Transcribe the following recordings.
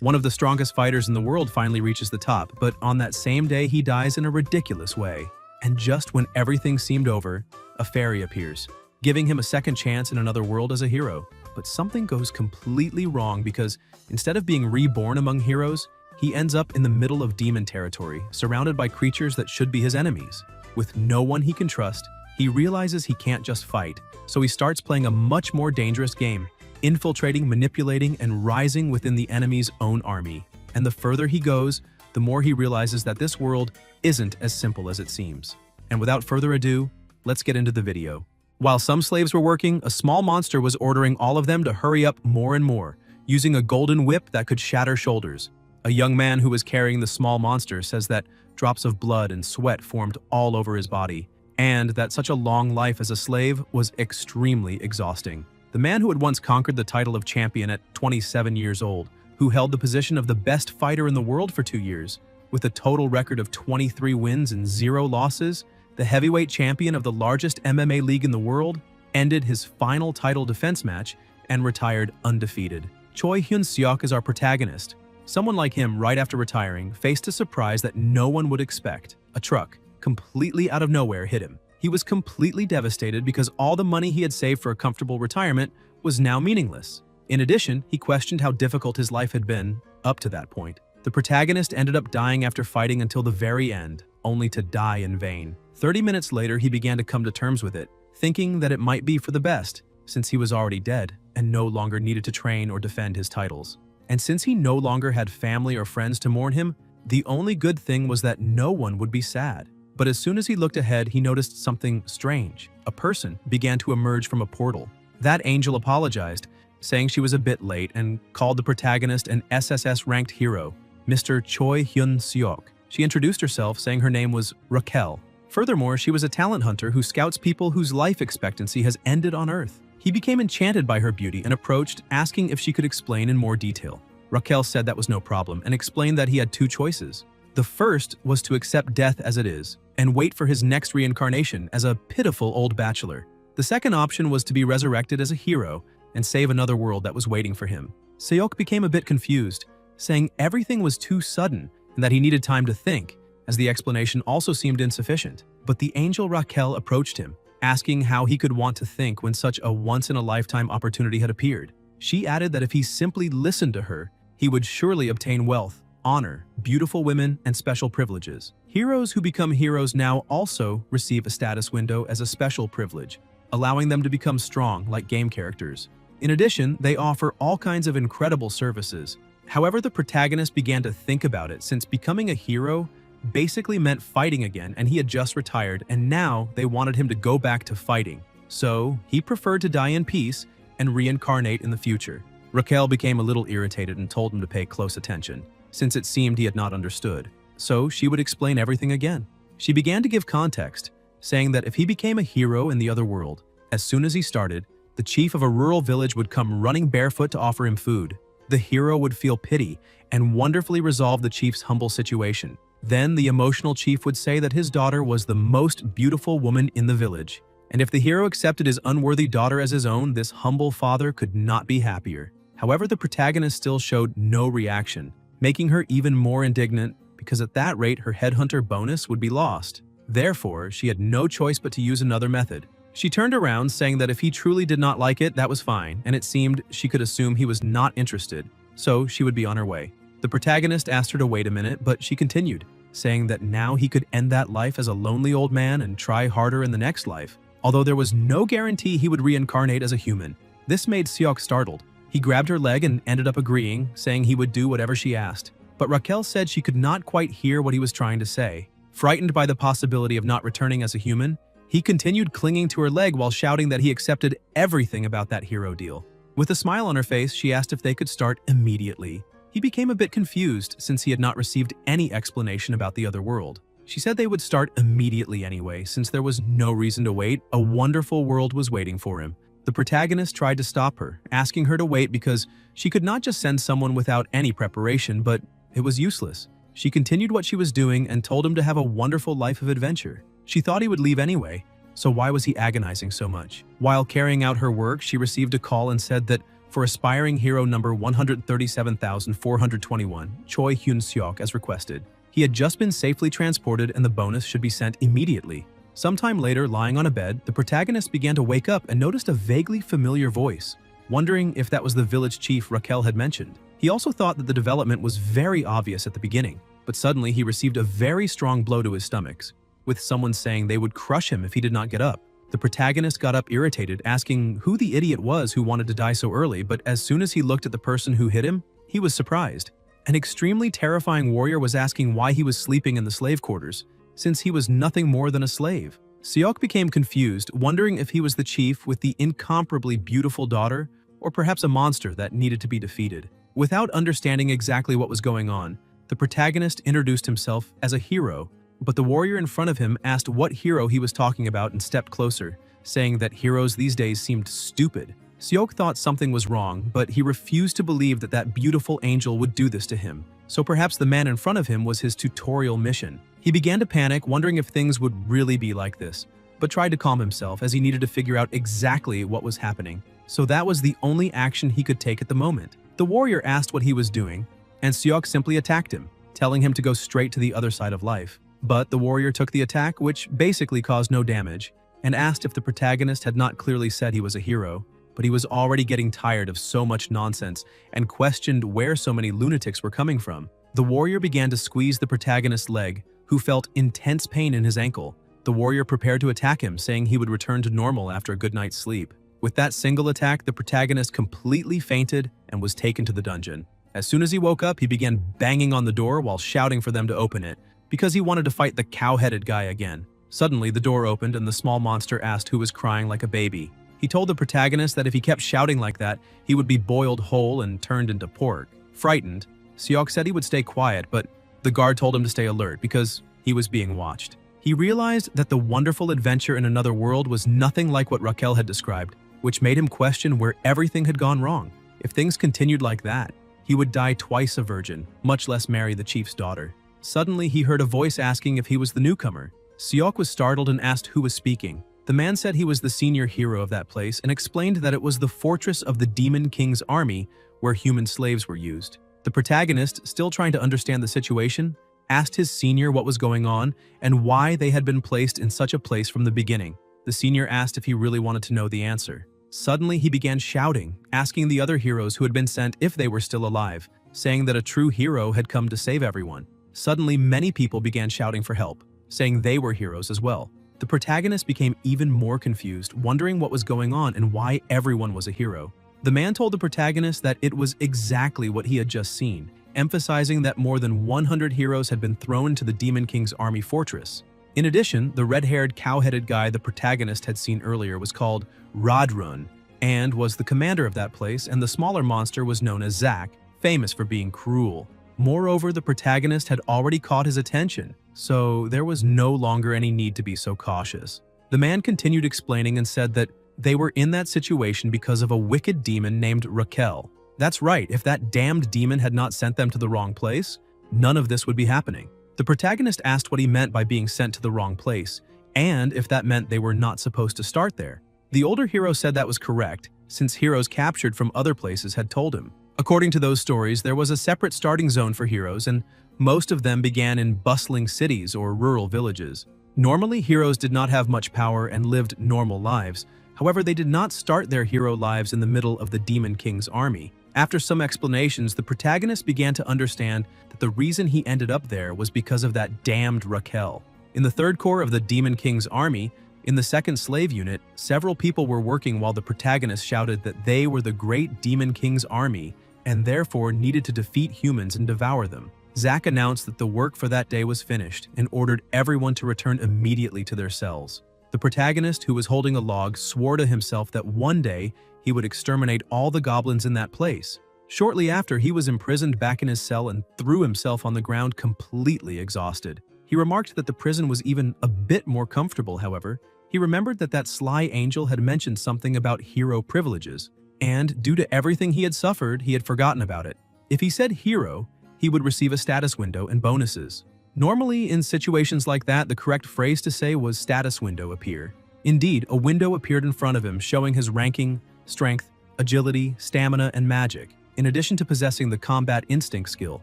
One of the strongest fighters in the world finally reaches the top, but on that same day he dies in a ridiculous way. And just when everything seemed over, a fairy appears, giving him a second chance in another world as a hero. But something goes completely wrong because instead of being reborn among heroes, he ends up in the middle of demon territory, surrounded by creatures that should be his enemies. With no one he can trust, he realizes he can't just fight, so he starts playing a much more dangerous game, infiltrating, manipulating, and rising within the enemy's own army. And the further he goes, the more he realizes that this world isn't as simple as it seems. And without further ado, let's get into the video. While some slaves were working, a small monster was ordering all of them to hurry up more and more, using a golden whip that could shatter shoulders. A young man who was carrying the small monster says that drops of blood and sweat formed all over his body, and that such a long life as a slave was extremely exhausting. The man who had once conquered the title of champion at 27 years old, who held the position of the best fighter in the world for 2 years, with a total record of 23 wins and 0 losses, the heavyweight champion of the largest MMA league in the world, ended his final title defense match and retired undefeated. Choi Hyun-seok is our protagonist. Someone like him, right after retiring, faced a surprise that no one would expect. A truck, completely out of nowhere, hit him. He was completely devastated because all the money he had saved for a comfortable retirement was now meaningless. In addition, he questioned how difficult his life had been up to that point. The protagonist ended up dying after fighting until the very end, only to die in vain. 30 minutes later, he began to come to terms with it, thinking that it might be for the best, since he was already dead and no longer needed to train or defend his titles. And since he no longer had family or friends to mourn him, the only good thing was that no one would be sad. But as soon as he looked ahead, he noticed something strange. A person began to emerge from a portal. That angel apologized, saying she was a bit late, and called the protagonist an SSS-ranked hero, Mr. Choi Hyun-seok. She introduced herself, saying her name was Raquel. Furthermore, she was a talent hunter who scouts people whose life expectancy has ended on Earth. He became enchanted by her beauty and approached, asking if she could explain in more detail. Raquel said that was no problem and explained that he had 2 choices. The first was to accept death as it is and wait for his next reincarnation as a pitiful old bachelor. The second option was to be resurrected as a hero and save another world that was waiting for him. Seok became a bit confused, saying everything was too sudden and that he needed time to think, as the explanation also seemed insufficient. But the angel Raquel approached him, asking how he could want to think when such a once-in-a-lifetime opportunity had appeared. She added that if he simply listened to her, he would surely obtain wealth, honor, beautiful women, and special privileges. Heroes who become heroes now also receive a status window as a special privilege, allowing them to become strong like game characters. In addition, they offer all kinds of incredible services. However, the protagonist began to think about it, since becoming a hero basically meant fighting again, and he had just retired, and now they wanted him to go back to fighting. So he preferred to die in peace and reincarnate in the future. Raquel became a little irritated and told him to pay close attention, since it seemed he had not understood. So she would explain everything again. She began to give context, saying that if he became a hero in the other world, as soon as he started, the chief of a rural village would come running barefoot to offer him food. The hero would feel pity and wonderfully resolve the chief's humble situation. Then the emotional chief would say that his daughter was the most beautiful woman in the village. And if the hero accepted his unworthy daughter as his own, this humble father could not be happier. However, the protagonist still showed no reaction, making her even more indignant because at that rate her headhunter bonus would be lost. Therefore, she had no choice but to use another method. She turned around, saying that if he truly did not like it, that was fine, and it seemed she could assume he was not interested, so she would be on her way. The protagonist asked her to wait a minute, but she continued, saying that now he could end that life as a lonely old man and try harder in the next life, although there was no guarantee he would reincarnate as a human. This made Seok startled. He grabbed her leg and ended up agreeing, saying he would do whatever she asked. But Raquel said she could not quite hear what he was trying to say. Frightened by the possibility of not returning as a human, he continued clinging to her leg while shouting that he accepted everything about that hero deal. With a smile on her face, she asked if they could start immediately. He became a bit confused since he had not received any explanation about the other world. She said they would start immediately anyway, since there was no reason to wait. A wonderful world was waiting for him. The protagonist tried to stop her, asking her to wait because she could not just send someone without any preparation, but it was useless. She continued what she was doing and told him to have a wonderful life of adventure. She thought he would leave anyway, so why was he agonizing so much? While carrying out her work, she received a call and said that for aspiring hero number 137,421, Choi Hyun-seok as requested. He had just been safely transported and the bonus should be sent immediately. Sometime later, lying on a bed, the protagonist began to wake up and noticed a vaguely familiar voice, wondering if that was the village chief Raquel had mentioned. He also thought that the development was very obvious at the beginning, but suddenly he received a very strong blow to his stomach, with someone saying they would crush him if he did not get up. The protagonist got up irritated, asking who the idiot was who wanted to die so early, but as soon as he looked at the person who hit him, he was surprised. An extremely terrifying warrior was asking why he was sleeping in the slave quarters, since he was nothing more than a slave. Seok became confused, wondering if he was the chief with the incomparably beautiful daughter, or perhaps a monster that needed to be defeated. Without understanding exactly what was going on, the protagonist introduced himself as a hero, but the warrior in front of him asked what hero he was talking about and stepped closer, saying that heroes these days seemed stupid. Seok thought something was wrong, but he refused to believe that that beautiful angel would do this to him, so perhaps the man in front of him was his tutorial mission. He began to panic, wondering if things would really be like this, but tried to calm himself as he needed to figure out exactly what was happening, so that was the only action he could take at the moment. The warrior asked what he was doing, and Seok simply attacked him, telling him to go straight to the other side of life. But the warrior took the attack, which basically caused no damage, and asked if the protagonist had not clearly said he was a hero, but he was already getting tired of so much nonsense and questioned where so many lunatics were coming from. The warrior began to squeeze the protagonist's leg, who felt intense pain in his ankle. The warrior prepared to attack him, saying he would return to normal after a good night's sleep. With that single attack, the protagonist completely fainted and was taken to the dungeon. As soon as he woke up, he began banging on the door while shouting for them to open it, because he wanted to fight the cow-headed guy again. Suddenly, the door opened and the small monster asked who was crying like a baby. He told the protagonist that if he kept shouting like that, he would be boiled whole and turned into pork. Frightened, Seok said he would stay quiet, but the guard told him to stay alert because he was being watched. He realized that the wonderful adventure in another world was nothing like what Raquel had described, which made him question where everything had gone wrong. If things continued like that, he would die twice a virgin, much less marry the chief's daughter. Suddenly, he heard a voice asking if he was the newcomer. Seok was startled and asked who was speaking. The man said he was the senior hero of that place and explained that it was the fortress of the Demon King's army where human slaves were used. The protagonist, still trying to understand the situation, asked his senior what was going on and why they had been placed in such a place from the beginning. The senior asked if he really wanted to know the answer. Suddenly, he began shouting, asking the other heroes who had been sent if they were still alive, saying that a true hero had come to save everyone. Suddenly, many people began shouting for help, saying they were heroes as well. The protagonist became even more confused, wondering what was going on and why everyone was a hero. The man told the protagonist that it was exactly what he had just seen, emphasizing that more than 100 heroes had been thrown into the Demon King's army fortress. In addition, the red-haired, cow-headed guy the protagonist had seen earlier was called Radrun and was the commander of that place, and the smaller monster was known as Zack, famous for being cruel. Moreover, the protagonist had already caught his attention, so there was no longer any need to be so cautious. The man continued explaining and said that they were in that situation because of a wicked demon named Raquel. That's right, if that damned demon had not sent them to the wrong place, none of this would be happening. The protagonist asked what he meant by being sent to the wrong place, and if that meant they were not supposed to start there. The older hero said that was correct, since heroes captured from other places had told him. According to those stories, there was a separate starting zone for heroes, and most of them began in bustling cities or rural villages. Normally, heroes did not have much power and lived normal lives. However, they did not start their hero lives in the middle of the Demon King's army. After some explanations, the protagonist began to understand that the reason he ended up there was because of that damned Raquel. In the third corps of the Demon King's army, in the second slave unit, several people were working while the protagonist shouted that they were the great Demon King's army and therefore needed to defeat humans and devour them. Zack announced that the work for that day was finished and ordered everyone to return immediately to their cells. The protagonist, who was holding a log, swore to himself that one day he would exterminate all the goblins in that place. Shortly after, he was imprisoned back in his cell and threw himself on the ground completely exhausted. He remarked that the prison was even a bit more comfortable, however. He remembered that that sly angel had mentioned something about hero privileges, and due to everything he had suffered, he had forgotten about it. If he said hero, he would receive a status window and bonuses. Normally, in situations like that, the correct phrase to say was status window appear. Indeed, a window appeared in front of him showing his ranking, strength, agility, stamina, and magic, in addition to possessing the combat instinct skill.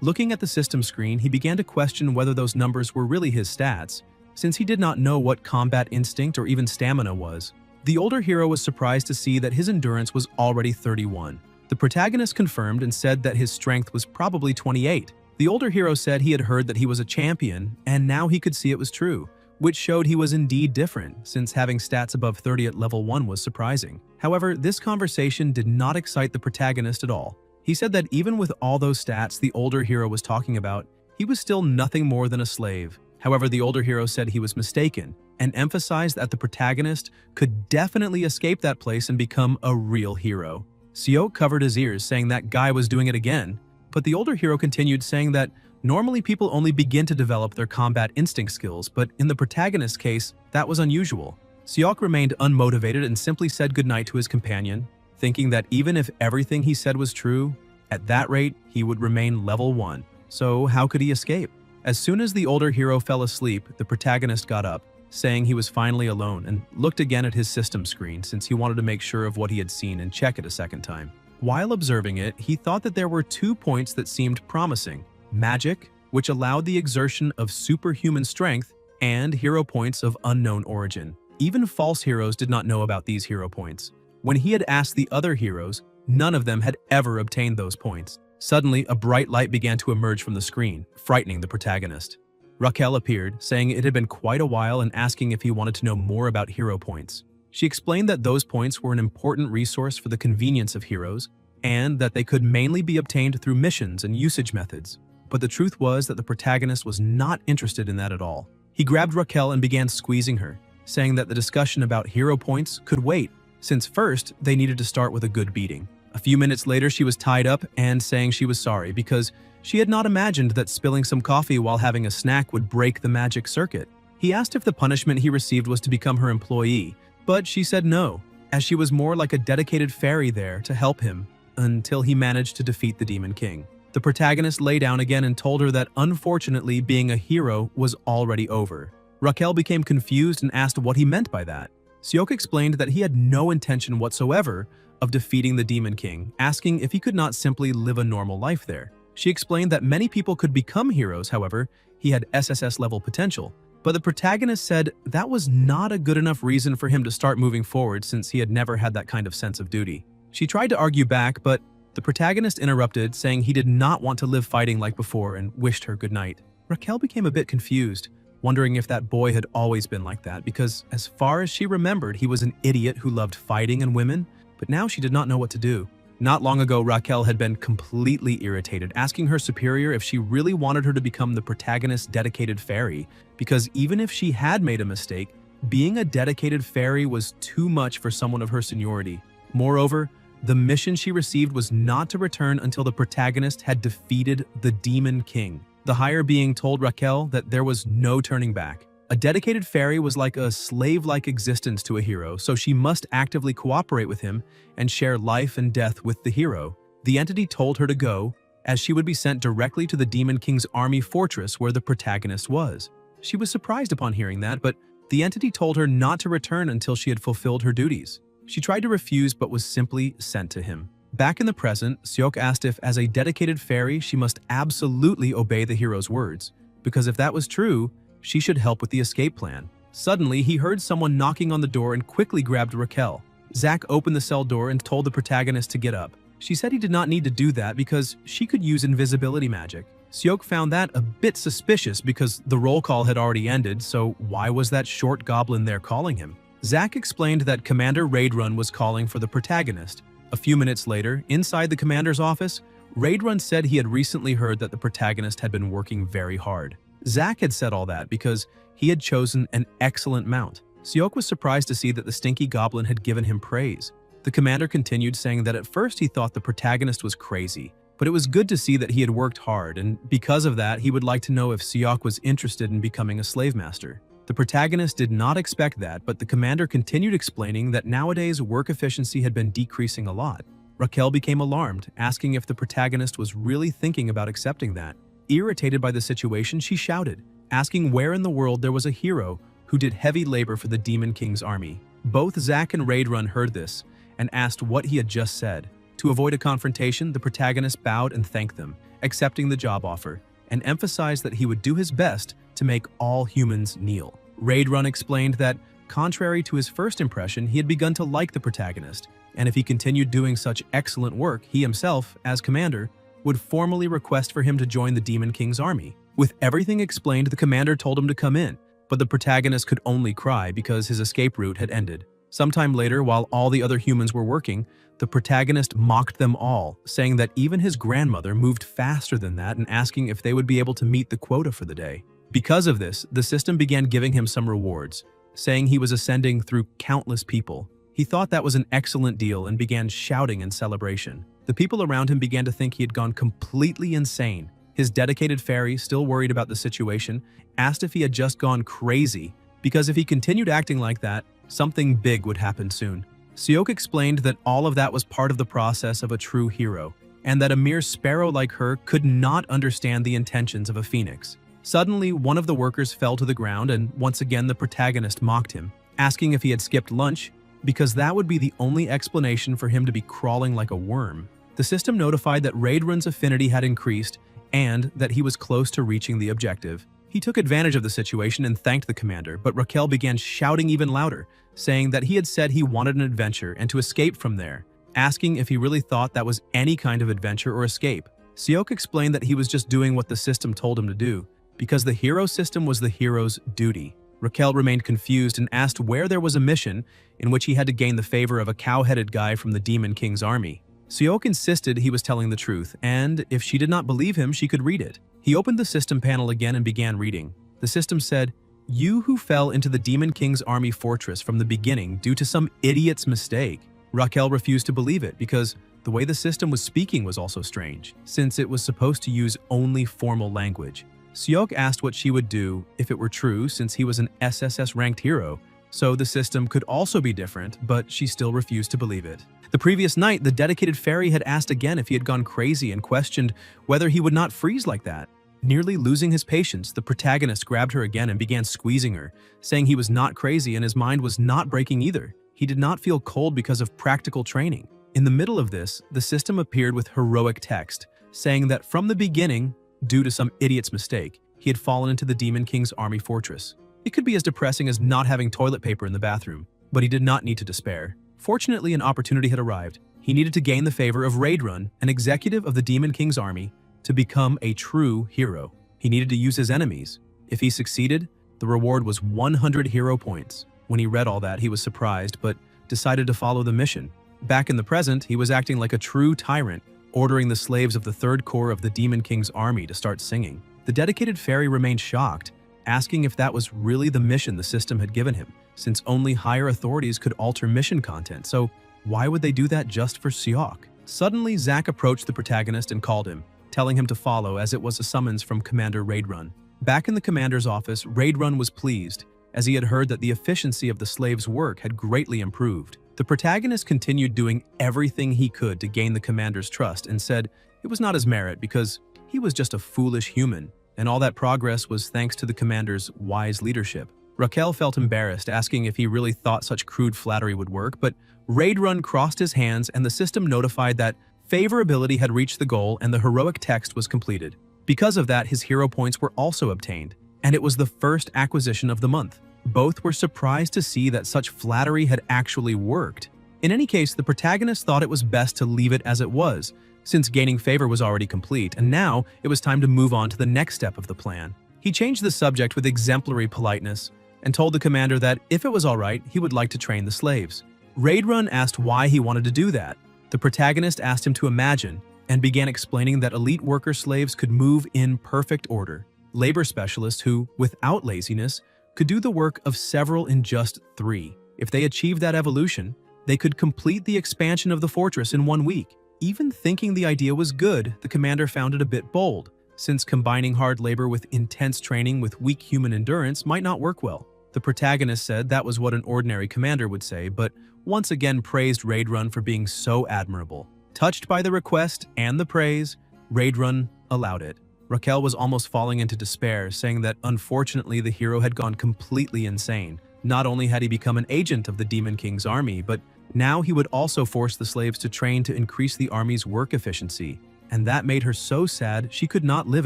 Looking at the system screen, he began to question whether those numbers were really his stats, since he did not know what combat instinct or even stamina was. The older hero was surprised to see that his endurance was already 31. The protagonist confirmed and said that his strength was probably 28. The older hero said he had heard that he was a champion, and now he could see it was true, which showed he was indeed different, since having stats above 30 at level 1 was surprising. However, this conversation did not excite the protagonist at all. He said that even with all those stats the older hero was talking about, he was still nothing more than a slave. However, the older hero said he was mistaken, and emphasized that the protagonist could definitely escape that place and become a real hero. Seok covered his ears, saying that guy was doing it again, but the older hero continued, saying that normally people only begin to develop their combat instinct skills, but in the protagonist's case, that was unusual. Seok remained unmotivated and simply said goodnight to his companion, thinking that even if everything he said was true, at that rate, he would remain level 1. So how could he escape? As soon as the older hero fell asleep, the protagonist got up, saying he was finally alone, and looked again at his system screen since he wanted to make sure of what he had seen and check it a second time. While observing it, he thought that there were 2 points that seemed promising: magic, which allowed the exertion of superhuman strength, and hero points of unknown origin. Even false heroes did not know about these hero points. When he had asked the other heroes, none of them had ever obtained those points. Suddenly, a bright light began to emerge from the screen, frightening the protagonist. Raquel appeared, saying it had been quite a while and asking if he wanted to know more about hero points. She explained that those points were an important resource for the convenience of heroes, and that they could mainly be obtained through missions and usage methods. But the truth was that the protagonist was not interested in that at all. He grabbed Raquel and began squeezing her, saying that the discussion about hero points could wait, since first they needed to start with a good beating. A few minutes later, she was tied up and saying she was sorry because she had not imagined that spilling some coffee while having a snack would break the magic circuit. He asked if the punishment he received was to become her employee, but she said no, as she was more like a dedicated fairy there to help him until he managed to defeat the Demon King. The protagonist lay down again and told her that unfortunately being a hero was already over. Raquel became confused and asked what he meant by that. Seok explained that he had no intention whatsoever of defeating the Demon King, asking if he could not simply live a normal life there. She explained that many people could become heroes, however, he had SSS level potential. But the protagonist said that was not a good enough reason for him to start moving forward since he had never had that kind of sense of duty. She tried to argue back, but the protagonist interrupted, saying he did not want to live fighting like before and wished her goodnight. Raquel became a bit confused, wondering if that boy had always been like that because as far as she remembered, he was an idiot who loved fighting and women, but now she did not know what to do. Not long ago, Raquel had been completely irritated, asking her superior if she really wanted her to become the protagonist's dedicated fairy, because even if she had made a mistake, being a dedicated fairy was too much for someone of her seniority. Moreover, the mission she received was not to return until the protagonist had defeated the Demon King. The higher being told Raquel that there was no turning back. A dedicated fairy was like a slave-like existence to a hero, so she must actively cooperate with him and share life and death with the hero. The entity told her to go, as she would be sent directly to the Demon King's army fortress where the protagonist was. She was surprised upon hearing that, but the entity told her not to return until she had fulfilled her duties. She tried to refuse but was simply sent to him. Back in the present, Seok asked if, as a dedicated fairy, she must absolutely obey the hero's words, because if that was true, she should help with the escape plan. Suddenly, he heard someone knocking on the door and quickly grabbed Raquel. Zack opened the cell door and told the protagonist to get up. She said he did not need to do that because she could use invisibility magic. Seok found that a bit suspicious because the roll call had already ended, so why was that short goblin there calling him? Zack explained that Commander Raidrun was calling for the protagonist. A few minutes later, inside the commander's office, Raidrun said he had recently heard that the protagonist had been working very hard. Zack had said all that because he had chosen an excellent mount. Seok was surprised to see that the stinky goblin had given him praise. The commander continued, saying that at first he thought the protagonist was crazy, but it was good to see that he had worked hard, and because of that, he would like to know if Seok was interested in becoming a slave master. The protagonist did not expect that, but the commander continued explaining that nowadays work efficiency had been decreasing a lot. Raquel became alarmed, asking if the protagonist was really thinking about accepting that. Irritated by the situation, she shouted, asking where in the world there was a hero who did heavy labor for the Demon King's army. Both Zack and Raidrun heard this, and asked what he had just said. To avoid a confrontation, the protagonist bowed and thanked them, accepting the job offer, and emphasized that he would do his best to make all humans kneel. Raidrun explained that, contrary to his first impression, he had begun to like the protagonist, and if he continued doing such excellent work, he himself, as commander, would formally request for him to join the Demon King's army. With everything explained, the commander told him to come in, but the protagonist could only cry because his escape route had ended. Sometime later, while all the other humans were working, the protagonist mocked them all, saying that even his grandmother moved faster than that and asking if they would be able to meet the quota for the day. Because of this, the system began giving him some rewards, saying he was ascending through countless people. He thought that was an excellent deal and began shouting in celebration. The people around him began to think he had gone completely insane. His dedicated fairy, still worried about the situation, asked if he had just gone crazy, because if he continued acting like that, something big would happen soon. Seok explained that all of that was part of the process of a true hero, and that a mere sparrow like her could not understand the intentions of a phoenix. Suddenly, one of the workers fell to the ground, and once again the protagonist mocked him, asking if he had skipped lunch, because that would be the only explanation for him to be crawling like a worm. The system notified that Raidrun's affinity had increased, and that he was close to reaching the objective. He took advantage of the situation and thanked the commander, but Raquel began shouting even louder, saying that he had said he wanted an adventure and to escape from there, asking if he really thought that was any kind of adventure or escape. Seok explained that he was just doing what the system told him to do, because the hero system was the hero's duty. Raquel remained confused and asked where there was a mission in which he had to gain the favor of a cow-headed guy from the Demon King's army. Seok insisted he was telling the truth, and if she did not believe him, she could read it. He opened the system panel again and began reading. The system said, "You who fell into the Demon King's army fortress from the beginning due to some idiot's mistake." Raquel refused to believe it because the way the system was speaking was also strange, since it was supposed to use only formal language. Seok asked what she would do if it were true, since he was an SSS-ranked hero, so the system could also be different, but she still refused to believe it. The previous night, the dedicated fairy had asked again if he had gone crazy and questioned whether he would not freeze like that. Nearly losing his patience, the protagonist grabbed her again and began squeezing her, saying he was not crazy and his mind was not breaking either. He did not feel cold because of practical training. In the middle of this, the system appeared with heroic text, saying that from the beginning, due to some idiot's mistake, he had fallen into the Demon King's army fortress. It could be as depressing as not having toilet paper in the bathroom, but he did not need to despair. Fortunately, an opportunity had arrived. He needed to gain the favor of Raidrun, an executive of the Demon King's army, to become a true hero. He needed to use his enemies. If he succeeded, the reward was 100 hero points. When he read all that, he was surprised, but decided to follow the mission. Back in the present, he was acting like a true tyrant, ordering the slaves of the Third Corps of the Demon King's army to start singing. The dedicated fairy remained shocked, asking if that was really the mission the system had given him, since only higher authorities could alter mission content, so why would they do that just for Seok? Suddenly, Zack approached the protagonist and called him, telling him to follow as it was a summons from Commander Raidrun. Back in the commander's office, Raidrun was pleased, as he had heard that the efficiency of the slaves' work had greatly improved. The protagonist continued doing everything he could to gain the commander's trust and said it was not his merit because he was just a foolish human, and all that progress was thanks to the commander's wise leadership. Raquel felt embarrassed, asking if he really thought such crude flattery would work, but Raidrun crossed his hands and the system notified that favorability had reached the goal and the heroic text was completed. Because of that, his hero points were also obtained, and it was the first acquisition of the month. Both were surprised to see that such flattery had actually worked. In any case, the protagonist thought it was best to leave it as it was, since gaining favor was already complete, and now it was time to move on to the next step of the plan. He changed the subject with exemplary politeness and told the commander that if it was alright, he would like to train the slaves. Raidrun asked why he wanted to do that. The protagonist asked him to imagine and began explaining that elite worker slaves could move in perfect order. Labor specialists who, without laziness, could do the work of several in just 3. If they achieved that evolution, they could complete the expansion of the fortress in 1 week. Even thinking the idea was good, the commander found it a bit bold, since combining hard labor with intense training with weak human endurance might not work well. The protagonist said that was what an ordinary commander would say, but once again praised Raidrun for being so admirable. Touched by the request and the praise, Raidrun allowed it. Raquel was almost falling into despair, saying that unfortunately the hero had gone completely insane. Not only had he become an agent of the Demon King's army, but Now he would also force the slaves to train to increase the army's work efficiency, and that made her so sad she could not live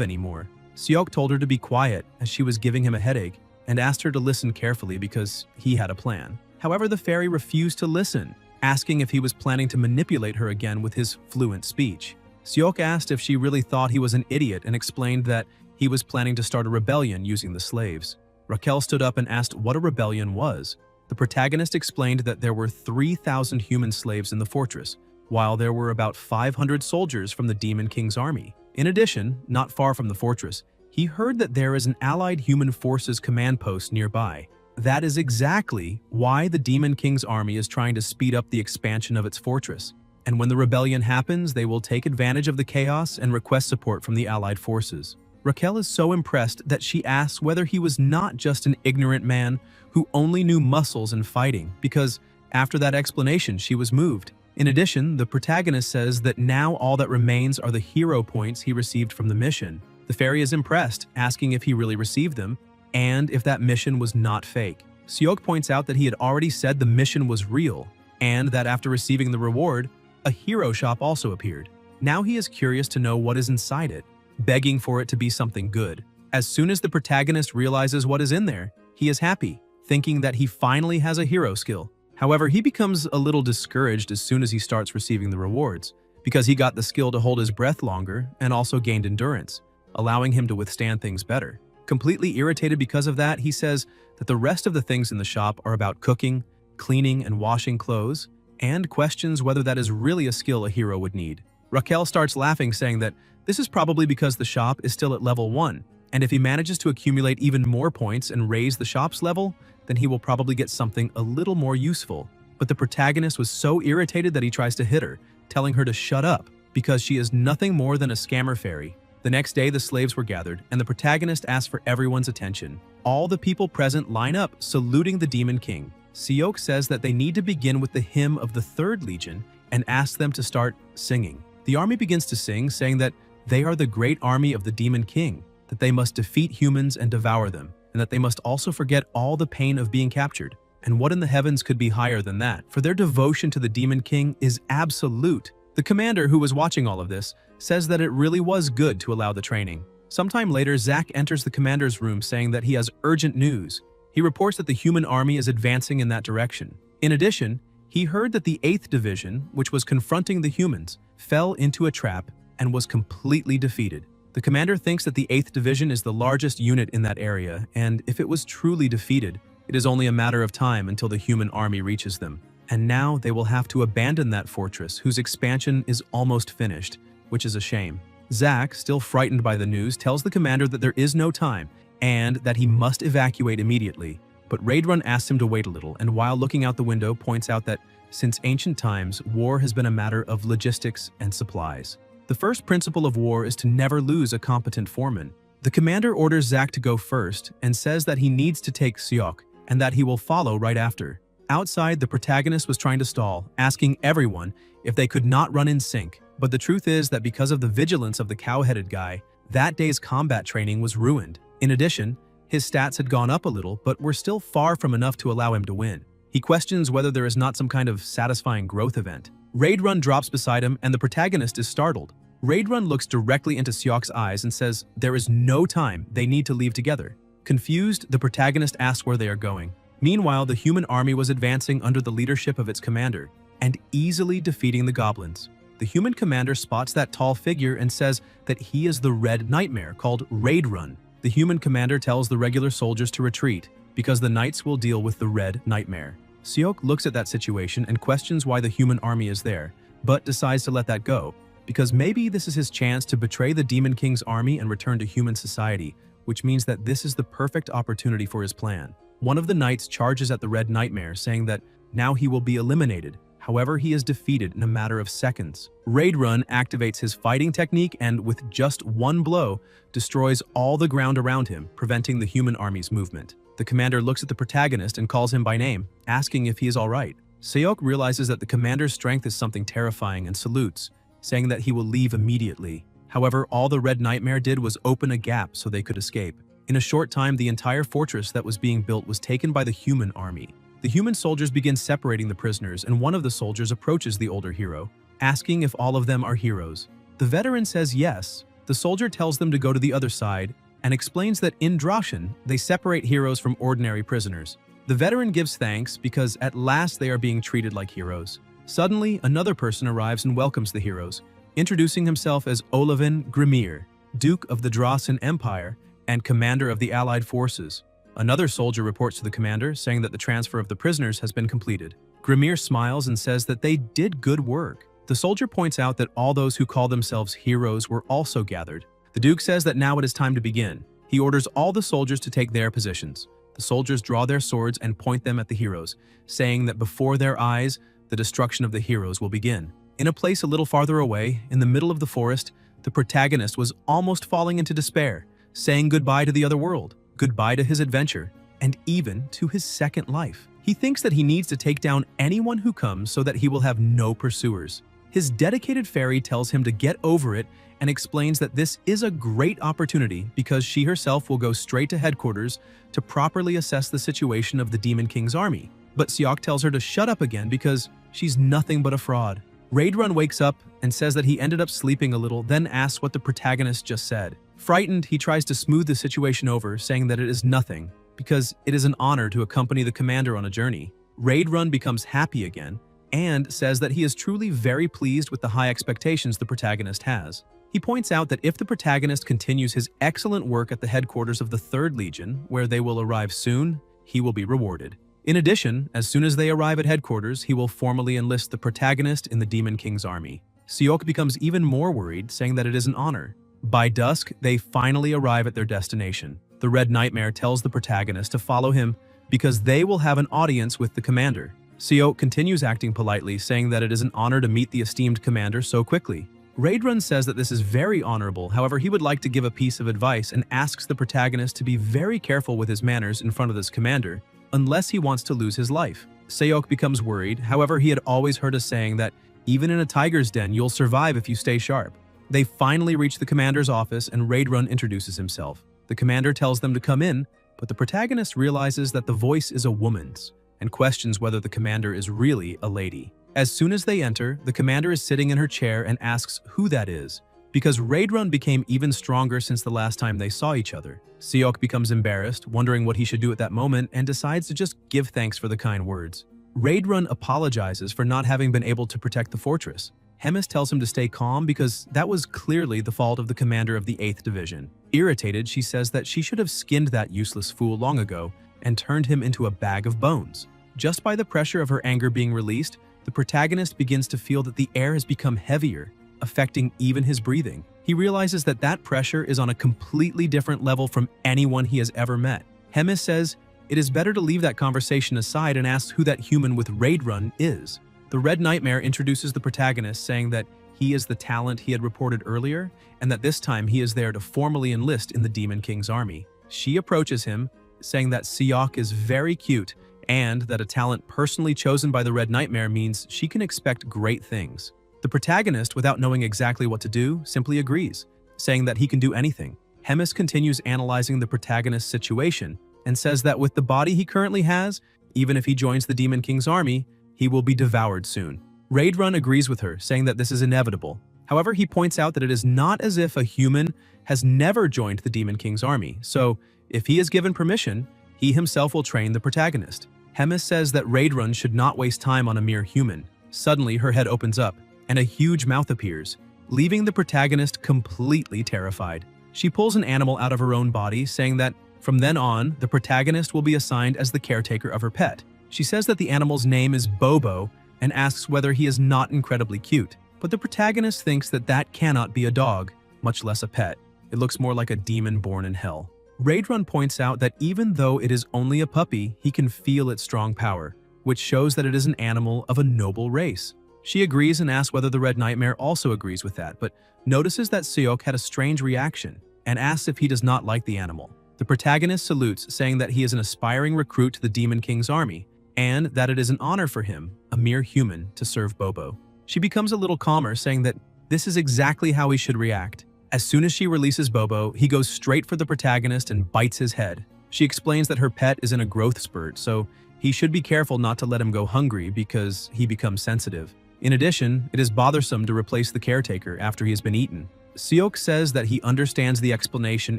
anymore. Seok told her to be quiet as she was giving him a headache and asked her to listen carefully because he had a plan. However, the fairy refused to listen, asking if he was planning to manipulate her again with his fluent speech. Seok asked if she really thought he was an idiot and explained that he was planning to start a rebellion using the slaves. Raquel stood up and asked what a rebellion was. The protagonist explained that there were 3,000 human slaves in the fortress, while there were about 500 soldiers from the Demon King's army. In addition, not far from the fortress, he heard that there is an allied human forces command post nearby. That is exactly why the Demon King's army is trying to speed up the expansion of its fortress. And when the rebellion happens, they will take advantage of the chaos and request support from the allied forces. Raquel is so impressed that she asks whether he was not just an ignorant man who only knew muscles and fighting, because after that explanation, she was moved. In addition, the protagonist says that now all that remains are the hero points he received from the mission. The fairy is impressed, asking if he really received them, and if that mission was not fake. Seok points out that he had already said the mission was real, and that after receiving the reward, a hero shop also appeared. Now he is curious to know what is inside it, begging for it to be something good. As soon as the protagonist realizes what is in there, he is happy, thinking that he finally has a hero skill. However, he becomes a little discouraged as soon as he starts receiving the rewards, because he got the skill to hold his breath longer and also gained endurance, allowing him to withstand things better. Completely irritated because of that, he says that the rest of the things in the shop are about cooking, cleaning, and washing clothes, and questions whether that is really a skill a hero would need. Raquel starts laughing, saying that this is probably because the shop is still at level 1, and if he manages to accumulate even more points and raise the shop's level, then he will probably get something a little more useful. But the protagonist was so irritated that he tries to hit her, telling her to shut up, because she is nothing more than a scammer fairy. The next day, the slaves were gathered, and the protagonist asked for everyone's attention. All the people present line up, saluting the Demon King. Seok says that they need to begin with the hymn of the Third Legion and asks them to start singing. The army begins to sing, saying that they are the great army of the Demon King, that they must defeat humans and devour them, and that they must also forget all the pain of being captured. And what in the heavens could be higher than that? For their devotion to the Demon King is absolute. The commander, who was watching all of this, says that it really was good to allow the training. Sometime later, Zack enters the commander's room saying that he has urgent news. He reports that the human army is advancing in that direction. In addition, he heard that the 8th Division, which was confronting the humans, fell into a trap and was completely defeated. The commander thinks that the 8th Division is the largest unit in that area, and if it was truly defeated, it is only a matter of time until the human army reaches them. And now they will have to abandon that fortress, whose expansion is almost finished, which is a shame. Zack, still frightened by the news, tells the commander that there is no time and that he must evacuate immediately. But Raidrun asks him to wait a little, and while looking out the window, points out that since ancient times, war has been a matter of logistics and supplies. The first principle of war is to never lose a competent foreman. The commander orders Zack to go first and says that he needs to take Seok and that he will follow right after. Outside, the protagonist was trying to stall, asking everyone if they could not run in sync. But the truth is that because of the vigilance of the cow-headed guy, that day's combat training was ruined. In addition, his stats had gone up a little, but were still far from enough to allow him to win. He questions whether there is not some kind of satisfying growth event. Raidrun drops beside him, and the protagonist is startled. Raidrun looks directly into Seok's eyes and says there is no time, they need to leave together. Confused, the protagonist asks where they are going. Meanwhile, the human army was advancing under the leadership of its commander and easily defeating the goblins. The human commander spots that tall figure and says that he is the Red Nightmare called Raidrun. The human commander tells the regular soldiers to retreat because the knights will deal with the Red Nightmare. Seok looks at that situation and questions why the human army is there, but decides to let that go, because maybe this is his chance to betray the Demon King's army and return to human society, which means that this is the perfect opportunity for his plan. One of the knights charges at the Red Nightmare, saying that now he will be eliminated. However, he is defeated in a matter of seconds. Raidrun activates his fighting technique and, with just one blow, destroys all the ground around him, preventing the human army's movement. The commander looks at the protagonist and calls him by name, asking if he is all right. Seok realizes that the commander's strength is something terrifying and salutes, saying that he will leave immediately. However, all the Red Nightmare did was open a gap so they could escape. In a short time, the entire fortress that was being built was taken by the human army. The human soldiers begin separating the prisoners, and one of the soldiers approaches the older hero, asking if all of them are heroes. The veteran says yes. The soldier tells them to go to the other side and explains that in Droshan, they separate heroes from ordinary prisoners. The veteran gives thanks because at last they are being treated like heroes. Suddenly, another person arrives and welcomes the heroes, introducing himself as Olivin Grimir, Duke of the Drossen Empire and commander of the Allied forces. Another soldier reports to the commander, saying that the transfer of the prisoners has been completed. Grimir smiles and says that they did good work. The soldier points out that all those who call themselves heroes were also gathered. The Duke says that now it is time to begin. He orders all the soldiers to take their positions. The soldiers draw their swords and point them at the heroes, saying that before their eyes, the destruction of the heroes will begin. In a place a little farther away, in the middle of the forest, the protagonist was almost falling into despair, saying goodbye to the other world, goodbye to his adventure, and even to his second life. He thinks that he needs to take down anyone who comes so that he will have no pursuers. His dedicated fairy tells him to get over it and explains that this is a great opportunity because she herself will go straight to headquarters to properly assess the situation of the Demon King's army. But Seok tells her to shut up again because she's nothing but a fraud. Raidrun wakes up and says that he ended up sleeping a little, then asks what the protagonist just said. Frightened, he tries to smooth the situation over, saying that it is nothing, because it is an honor to accompany the commander on a journey. Raidrun becomes happy again, and says that he is truly very pleased with the high expectations the protagonist has. He points out that if the protagonist continues his excellent work at the headquarters of the 3rd Legion, where they will arrive soon, he will be rewarded. In addition, as soon as they arrive at headquarters, he will formally enlist the protagonist in the Demon King's army. Seok becomes even more worried, saying that it is an honor. By dusk, they finally arrive at their destination. The Red Nightmare tells the protagonist to follow him because they will have an audience with the commander. Seok continues acting politely, saying that it is an honor to meet the esteemed commander so quickly. Raidrun says that this is very honorable, however he would like to give a piece of advice and asks the protagonist to be very careful with his manners in front of this commander, unless he wants to lose his life. Seok becomes worried, however he had always heard a saying that even in a tiger's den you'll survive if you stay sharp. They finally reach the commander's office and Raidrun introduces himself. The commander tells them to come in, but the protagonist realizes that the voice is a woman's and questions whether the commander is really a lady. As soon as they enter, the commander is sitting in her chair and asks who that is, because Raidrun became even stronger since the last time they saw each other. Seok becomes embarrassed, wondering what he should do at that moment, and decides to just give thanks for the kind words. Raidrun apologizes for not having been able to protect the fortress. Hemis tells him to stay calm because that was clearly the fault of the commander of the 8th Division. Irritated, she says that she should have skinned that useless fool long ago and turned him into a bag of bones. Just by the pressure of her anger being released, the protagonist begins to feel that the air has become heavier, affecting even his breathing. He realizes that that pressure is on a completely different level from anyone he has ever met. Hemis says it is better to leave that conversation aside and asks who that human with Raidrun is. The Red Nightmare introduces the protagonist, saying that he is the talent he had reported earlier and that this time he is there to formally enlist in the Demon King's army. She approaches him, saying that Seok is very cute and that a talent personally chosen by the Red Nightmare means she can expect great things. The protagonist, without knowing exactly what to do, simply agrees, saying that he can do anything. Hemis continues analyzing the protagonist's situation and says that with the body he currently has, even if he joins the Demon King's army, he will be devoured soon. Raidrun agrees with her, saying that this is inevitable. However, he points out that it is not as if a human has never joined the Demon King's army, so if he is given permission, he himself will train the protagonist. Hemis says that Raidrun should not waste time on a mere human. Suddenly, her head opens up, and a huge mouth appears, leaving the protagonist completely terrified. She pulls an animal out of her own body, saying that from then on, the protagonist will be assigned as the caretaker of her pet. She says that the animal's name is Bobo and asks whether he is not incredibly cute. But the protagonist thinks that that cannot be a dog, much less a pet. It looks more like a demon born in hell. Raidrun points out that even though it is only a puppy, he can feel its strong power, which shows that it is an animal of a noble race. She agrees and asks whether the Red Nightmare also agrees with that, but notices that Seok had a strange reaction and asks if he does not like the animal. The protagonist salutes, saying that he is an aspiring recruit to the Demon King's army, and that it is an honor for him, a mere human, to serve Bobo. She becomes a little calmer, saying that this is exactly how he should react. As soon as she releases Bobo, he goes straight for the protagonist and bites his head. She explains that her pet is in a growth spurt, so He should be careful not to let him go hungry because he becomes sensitive. In addition, it is bothersome to replace the caretaker after he has been eaten. Seok says that he understands the explanation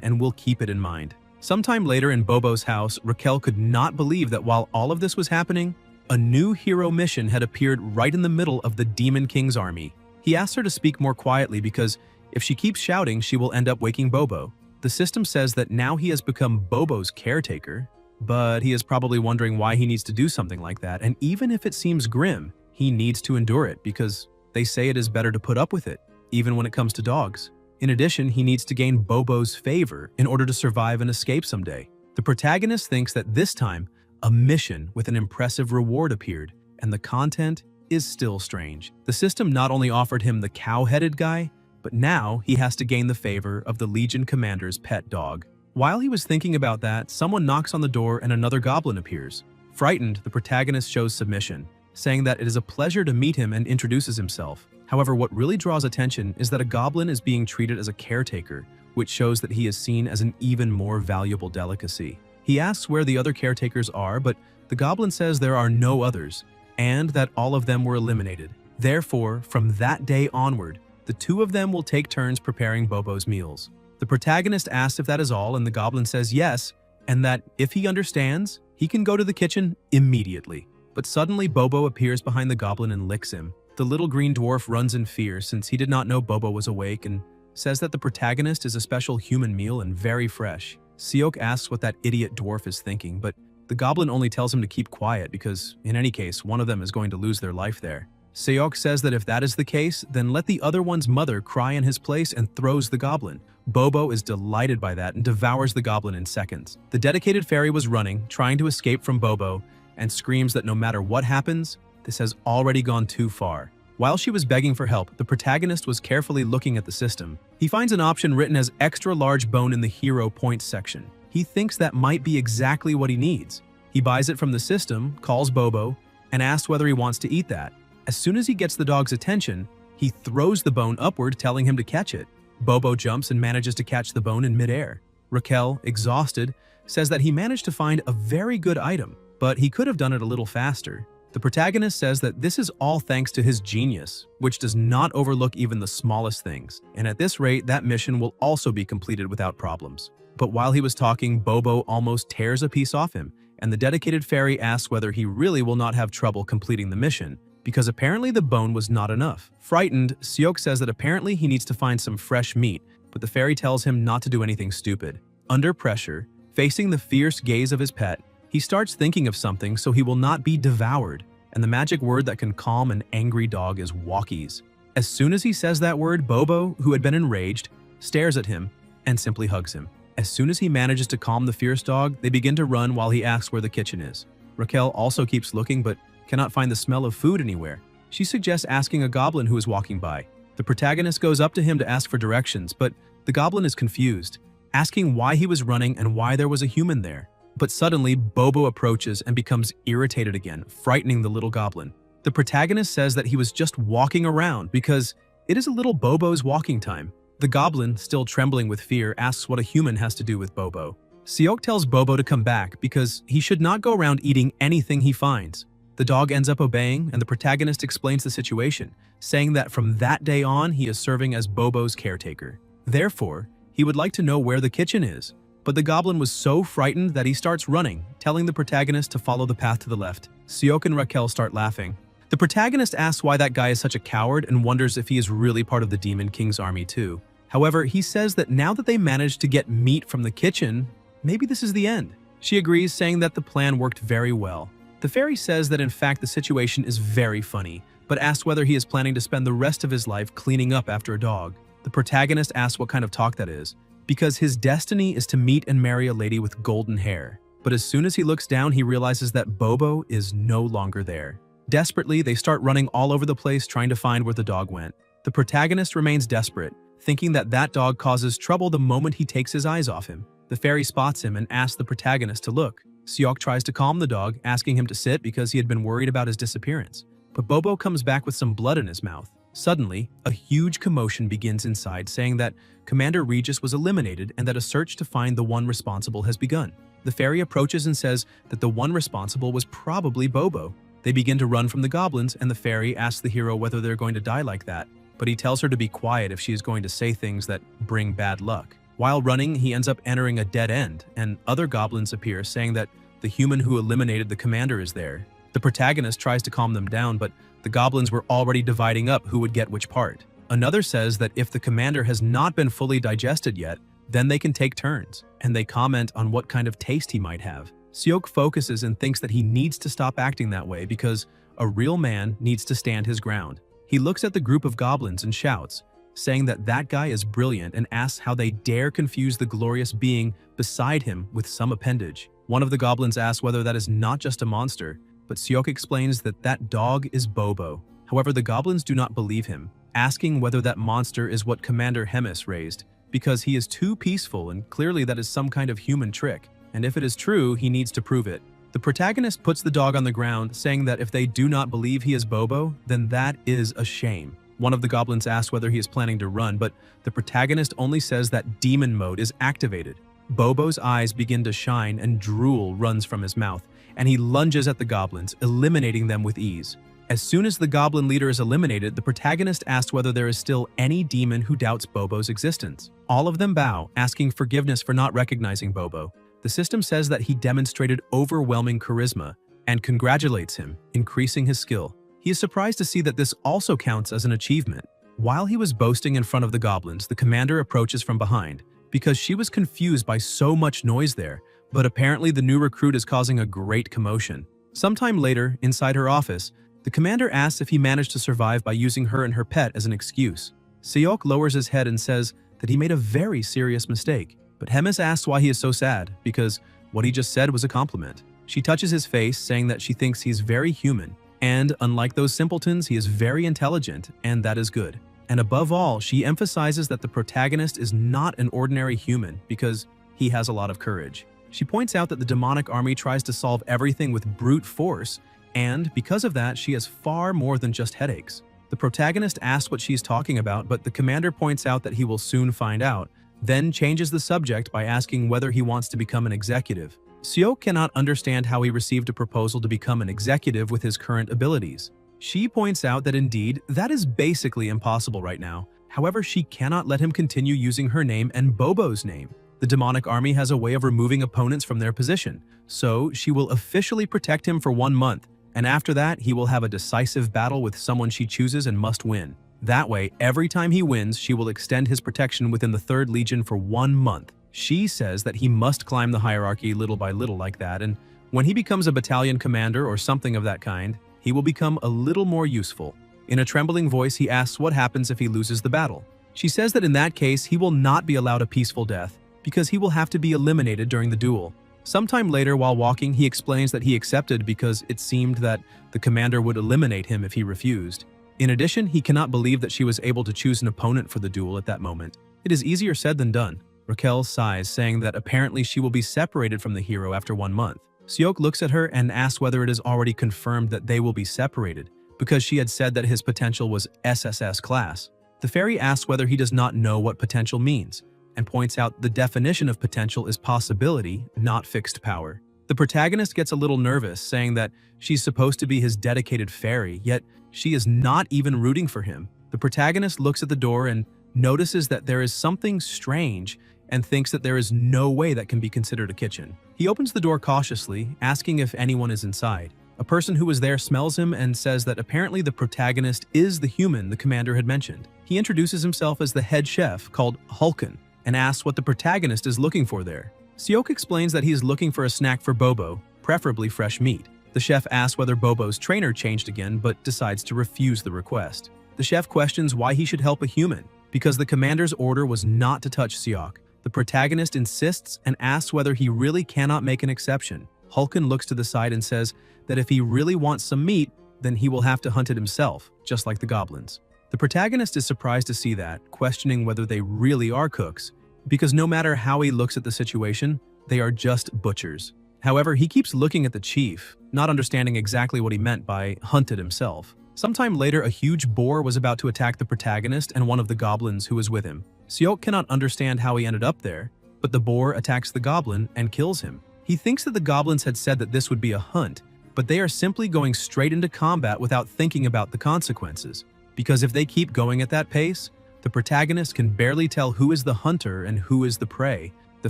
and will keep it in mind. Sometime later in Bobo's house, Raquel could not believe that while all of this was happening, a new hero mission had appeared right in the middle of the Demon King's army. He asks her to speak more quietly because if she keeps shouting, she will end up waking Bobo. The system says that now he has become Bobo's caretaker, but he is probably wondering why he needs to do something like that, and even if it seems grim, he needs to endure it because they say it is better to put up with it, even when it comes to dogs. In addition, he needs to gain Bobo's favor in order to survive and escape someday. The protagonist thinks that this time, a mission with an impressive reward appeared, and the content is still strange. The system not only offered him the cow-headed guy, but now he has to gain the favor of the Legion Commander's pet dog. While he was thinking about that, someone knocks on the door and another goblin appears. Frightened, the protagonist shows submission, saying that it is a pleasure to meet him and introduces himself. However, what really draws attention is that a goblin is being treated as a caretaker, which shows that he is seen as an even more valuable delicacy. He asks where the other caretakers are, but the goblin says there are no others, and that all of them were eliminated. Therefore, from that day onward, the two of them will take turns preparing Bobo's meals. The protagonist asks if that is all, and the goblin says yes, and that if he understands, he can go to the kitchen immediately. But suddenly Bobo appears behind the goblin and licks him. The little green dwarf runs in fear since he did not know Bobo was awake and says that the protagonist is a special human meal and very fresh. Seok asks what that idiot dwarf is thinking, but the goblin only tells him to keep quiet because, in any case, one of them is going to lose their life there. Seok says that if that is the case, then let the other one's mother cry in his place and throws the goblin. Bobo is delighted by that and devours the goblin in seconds. The dedicated fairy was running, trying to escape from Bobo, and screams that no matter what happens, this has already gone too far. While she was begging for help, the protagonist was carefully looking at the system. He finds an option written as extra large bone in the hero points section. He thinks that might be exactly what he needs. He buys it from the system, calls Bobo, and asks whether he wants to eat that. As soon as he gets the dog's attention, he throws the bone upward, telling him to catch it. Bobo jumps and manages to catch the bone in midair. Raquel, exhausted, says that he managed to find a very good item, but he could have done it a little faster. The protagonist says that this is all thanks to his genius, which does not overlook even the smallest things, and at this rate, that mission will also be completed without problems. But while he was talking, Bobo almost tears a piece off him, and the dedicated fairy asks whether he really will not have trouble completing the mission, because apparently the bone was not enough. Frightened, Seok says that apparently he needs to find some fresh meat, but the fairy tells him not to do anything stupid. Under pressure, facing the fierce gaze of his pet, he starts thinking of something so he will not be devoured, and the magic word that can calm an angry dog is walkies. As soon as he says that word, Bobo, who had been enraged, stares at him and simply hugs him. As soon as he manages to calm the fierce dog, they begin to run while he asks where the kitchen is. Raquel also keeps looking but cannot find the smell of food anywhere. She suggests asking a goblin who is walking by. The protagonist goes up to him to ask for directions, but the goblin is confused, asking why he was running and why there was a human there. But suddenly, Bobo approaches and becomes irritated again, frightening the little goblin. The protagonist says that he was just walking around because it is a little Bobo's walking time. The goblin, still trembling with fear, asks what a human has to do with Bobo. Seok tells Bobo to come back because he should not go around eating anything he finds. The dog ends up obeying, and the protagonist explains the situation, saying that from that day on, he is serving as Bobo's caretaker. Therefore, he would like to know where the kitchen is. But the goblin was so frightened that he starts running, telling the protagonist to follow the path to the left. Seok and Raquel start laughing. The protagonist asks why that guy is such a coward and wonders if he is really part of the Demon King's army too. However, he says that now that they managed to get meat from the kitchen, maybe this is the end. She agrees, saying that the plan worked very well. The fairy says that in fact the situation is very funny, but asks whether he is planning to spend the rest of his life cleaning up after a dog. The protagonist asks what kind of talk that is, because his destiny is to meet and marry a lady with golden hair. But as soon as he looks down, he realizes that Bobo is no longer there. Desperately, they start running all over the place trying to find where the dog went. The protagonist remains desperate, thinking that that dog causes trouble the moment he takes his eyes off him. The fairy spots him and asks the protagonist to look. Seok tries to calm the dog, asking him to sit because he had been worried about his disappearance. But Bobo comes back with some blood in his mouth. Suddenly, a huge commotion begins inside, saying that Commander Regis was eliminated and that a search to find the one responsible has begun. The fairy approaches and says that the one responsible was probably Bobo. They begin to run from the goblins, and the fairy asks the hero whether they're going to die like that, but he tells her to be quiet if she is going to say things that bring bad luck. While running, he ends up entering a dead end, and other goblins appear saying that the human who eliminated the commander is there. The protagonist tries to calm them down, but the goblins were already dividing up who would get which part. Another says that if the commander has not been fully digested yet, then they can take turns, and they comment on what kind of taste he might have. Seok focuses and thinks that he needs to stop acting that way because a real man needs to stand his ground. He looks at the group of goblins and shouts, saying that that guy is brilliant, and asks how they dare confuse the glorious being beside him with some appendage. One of the goblins asks whether that is not just a monster, but Seok explains that that dog is Bobo. However, the goblins do not believe him, asking whether that monster is what Commander Hemis raised, because he is too peaceful and clearly that is some kind of human trick, and if it is true, he needs to prove it. The protagonist puts the dog on the ground, saying that if they do not believe he is Bobo, then that is a shame. One of the goblins asks whether he is planning to run, but the protagonist only says that demon mode is activated. Bobo's eyes begin to shine and drool runs from his mouth, and he lunges at the goblins, eliminating them with ease. As soon as the goblin leader is eliminated, the protagonist asks whether there is still any demon who doubts Bobo's existence. All of them bow, asking forgiveness for not recognizing Bobo. The system says that he demonstrated overwhelming charisma and congratulates him, increasing his skill. He is surprised to see that this also counts as an achievement. While he was boasting in front of the goblins, the commander approaches from behind because she was confused by so much noise there, but apparently the new recruit is causing a great commotion. Sometime later, inside her office, the commander asks if he managed to survive by using her and her pet as an excuse. Seok lowers his head and says that he made a very serious mistake. But Hemis asks why he is so sad, because what he just said was a compliment. She touches his face, saying that she thinks he's very human, and unlike those simpletons, he is very intelligent, and that is good. And above all, she emphasizes that the protagonist is not an ordinary human because he has a lot of courage. She points out that the demonic army tries to solve everything with brute force, and because of that, she has far more than just headaches. The protagonist asks what she's talking about, but the commander points out that he will soon find out, then changes the subject by asking whether he wants to become an executive. Seok cannot understand how he received a proposal to become an executive with his current abilities. She points out that indeed, that is basically impossible right now. However, she cannot let him continue using her name and Bobo's name. The demonic army has a way of removing opponents from their position, so she will officially protect him for 1 month, and after that, he will have a decisive battle with someone she chooses and must win. That way, every time he wins, she will extend his protection within the 3rd Legion for 1 month. She says that he must climb the hierarchy little by little like that, and when he becomes a battalion commander or something of that kind, he will become a little more useful. In a trembling voice, he asks what happens if he loses the battle. She says that in that case, he will not be allowed a peaceful death, because he will have to be eliminated during the duel. Sometime later, while walking, he explains that he accepted because it seemed that the commander would eliminate him if he refused. In addition, he cannot believe that she was able to choose an opponent for the duel at that moment. It is easier said than done. Raquel sighs, saying that apparently she will be separated from the hero after 1 month. Seok looks at her and asks whether it is already confirmed that they will be separated, because she had said that his potential was SSS class. The fairy asks whether he does not know what potential means, and points out the definition of potential is possibility, not fixed power. The protagonist gets a little nervous, saying that she's supposed to be his dedicated fairy, yet she is not even rooting for him. The protagonist looks at the door and notices that there is something strange and thinks that there is no way that can be considered a kitchen. He opens the door cautiously, asking if anyone is inside. A person who was there smells him and says that apparently the protagonist is the human the commander had mentioned. He introduces himself as the head chef called Hulken and asks what the protagonist is looking for there. Seok explains that he is looking for a snack for Bobo, preferably fresh meat. The chef asks whether Bobo's trainer changed again, but decides to refuse the request. The chef questions why he should help a human, because the commander's order was not to touch Seok. The protagonist insists and asks whether he really cannot make an exception. Hulken looks to the side and says that if he really wants some meat, then he will have to hunt it himself, just like the goblins. The protagonist is surprised to see that, questioning whether they really are cooks, because no matter how he looks at the situation, they are just butchers. However, he keeps looking at the chief, not understanding exactly what he meant by hunted himself. Sometime later, a huge boar was about to attack the protagonist and one of the goblins who was with him. Seok cannot understand how he ended up there, but the boar attacks the goblin and kills him. He He thinks that the goblins had said that this would be a hunt, but they are simply going straight into combat without thinking about the consequences. Because if they keep going at that pace, the protagonist can barely tell who is the hunter and who is the prey. The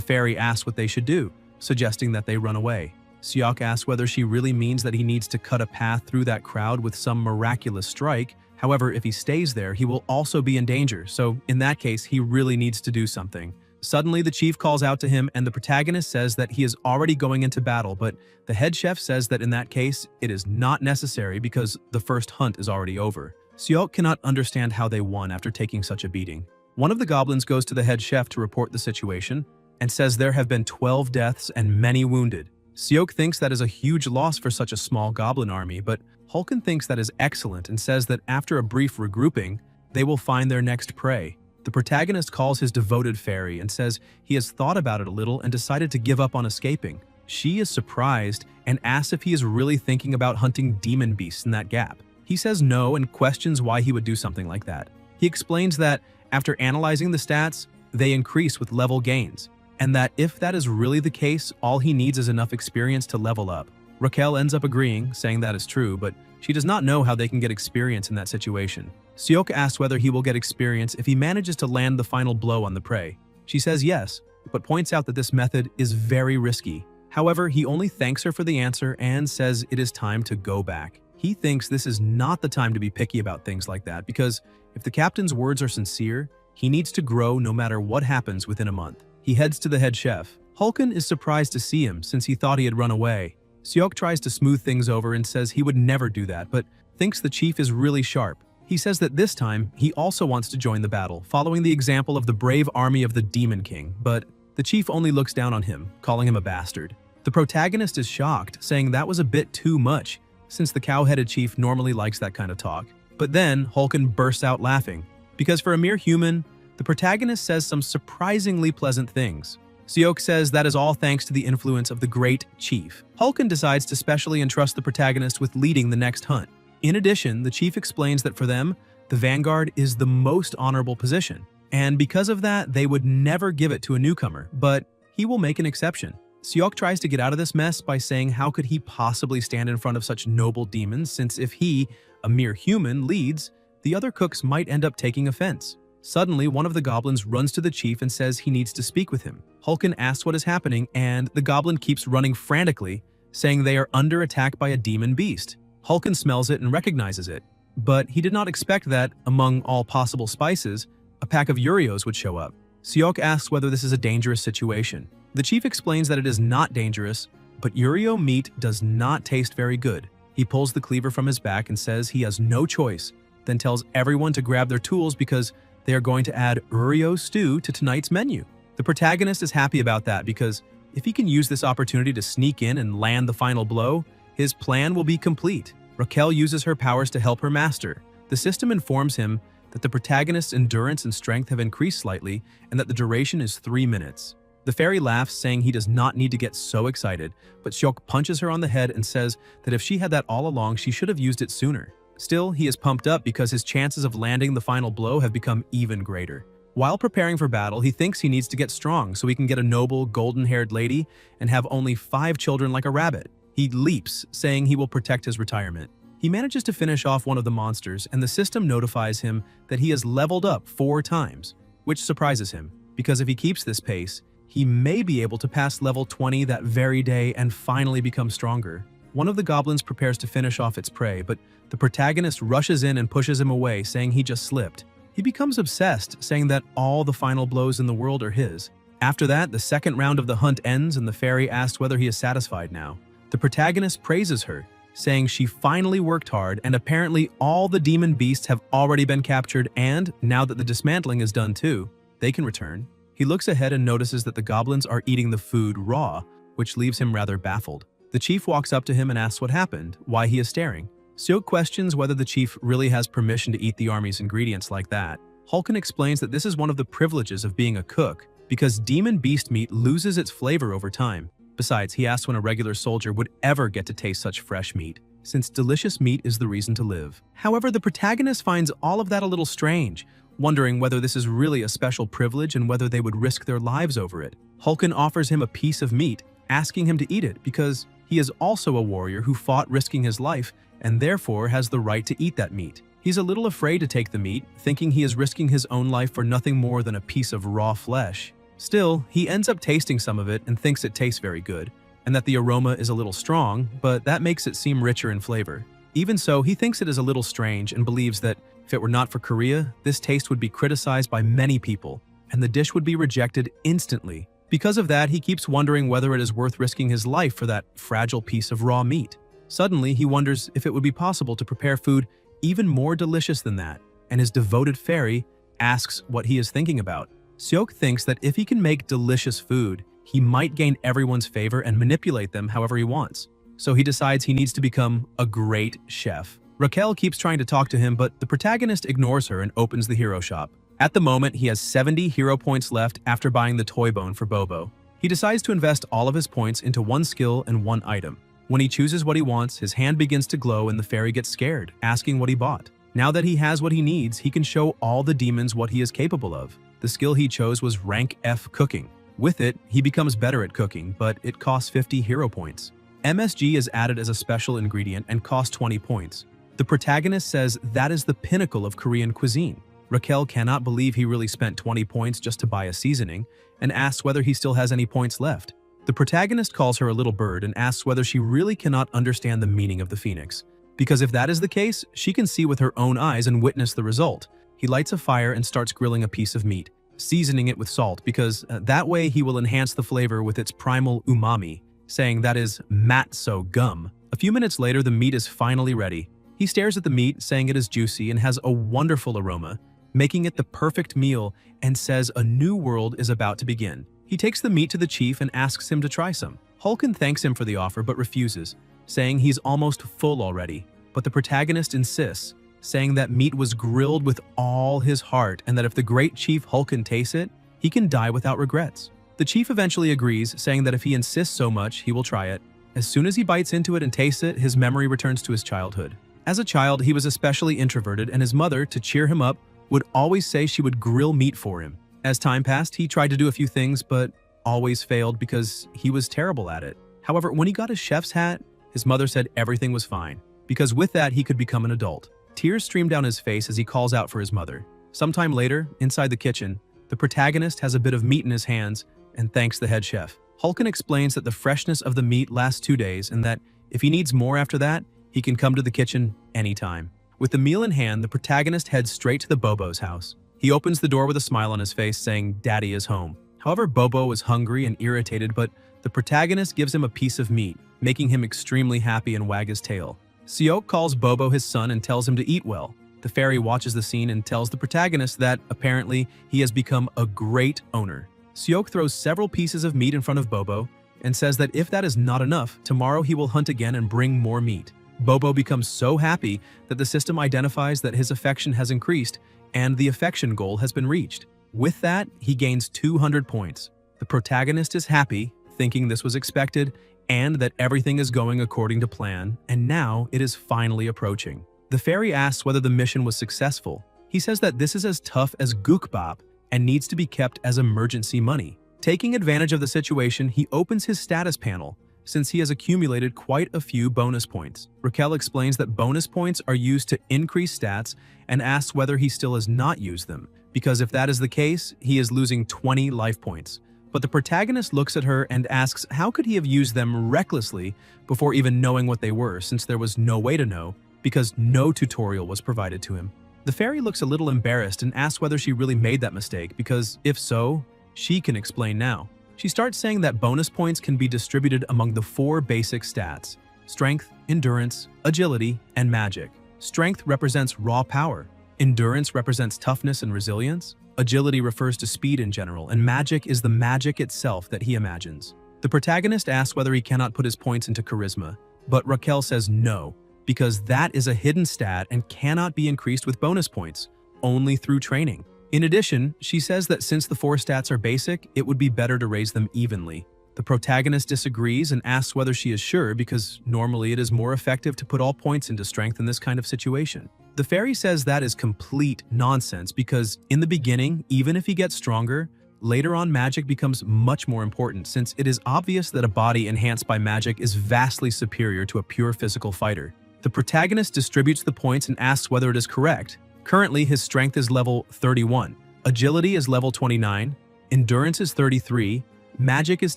fairy asks what they should do, suggesting that they run away. Seok asks whether she really means that he needs to cut a path through that crowd with some miraculous strike. However, if he stays there, he will also be in danger, so in that case, he really needs to do something. Suddenly, the chief calls out to him, and the protagonist says that he is already going into battle, but the head chef says that in that case, it is not necessary because the first hunt is already over. Seok cannot understand how they won after taking such a beating. One of the goblins goes to the head chef to report the situation and says there have been 12 deaths and many wounded. Seok thinks that is a huge loss for such a small goblin army, but Hulken thinks that is excellent and says that after a brief regrouping, they will find their next prey. The protagonist calls his devoted fairy and says he has thought about it a little and decided to give up on escaping. She is surprised and asks if he is really thinking about hunting demon beasts in that gap. He says no and questions why he would do something like that. He explains that after analyzing the stats, they increase with level gains, and that if that is really the case, all he needs is enough experience to level up. Raquel ends up agreeing, saying that is true, but she does not know how they can get experience in that situation. Seok asks whether he will get experience if he manages to land the final blow on the prey. She says yes, but points out that this method is very risky. However, he only thanks her for the answer and says it is time to go back. He thinks this is not the time to be picky about things like that because if the captain's words are sincere, he needs to grow no matter what happens within a month. He heads to the head chef. Hulken is surprised to see him since he thought he had run away. Seok tries to smooth things over and says he would never do that, but thinks the chief is really sharp. He says that this time, he also wants to join the battle, following the example of the brave army of the Demon King, but the chief only looks down on him, calling him a bastard. The protagonist is shocked, saying that was a bit too much, since the cow-headed chief normally likes that kind of talk. But then, Hulken bursts out laughing, because for a mere human, the protagonist says some surprisingly pleasant things. Seok says that is all thanks to the influence of the great chief. Hulken decides to specially entrust the protagonist with leading the next hunt. In addition, the chief explains that for them, the vanguard is the most honorable position, and because of that, they would never give it to a newcomer, but he will make an exception. Seok tries to get out of this mess by saying how could he possibly stand in front of such noble demons since if he, a mere human, leads, the other cooks might end up taking offense. Suddenly, one of the goblins runs to the chief and says he needs to speak with him. Hulken asks what is happening, and the goblin keeps running frantically, saying they are under attack by a demon beast. Hulken smells it and recognizes it, but he did not expect that, among all possible spices, a pack of Urios would show up. Seok asks whether this is a dangerous situation. The chief explains that it is not dangerous, but Urio meat does not taste very good. He pulls the cleaver from his back and says he has no choice, then tells everyone to grab their tools because they are going to add Urio stew to tonight's menu. The protagonist is happy about that because if he can use this opportunity to sneak in and land the final blow, his plan will be complete. Raquel uses her powers to help her master. The system informs him that the protagonist's endurance and strength have increased slightly and that the duration is 3 minutes. The fairy laughs, saying he does not need to get so excited, but Seok punches her on the head and says that if she had that all along, she should have used it sooner. Still, he is pumped up because his chances of landing the final blow have become even greater. While preparing for battle, he thinks he needs to get strong so he can get a noble, golden-haired lady and have only 5 children like a rabbit. He leaps, saying he will protect his retirement. He manages to finish off one of the monsters, and the system notifies him that he has leveled up 4 times, which surprises him, because if he keeps this pace, he may be able to pass level 20 that very day and finally become stronger. One of the goblins prepares to finish off its prey, but the protagonist rushes in and pushes him away, saying he just slipped. He becomes obsessed, saying that all the final blows in the world are his. After that, the second round of the hunt ends and the fairy asks whether he is satisfied now. The protagonist praises her, saying she finally worked hard and apparently all the demon beasts have already been captured and, now that the dismantling is done too, they can return. He looks ahead and notices that the goblins are eating the food raw, which leaves him rather baffled. The chief walks up to him and asks what happened, why he is staring. Seok questions whether the chief really has permission to eat the army's ingredients like that. Hulken explains that this is one of the privileges of being a cook, because demon beast meat loses its flavor over time. Besides, he asks when a regular soldier would ever get to taste such fresh meat, since delicious meat is the reason to live. However, the protagonist finds all of that a little strange, wondering whether this is really a special privilege and whether they would risk their lives over it. Hulken offers him a piece of meat, asking him to eat it because he is also a warrior who fought risking his life and therefore has the right to eat that meat. He's a little afraid to take the meat, thinking he is risking his own life for nothing more than a piece of raw flesh. Still, he ends up tasting some of it and thinks it tastes very good, and that the aroma is a little strong, but that makes it seem richer in flavor. Even so, he thinks it is a little strange and believes that if it were not for Korea, this taste would be criticized by many people, and the dish would be rejected instantly. Because of that, he keeps wondering whether it is worth risking his life for that fragile piece of raw meat. Suddenly, he wonders if it would be possible to prepare food even more delicious than that, and his devoted fairy asks what he is thinking about. Seok thinks that if he can make delicious food, he might gain everyone's favor and manipulate them however he wants. So he decides he needs to become a great chef. Raquel keeps trying to talk to him, but the protagonist ignores her and opens the hero shop. At the moment, he has 70 hero points left after buying the toy bone for Bobo. He decides to invest all of his points into one skill and one item. When he chooses what he wants, his hand begins to glow and the fairy gets scared, asking what he bought. Now that he has what he needs, he can show all the demons what he is capable of. The skill he chose was rank F cooking. With it, he becomes better at cooking, but it costs 50 hero points. MSG is added as a special ingredient and costs 20 points. The protagonist says that is the pinnacle of Korean cuisine. Raquel cannot believe he really spent 20 points just to buy a seasoning and asks whether he still has any points left. The protagonist calls her a little bird and asks whether she really cannot understand the meaning of the phoenix. Because if that is the case, she can see with her own eyes and witness the result. He lights a fire and starts grilling a piece of meat, seasoning it with salt because that way he will enhance the flavor with its primal umami, saying that is matso gum. A few minutes later, the meat is finally ready. He stares at the meat, saying it is juicy and has a wonderful aroma, making it the perfect meal, and says a new world is about to begin. He takes the meat to the chief and asks him to try some. Hulken thanks him for the offer but refuses, saying he's almost full already. But the protagonist insists, saying that meat was grilled with all his heart and that if the great chief Hulken tastes it, he can die without regrets. The chief eventually agrees, saying that if he insists so much, he will try it. As soon as he bites into it and tastes it, his memory returns to his childhood. As a child, he was especially introverted, and his mother, to cheer him up, would always say she would grill meat for him. As time passed, he tried to do a few things, but always failed because he was terrible at it. However, when he got his chef's hat, his mother said everything was fine, because with that he could become an adult. Tears stream down his face as he calls out for his mother. Sometime later, inside the kitchen, the protagonist has a bit of meat in his hands and thanks the head chef. Hulken explains that the freshness of the meat lasts 2 days and that if he needs more after that, he can come to the kitchen anytime. With the meal in hand, the protagonist heads straight to the Bobo's house. He opens the door with a smile on his face, saying, "Daddy is home." However, Bobo is hungry and irritated, but the protagonist gives him a piece of meat, making him extremely happy and wag his tail. Seok calls Bobo his son and tells him to eat well. The fairy watches the scene and tells the protagonist that, apparently, he has become a great owner. Seok throws several pieces of meat in front of Bobo and says that if that is not enough, tomorrow he will hunt again and bring more meat. Bobo becomes so happy that the system identifies that his affection has increased and the affection goal has been reached. With that, he gains 200 points. The protagonist is happy, thinking this was expected, and that everything is going according to plan, and now it is finally approaching. The fairy asks whether the mission was successful. He says that this is as tough as gukbap and needs to be kept as emergency money. Taking advantage of the situation, he opens his status panel, since he has accumulated quite a few bonus points. Raquel explains that bonus points are used to increase stats and asks whether he still has not used them, because if that is the case, he is losing 20 life points. But the protagonist looks at her and asks how could he have used them recklessly before even knowing what they were, since there was no way to know, because no tutorial was provided to him. The fairy looks a little embarrassed and asks whether she really made that mistake, because if so, she can explain now. She starts saying that bonus points can be distributed among the 4 basic stats: strength, endurance, agility, and magic. Strength represents raw power. Endurance represents toughness and resilience. Agility refers to speed in general, and magic is the magic itself that he imagines. The protagonist asks whether he cannot put his points into charisma, but Raquel says no, because that is a hidden stat and cannot be increased with bonus points, only through training. In addition, she says that since the 4 stats are basic, it would be better to raise them evenly. The protagonist disagrees and asks whether she is sure, because normally it is more effective to put all points into strength in this kind of situation. The fairy says that is complete nonsense because in the beginning, even if he gets stronger, later on magic becomes much more important since it is obvious that a body enhanced by magic is vastly superior to a pure physical fighter. The protagonist distributes the points and asks whether it is correct. Currently, his strength is level 31, agility is level 29, endurance is 33, magic is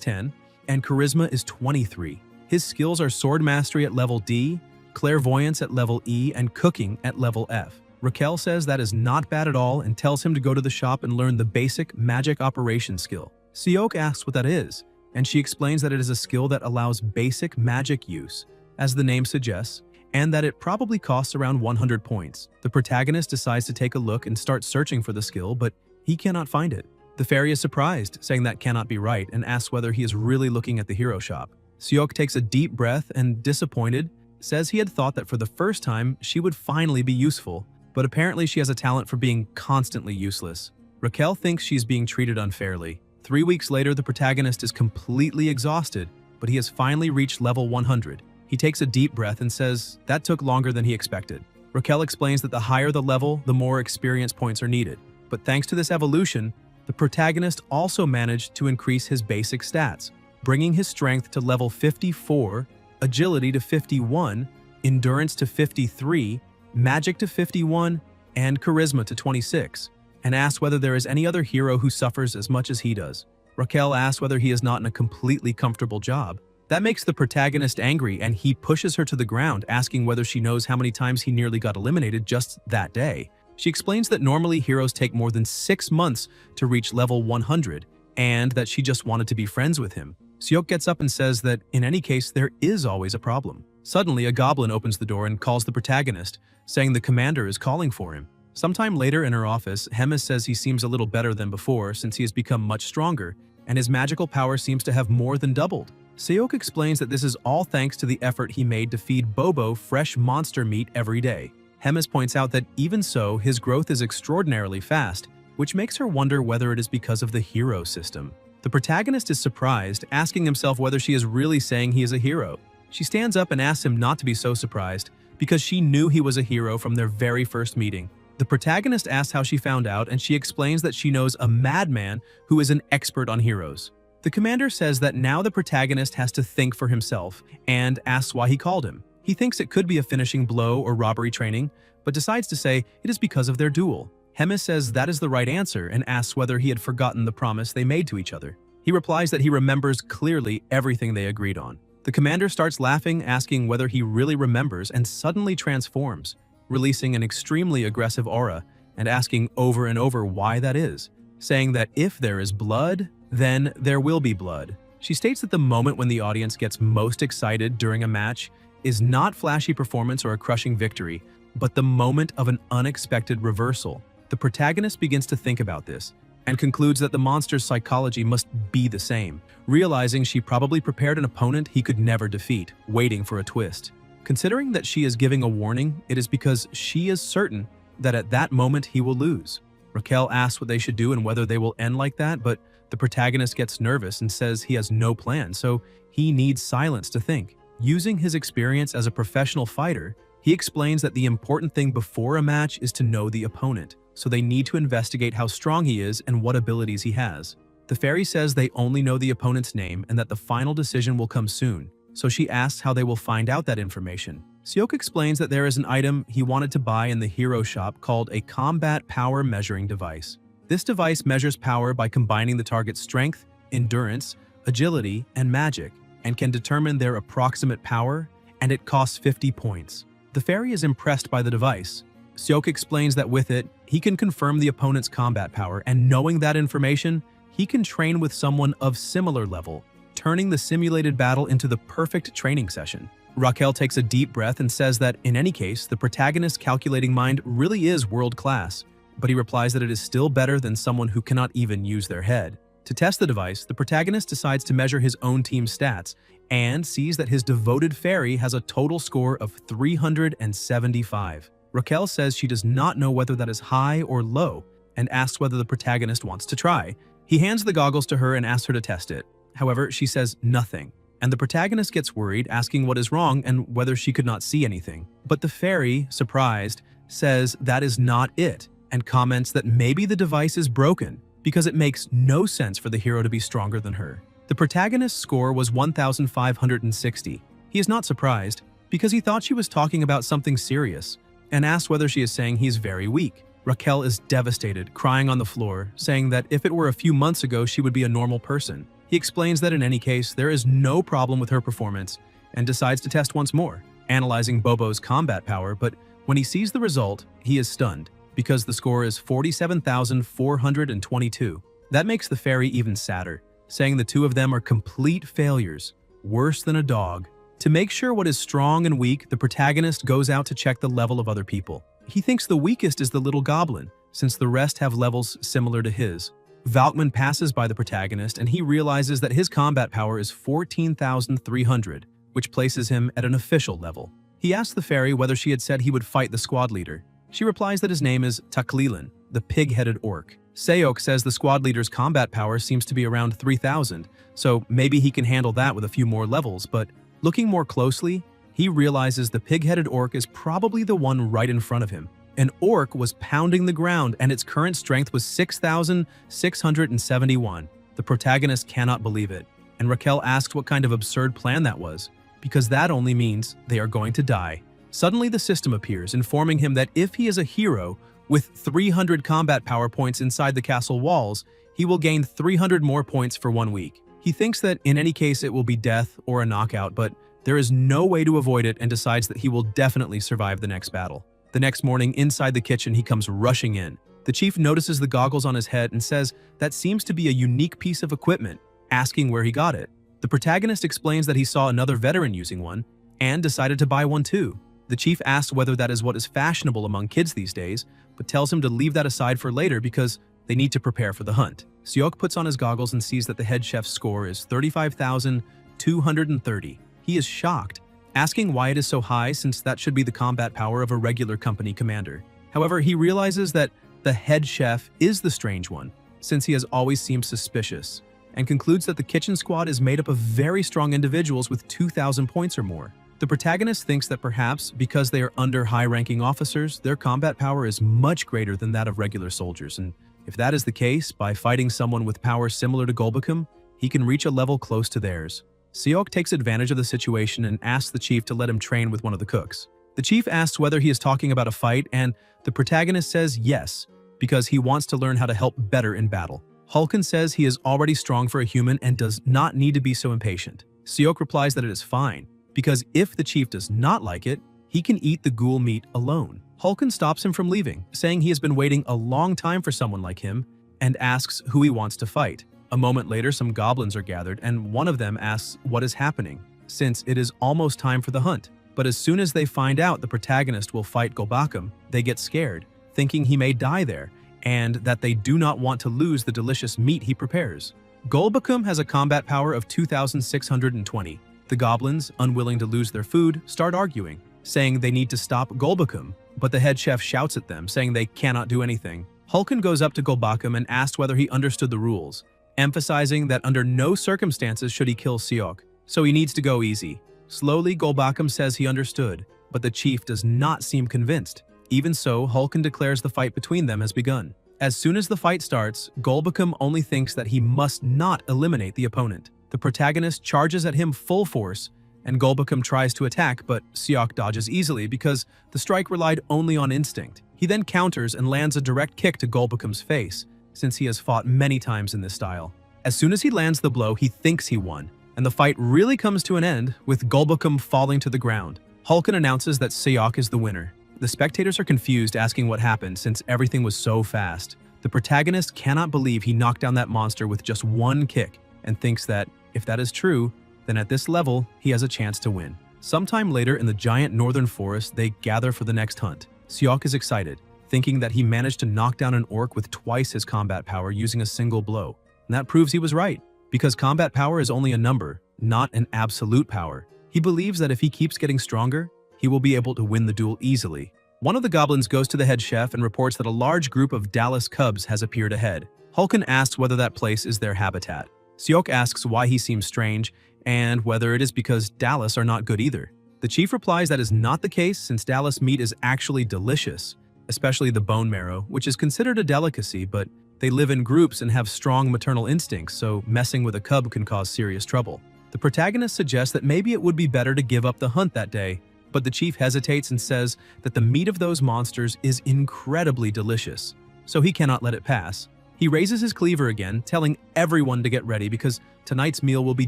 10, and charisma is 23. His skills are sword mastery at level D, clairvoyance at level E, and cooking at level F. Raquel says that is not bad at all and tells him to go to the shop and learn the basic magic operation skill. Seok asks what that is, and she explains that it is a skill that allows basic magic use, as the name suggests, and that it probably costs around 100 points. The protagonist decides to take a look and start searching for the skill, but he cannot find it. The fairy is surprised, saying that cannot be right, and asks whether he is really looking at the hero shop. Seok takes a deep breath and, disappointed, says he had thought that for the first time she would finally be useful, but apparently she has a talent for being constantly useless. Raquel thinks she's being treated unfairly. 3 weeks later, the protagonist is completely exhausted, but he has finally reached level 100. He takes a deep breath and says that took longer than he expected. Raquel explains that the higher the level, the more experience points are needed. But thanks to this evolution, the protagonist also managed to increase his basic stats, bringing his strength to level 54, agility to 51, endurance to 53, magic to 51, and charisma to 26, and asks whether there is any other hero who suffers as much as he does. Raquel asks whether he is not in a completely comfortable job. That makes the protagonist angry, and he pushes her to the ground, asking whether she knows how many times he nearly got eliminated just that day. She explains that normally heroes take more than 6 months to reach level 100, and that she just wanted to be friends with him. Seok gets up and says that in any case there is always a problem. Suddenly, a goblin opens the door and calls the protagonist, saying the commander is calling for him. Sometime later in her office, Hemis says he seems a little better than before since he has become much stronger, and his magical power seems to have more than doubled. Seok explains that this is all thanks to the effort he made to feed Bobo fresh monster meat every day. Hemis points out that even so, his growth is extraordinarily fast, which makes her wonder whether it is because of the hero system. The protagonist is surprised, asking himself whether she is really saying he is a hero. She stands up and asks him not to be so surprised, because she knew he was a hero from their very first meeting. The protagonist asks how she found out, and she explains that she knows a madman who is an expert on heroes. The commander says that now the protagonist has to think for himself, and asks why he called him. He thinks it could be a finishing blow or robbery training, but decides to say it is because of their duel. Hemis says that is the right answer and asks whether he had forgotten the promise they made to each other. He replies that he remembers clearly everything they agreed on. The commander starts laughing, asking whether he really remembers, and suddenly transforms, releasing an extremely aggressive aura and asking over and over why that is, saying that if there is blood, then there will be blood. She states that the moment when the audience gets most excited during a match is not flashy performance or a crushing victory, but the moment of an unexpected reversal. The protagonist begins to think about this and concludes that the monster's psychology must be the same, realizing she probably prepared an opponent he could never defeat, waiting for a twist. Considering that she is giving a warning, it is because she is certain that at that moment he will lose. Raquel asks what they should do and whether they will end like that, but the protagonist gets nervous and says he has no plan, so he needs silence to think. Using his experience as a professional fighter, he explains that the important thing before a match is to know the opponent, so they need to investigate how strong he is and what abilities he has. The fairy says they only know the opponent's name and that the final decision will come soon, so she asks how they will find out that information. Seok explains that there is an item he wanted to buy in the hero shop called a combat power measuring device. This device measures power by combining the target's strength, endurance, agility, and magic, and can determine their approximate power, and it costs 50 points. The fairy is impressed by the device. Seok explains that with it, he can confirm the opponent's combat power, and knowing that information, he can train with someone of similar level, turning the simulated battle into the perfect training session. Raquel takes a deep breath and says that, in any case, the protagonist's calculating mind really is world-class, but he replies that it is still better than someone who cannot even use their head. To test the device, the protagonist decides to measure his own team's stats and sees that his devoted fairy has a total score of 375. Raquel says she does not know whether that is high or low and asks whether the protagonist wants to try. He hands the goggles to her and asks her to test it. However, she says nothing, and the protagonist gets worried, asking what is wrong and whether she could not see anything. But the fairy, surprised, says that is not it and comments that maybe the device is broken because it makes no sense for the hero to be stronger than her. The protagonist's score was 1,560. He is not surprised, because he thought she was talking about something serious, and asked whether she is saying he's very weak. Raquel is devastated, crying on the floor, saying that if it were a few months ago she would be a normal person. He explains that in any case, there is no problem with her performance, and decides to test once more, analyzing Bobo's combat power, but when he sees the result, he is stunned, because the score is 47,422. That makes the fairy even sadder, saying the two of them are complete failures, worse than a dog. To make sure what is strong and weak, the protagonist goes out to check the level of other people. He thinks the weakest is the little goblin, since the rest have levels similar to his. Valkman passes by the protagonist and he realizes that his combat power is 14,300, which places him at an official level. He asks the fairy whether she had said he would fight the squad leader. She replies that his name is Taklilan, the pig-headed orc. Seok says the squad leader's combat power seems to be around 3,000, so maybe he can handle that with a few more levels, but looking more closely, he realizes the pig-headed orc is probably the one right in front of him. An orc was pounding the ground and its current strength was 6,671. The protagonist cannot believe it, and Raquel asks what kind of absurd plan that was, because that only means they are going to die. Suddenly the system appears, informing him that if he is a hero with 300 combat power points inside the castle walls, he will gain 300 more points for 1 week. He thinks that in any case it will be death or a knockout, but there is no way to avoid it and decides that he will definitely survive the next battle. The next morning, inside the kitchen, he comes rushing in. The chief notices the goggles on his head and says that seems to be a unique piece of equipment, asking where he got it. The protagonist explains that he saw another veteran using one and decided to buy one too. The chief asks whether that is what is fashionable among kids these days, but tells him to leave that aside for later because they need to prepare for the hunt. Seok puts on his goggles and sees that the head chef's score is 35,230. He is shocked, asking why it is so high since that should be the combat power of a regular company commander. However, he realizes that the head chef is the strange one, since he has always seemed suspicious, and concludes that the kitchen squad is made up of very strong individuals with 2,000 points or more. The protagonist thinks that perhaps because they are under high-ranking officers, their combat power is much greater than that of regular soldiers, and if that is the case, by fighting someone with power similar to Golbakum, he can reach a level close to theirs. Seok takes advantage of the situation and asks the chief to let him train with one of the cooks. The chief asks whether he is talking about a fight, and the protagonist says yes, because he wants to learn how to help better in battle. Hulken says he is already strong for a human and does not need to be so impatient. Seok replies that it is fine, because if the chief does not like it, he can eat the ghoul meat alone. Hulken stops him from leaving, saying he has been waiting a long time for someone like him, and asks who he wants to fight. A moment later, some goblins are gathered, and one of them asks what is happening, since it is almost time for the hunt. But as soon as they find out the protagonist will fight Golbakum, they get scared, thinking he may die there, and that they do not want to lose the delicious meat he prepares. Golbakum has a combat power of 2,620. The goblins, unwilling to lose their food, start arguing, saying they need to stop Golbakum, but the head chef shouts at them, saying they cannot do anything. Hulken goes up to Golbakum and asks whether he understood the rules, emphasizing that under no circumstances should he kill Seok, so he needs to go easy. Slowly, Golbakum says he understood, but the chief does not seem convinced. Even so, Hulken declares the fight between them has begun. As soon as the fight starts, Golbakum only thinks that he must not eliminate the opponent. The protagonist charges at him full force, and Golbakum tries to attack, but Seok dodges easily because the strike relied only on instinct. He then counters and lands a direct kick to Golbakum's face, since he has fought many times in this style. As soon as he lands the blow, he thinks he won, and the fight really comes to an end, with Golbakum falling to the ground. Hulken announces that Seok is the winner. The spectators are confused, asking what happened since everything was so fast. The protagonist cannot believe he knocked down that monster with just one kick, and thinks that, if that is true, then at this level, he has a chance to win. Sometime later in the giant northern forest, they gather for the next hunt. Seok is excited, thinking that he managed to knock down an orc with twice his combat power using a single blow. And that proves he was right, because combat power is only a number, not an absolute power. He believes that if he keeps getting stronger, he will be able to win the duel easily. One of the goblins goes to the head chef and reports that a large group of Dallas cubs has appeared ahead. Hulken asks whether that place is their habitat. Seok asks why he seems strange, and whether it is because Dallas are not good either. The chief replies that is not the case since Dallas meat is actually delicious, especially the bone marrow, which is considered a delicacy, but They live in groups and have strong maternal instincts, so messing with a cub can cause serious trouble. The protagonist suggests that maybe it would be better to give up the hunt that day, but the chief hesitates and says that the meat of those monsters is incredibly delicious, so he cannot let it pass. He raises his cleaver again, telling everyone to get ready because tonight's meal will be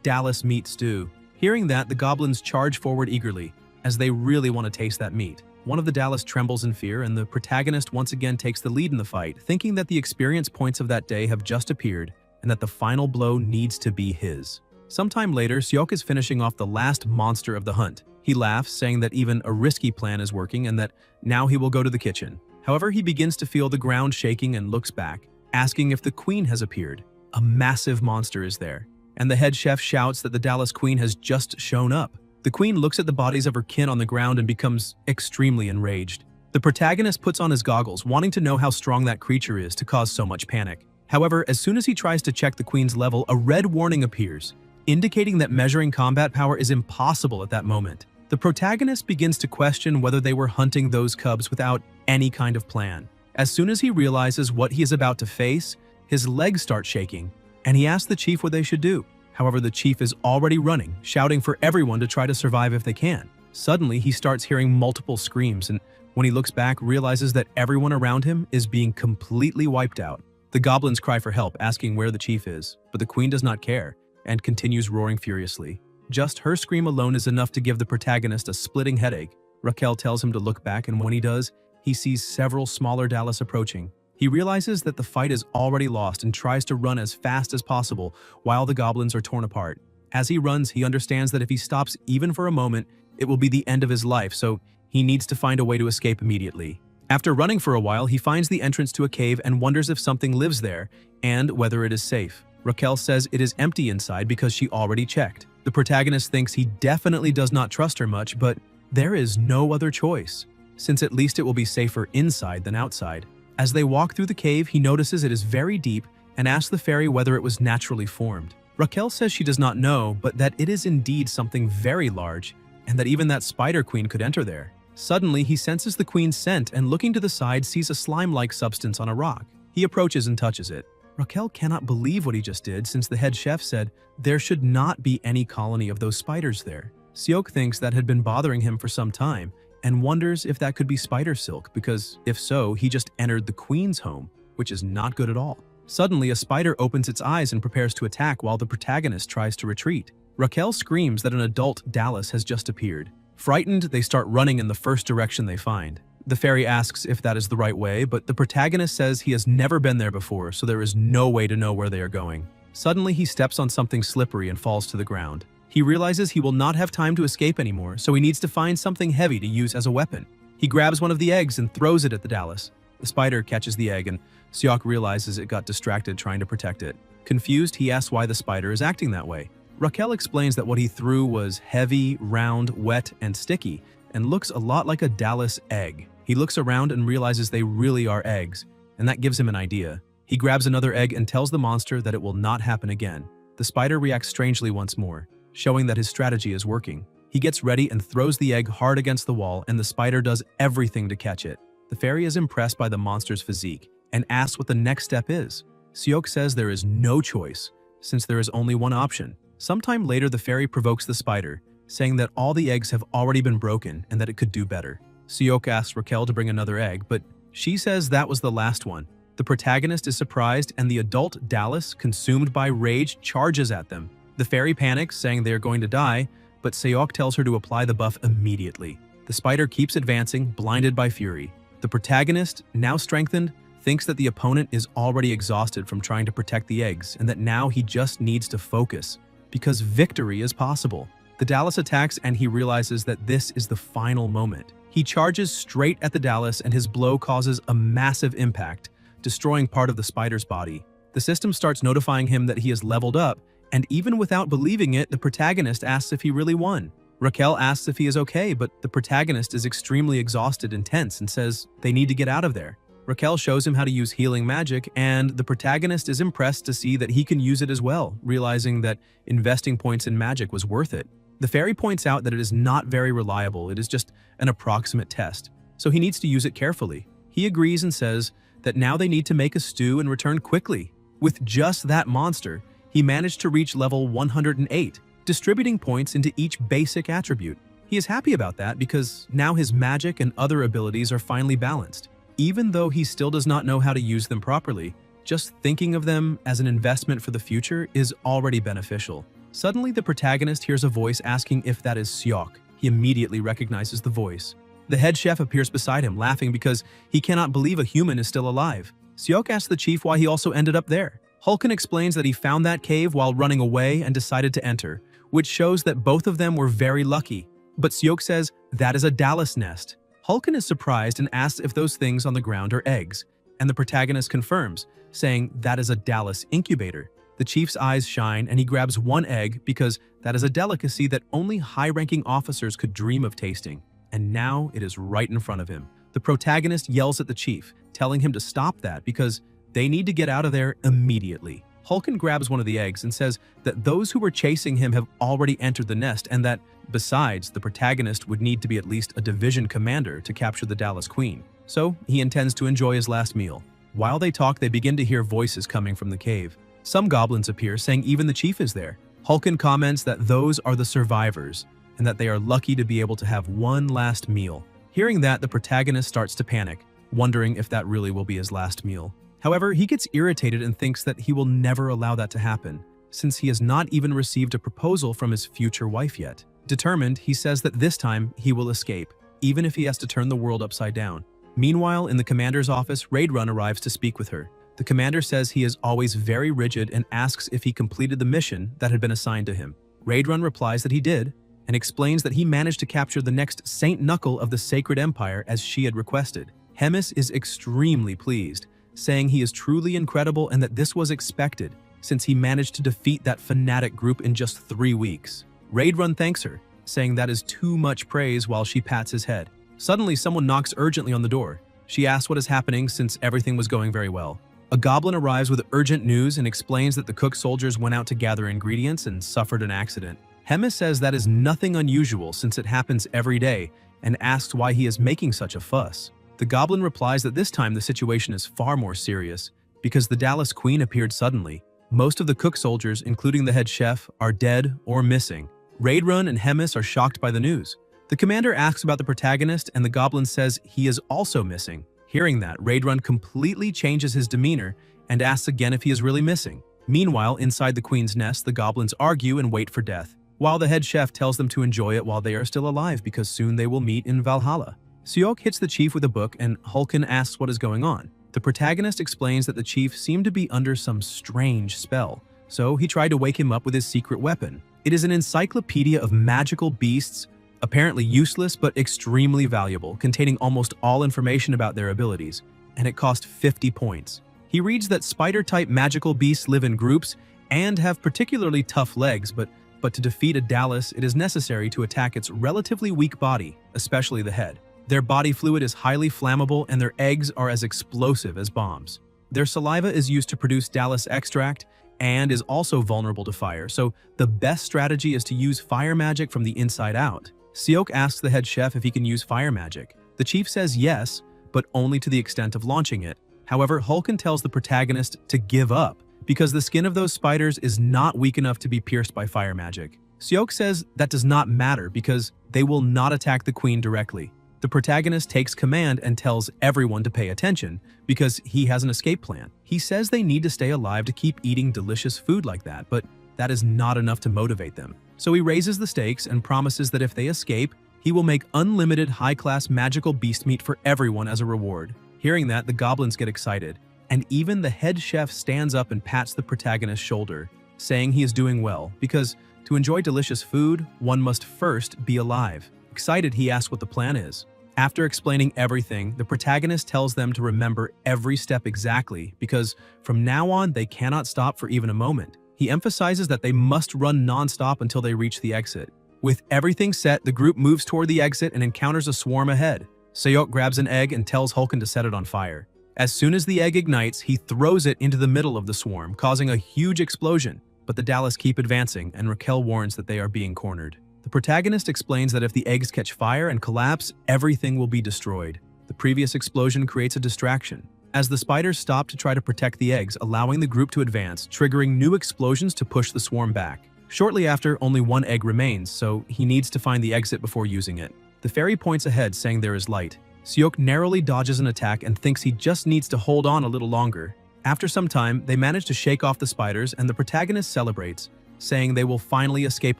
Dallas meat stew. Hearing that, the goblins charge forward eagerly, as they really want to taste that meat. One of the Dallas trembles in fear, and the protagonist once again takes the lead in the fight, thinking that the experience points of that day have just appeared and that the final blow needs to be his. Sometime later, Seok is finishing off the last monster of the hunt. He laughs, saying that even a risky plan is working and that now he will go to the kitchen. However, he begins to feel the ground shaking and looks back, asking if the queen has appeared. A massive monster is there, and the head chef shouts that the Dallas queen has just shown up. The queen looks at the bodies of her kin on the ground and becomes extremely enraged. The protagonist puts on his goggles, wanting to know how strong that creature is to cause so much panic. However, as soon as he tries to check the queen's level, a red warning appears, indicating that measuring combat power is impossible at that moment. The protagonist begins to question whether they were hunting those cubs without any kind of plan. As soon as he realizes what he is about to face, his legs start shaking, and he asks the chief what they should do. However, the chief is already running, shouting for everyone to try to survive if they can. Suddenly, he starts hearing multiple screams, and when he looks back, realizes that everyone around him is being completely wiped out. The goblins cry for help, asking where the chief is, but the queen does not care and continues roaring furiously. Just her scream alone is enough to give the protagonist a splitting headache. Raquel tells him to look back, and when he does, he sees several smaller Dallas approaching. He realizes that the fight is already lost and tries to run as fast as possible while the goblins are torn apart. As he runs, he understands that if he stops even for a moment, it will be the end of his life, so he needs to find a way to escape immediately. After running for a while, he finds the entrance to a cave and wonders if something lives there and whether it is safe. Raquel says it is empty inside because she already checked. The protagonist thinks he definitely does not trust her much, but there is no other choice, since at least it will be safer inside than outside. As they walk through the cave, he notices it is very deep and asks the fairy whether it was naturally formed. Raquel says she does not know, but that it is indeed something very large, and that even that spider queen could enter there. Suddenly, he senses the queen's scent and looking to the side sees a slime-like substance on a rock. He approaches and touches it. Raquel cannot believe what he just did, since the head chef said there should not be any colony of those spiders there. Seok thinks that had been bothering him for some time and wonders if that could be spider silk, because if so, he just entered the queen's home, which is not good at all. Suddenly, a spider opens its eyes and prepares to attack while the protagonist tries to retreat. Raquel screams that an adult Dallas has just appeared. Frightened, they start running in the first direction they find. The fairy asks if that is the right way, but the protagonist says he has never been there before, so there is no way to know where they are going. Suddenly, he steps on something slippery and falls to the ground. He realizes he will not have time to escape anymore, so he needs to find something heavy to use as a weapon. He grabs one of the eggs and throws it at the Dallas. The spider catches the egg, and Seok realizes it got distracted trying to protect it. Confused, he asks why the spider is acting that way. Raquel explains that what he threw was heavy, round, wet, and sticky, and looks a lot like a Dallas egg. He looks around and realizes they really are eggs, and that gives him an idea. He grabs another egg and tells the monster that it will not happen again. The spider reacts strangely once more, showing that his strategy is working. He gets ready and throws the egg hard against the wall, and the spider does everything to catch it. The fairy is impressed by the monster's physique and asks what the next step is. Seok says there is no choice, since there is only one option. Sometime later, the fairy provokes the spider, saying that all the eggs have already been broken and that it could do better. Seok asks Raquel to bring another egg, but she says that was the last one. The protagonist is surprised, and the adult Dallas, consumed by rage, charges at them. The fairy panics, saying they are going to die, but Seok tells her to apply the buff immediately. The spider keeps advancing, blinded by fury. The protagonist, now strengthened, thinks that the opponent is already exhausted from trying to protect the eggs and that now he just needs to focus, because victory is possible. The Dallas attacks and he realizes that this is the final moment. He charges straight at the Dallas and his blow causes a massive impact, destroying part of the spider's body. The system starts notifying him that he has leveled up, and even without believing it, the protagonist asks if he really won. Raquel asks if he is okay, but the protagonist is extremely exhausted and tense and says they need to get out of there. Raquel shows him how to use healing magic, and the protagonist is impressed to see that he can use it as well, realizing that investing points in magic was worth it. The fairy points out that it is not very reliable, it is just an approximate test, so he needs to use it carefully. He agrees and says that now they need to make a stew and return quickly. With just that monster, he managed to reach level 108, distributing points into each basic attribute. He is happy about that because now his magic and other abilities are finally balanced. Even though he still does not know how to use them properly, just thinking of them as an investment for the future is already beneficial. Suddenly, the protagonist hears a voice asking if that is Seok. He immediately recognizes the voice. The head chef appears beside him, laughing because he cannot believe a human is still alive. Seok asks the chief why he also ended up there. Hulken explains that he found that cave while running away and decided to enter, which shows that both of them were very lucky. But Seok says that is a Dallas nest. Hulken is surprised and asks if those things on the ground are eggs, and the protagonist confirms, saying that is a Dallas incubator. The chief's eyes shine and he grabs one egg because that is a delicacy that only high-ranking officers could dream of tasting. And now it is right in front of him. The protagonist yells at the chief, telling him to stop that because they need to get out of there immediately. Hulken grabs one of the eggs and says that those who were chasing him have already entered the nest and that, besides, the protagonist would need to be at least a division commander to capture the Dallas Queen. So he intends to enjoy his last meal. While they talk, they begin to hear voices coming from the cave. Some goblins appear, saying even the chief is there. Hulken comments that those are the survivors and that they are lucky to be able to have one last meal. Hearing that, the protagonist starts to panic, wondering if that really will be his last meal. However, he gets irritated and thinks that he will never allow that to happen, since he has not even received a proposal from his future wife yet. Determined, he says that this time he will escape, even if he has to turn the world upside down. Meanwhile, in the commander's office, Raidrun arrives to speak with her. The commander says he is always very rigid and asks if he completed the mission that had been assigned to him. Raidrun replies that he did, and explains that he managed to capture the next Saint Knuckle of the Sacred Empire as she had requested. Hemis is extremely pleased, saying he is truly incredible and that this was expected, since he managed to defeat that fanatic group in just 3 weeks. Raidrun thanks her, saying that is too much praise while she pats his head. Suddenly, someone knocks urgently on the door. She asks what is happening since everything was going very well. A goblin arrives with urgent news and explains that the cook soldiers went out to gather ingredients and suffered an accident. Hemis says that is nothing unusual since it happens every day and asks why he is making such a fuss. The goblin replies that this time the situation is far more serious because the Dallas Queen appeared suddenly. Most of the cook soldiers, including the head chef, are dead or missing. Raidrun and Hemis are shocked by the news. The commander asks about the protagonist and the goblin says he is also missing. Hearing that, Raidrun completely changes his demeanor and asks again if he is really missing. Meanwhile, inside the queen's nest, the goblins argue and wait for death, while the head chef tells them to enjoy it while they are still alive because soon they will meet in Valhalla. Seok hits the chief with a book and Hulken asks what is going on. The protagonist explains that the chief seemed to be under some strange spell, so he tried to wake him up with his secret weapon. It is an encyclopedia of magical beasts, apparently useless but extremely valuable, containing almost all information about their abilities, and it cost 50 points. He reads that spider-type magical beasts live in groups and have particularly tough legs, but to defeat a Dallas, it is necessary to attack its relatively weak body, especially the head. Their body fluid is highly flammable and their eggs are as explosive as bombs. Their saliva is used to produce Dallas extract and is also vulnerable to fire, so the best strategy is to use fire magic from the inside out. Seok asks the head chef if he can use fire magic. The chief says yes, but only to the extent of launching it. However, Hulken tells the protagonist to give up because the skin of those spiders is not weak enough to be pierced by fire magic. Seok says that does not matter because they will not attack the queen directly. The protagonist takes command and tells everyone to pay attention because he has an escape plan. He says they need to stay alive to keep eating delicious food like that, but that is not enough to motivate them. So he raises the stakes and promises that if they escape, he will make unlimited high-class magical beast meat for everyone as a reward. Hearing that, the goblins get excited, and even the head chef stands up and pats the protagonist's shoulder, saying he is doing well because to enjoy delicious food, one must first be alive. Excited, he asks what the plan is. After explaining everything, the protagonist tells them to remember every step exactly because from now on they cannot stop for even a moment. He emphasizes that they must run non-stop until they reach the exit. With everything set, the group moves toward the exit and encounters a swarm ahead. Seok grabs an egg and tells Hulken to set it on fire. As soon as the egg ignites, he throws it into the middle of the swarm, causing a huge explosion. But the Dallas keep advancing, and Raquel warns that they are being cornered. The protagonist explains that if the eggs catch fire and collapse, everything will be destroyed. The previous explosion creates a distraction. as the spiders stop to try to protect the eggs, allowing the group to advance, triggering new explosions to push the swarm back. Shortly after, only one egg remains, so he needs to find the exit before using it. The fairy points ahead, saying there is light. Seok narrowly dodges an attack and thinks he just needs to hold on a little longer. After some time, they manage to shake off the spiders and the protagonist celebrates, saying they will finally escape